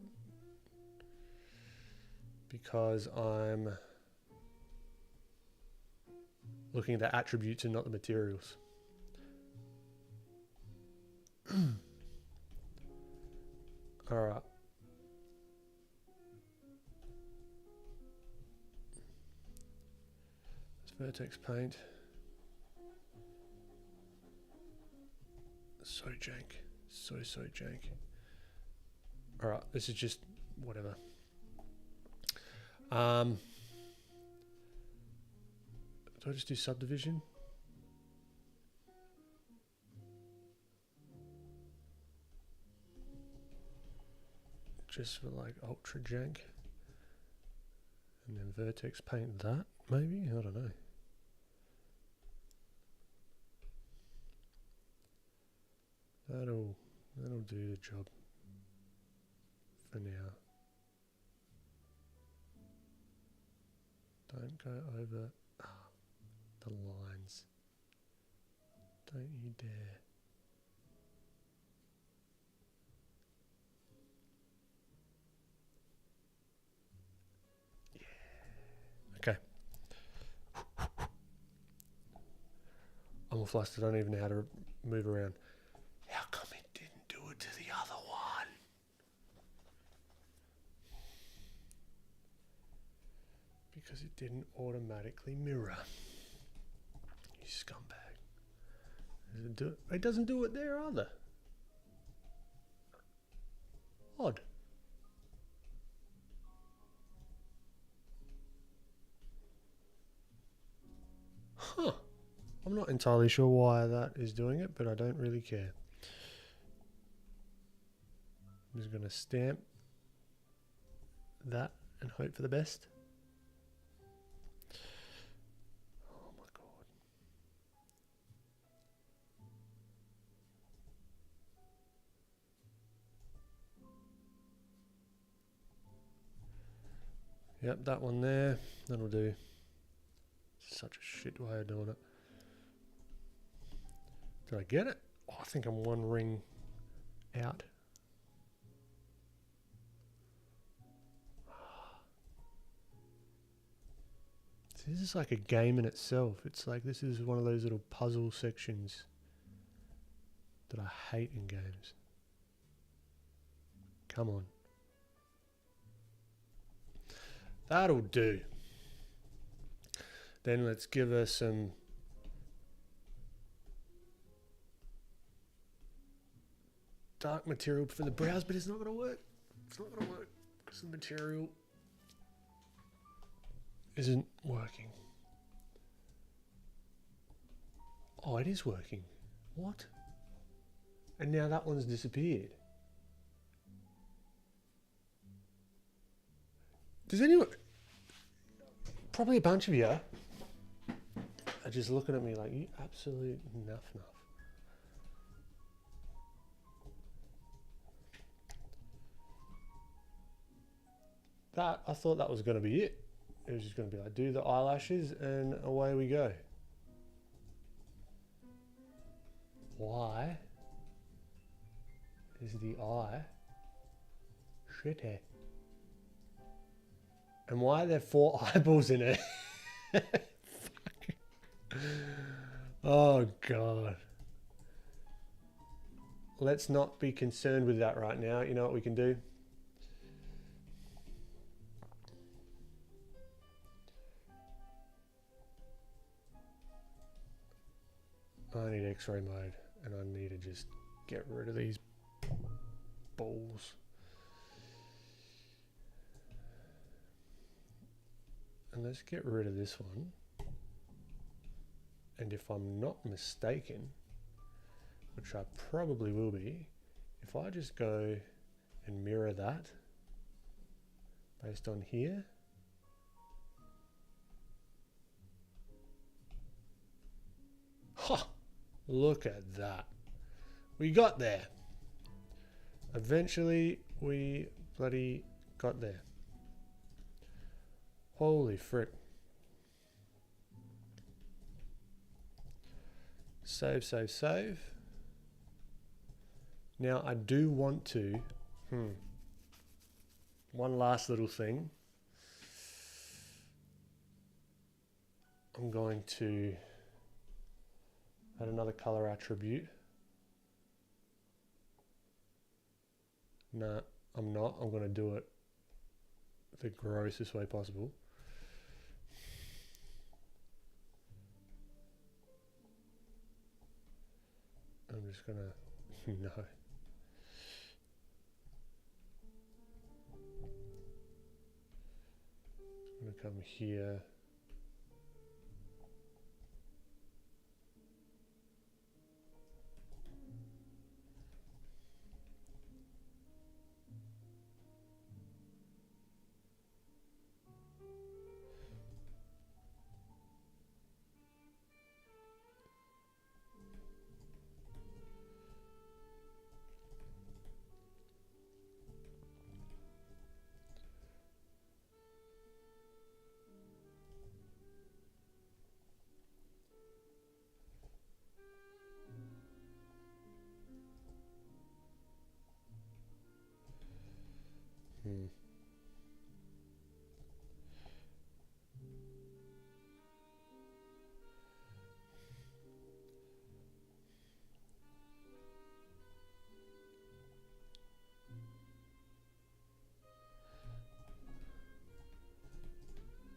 Because I'm looking at the attributes and not the materials. All right. Let's vertex paint. So jank. So jank. All right. This is just whatever. Do I just do subdivision? Just for like ultra jank. And then vertex paint that, maybe? I don't know. That'll do the job for now. Don't go over the lines. Don't you dare. Yeah. Okay. I'm all flustered. I don't even know how to move around. How come it didn't do it to the other one? Because it didn't automatically mirror. You scumbag. Does it do it? It doesn't do it there either. Odd. Huh. I'm not entirely sure why that is doing it, but I don't really care. I'm just going to stamp that and hope for the best. Oh my God. Yep, that one there. That'll do. Such a shit way of doing it. Did I get it? Oh, I think I'm one ring out. This is like a game in itself. It's like this is one of those little puzzle sections that I hate in games. Come on. That'll do. Then let's give her some dark material for the brows, but it's not going to work. It's not going to work because the material isn't working. Oh, it is working. What? And now that one's disappeared. Does anyone... Probably a bunch of you are just looking at me like, you absolute nuff. That, I thought that was going to be it. It was just going to be like, do the eyelashes and away we go. Why is the eye shitty? And why are there 4 eyeballs in it? Oh, God. Let's not be concerned with that right now. You know what we can do? I need X-ray mode, and I need to just get rid of these balls. And let's get rid of this one. And if I'm not mistaken, which I probably will be, if I just go and mirror that based on here, ha! Look at that. We got there. Eventually, we bloody got there. Holy frick. Save, save, save. Now, I do want to... One last little thing. I'm going to add another color attribute. No, I'm not. I'm going to do it the grossest way possible. I'm just going to... No. I'm going to come here.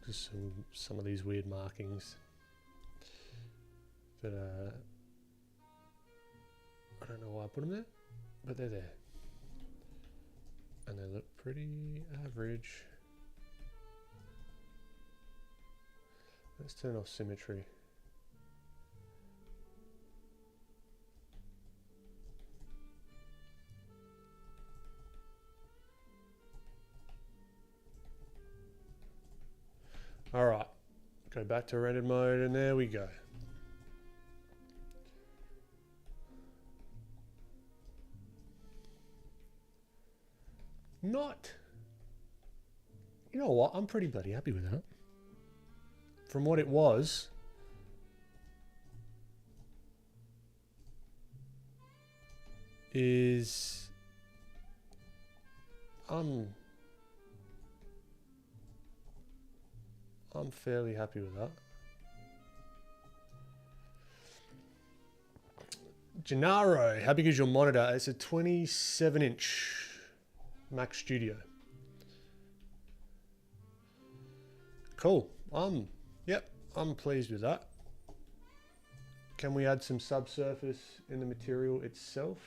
Just some of these weird markings that I don't know why I put them there, but they're there. And they look pretty average. Let's turn off symmetry. back to rendered mode, and there we go. Not, you know what? I'm pretty bloody happy with that. From what it was, is I'm fairly happy with that. Gennaro, how big is your monitor? It's a 27-inch Mac Studio. Cool. Yep, I'm pleased with that. Can we add some subsurface in the material itself?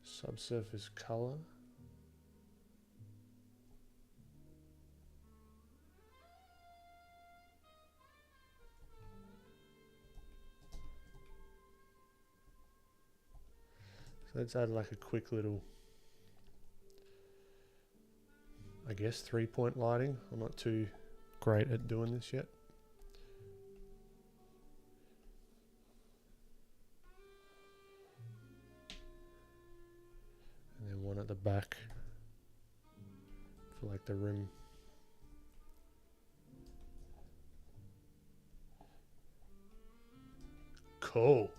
Subsurface color. So let's add like a quick little, I guess, 3-point lighting. I'm not too great at doing this yet. And then one at the back for like the rim. Cool.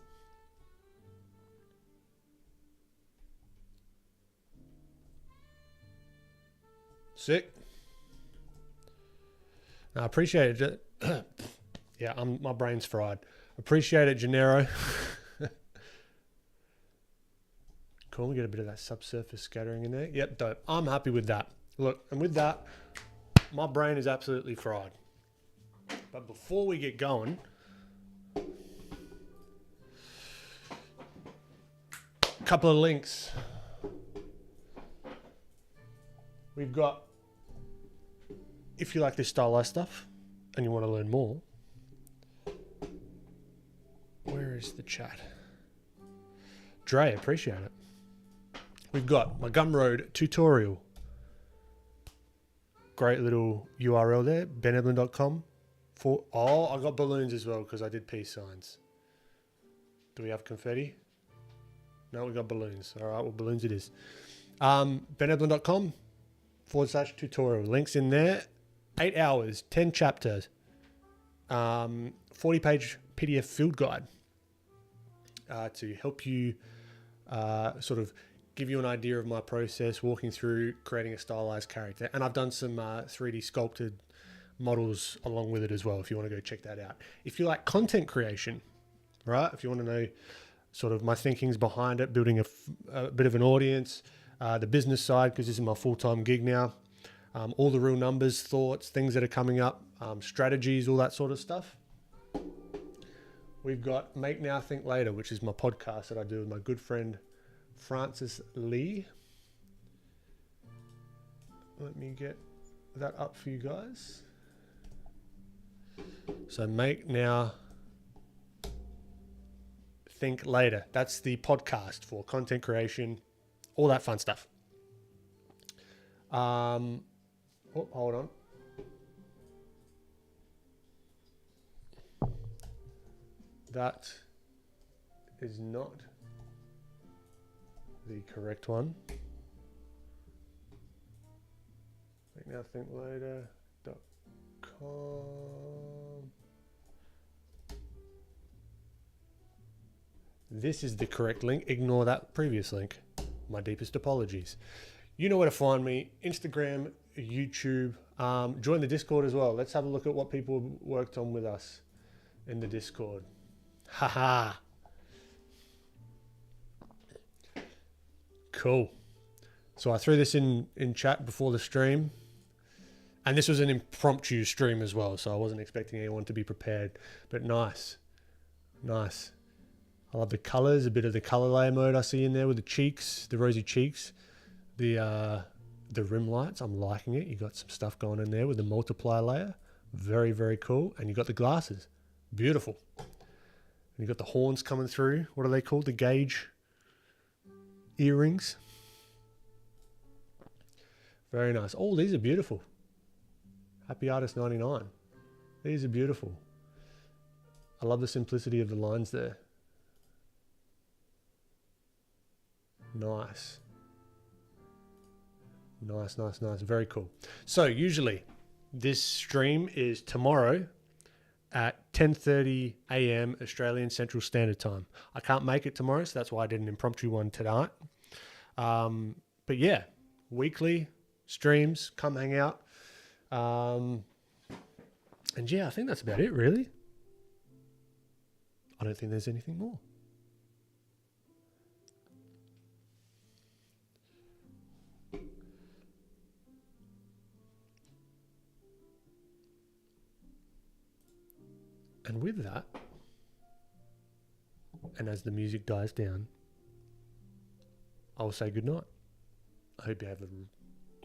Sick. I appreciate it. Yeah, my brain's fried. Appreciate it, Gennaro. Cool, we get a bit of that subsurface scattering in there. Yep, dope. I'm happy with that. Look, and with that, my brain is absolutely fried. But before we get going, a couple of links. We've got, if you like this stylized stuff and you want to learn more, where is the chat? Dre, appreciate it. We've got my Gumroad tutorial. Great little URL there, beneblin.com. I got balloons as well because I did peace signs. Do we have confetti? No, we got balloons. All right, well, balloons it is. beneblin.com/tutorial. Links in there. 8 hours, 10 chapters, 40-page PDF field guide to help you sort of give you an idea of my process, walking through creating a stylized character. And I've done some 3D sculpted models along with it as well, if you want to go check that out. If you like content creation, right? If you want to know sort of my thinkings behind it, building a bit of an audience, the business side, because this is my full-time gig now, all the real numbers, thoughts, things that are coming up, strategies, all that sort of stuff. We've got Make Now, Think Later, which is my podcast that I do with my good friend, Francis Lee. Let me get that up for you guys. So Make Now, Think Later. That's the podcast for content creation, all that fun stuff. Oh, hold on. That is not the correct one. Make Now Think Later.com. This is the correct link. Ignore that previous link. My deepest apologies. You know where to find me. Instagram, YouTube. Join the Discord as well. Let's have a look at what people worked on with us in the Discord. Haha. Cool. So I threw this in chat before the stream. And this was an impromptu stream as well, so I wasn't expecting anyone to be prepared. But nice. Nice. I love the colors, a bit of the color layer mode I see in there with the cheeks, the rosy cheeks. The rim lights, I'm liking it. You got some stuff going in there with the multiply layer. Very, very cool. And you got the glasses. Beautiful. And you got the horns coming through. What are they called? The gauge. earrings. Very nice. Oh, these are beautiful. Happy Artist 99. These are beautiful. I love the simplicity of the lines there. Nice. Nice, nice, nice. Very cool. So usually this stream is tomorrow at 10:30 a.m. Australian Central Standard Time. I can't make it tomorrow, so that's why I did an impromptu one tonight. But yeah, weekly streams, come hang out. And yeah, I think that's about it, really. I don't think there's anything more. And with that, and as the music dies down, I'll say goodnight. I hope you have a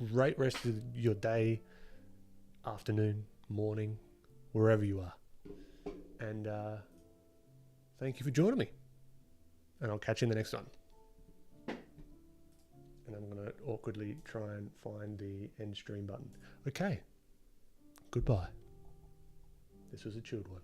great rest of your day, afternoon, morning, wherever you are. And thank you for joining me. And I'll catch you in the next one. And I'm going to awkwardly try and find the end stream button. Okay. Goodbye. This was a chilled one.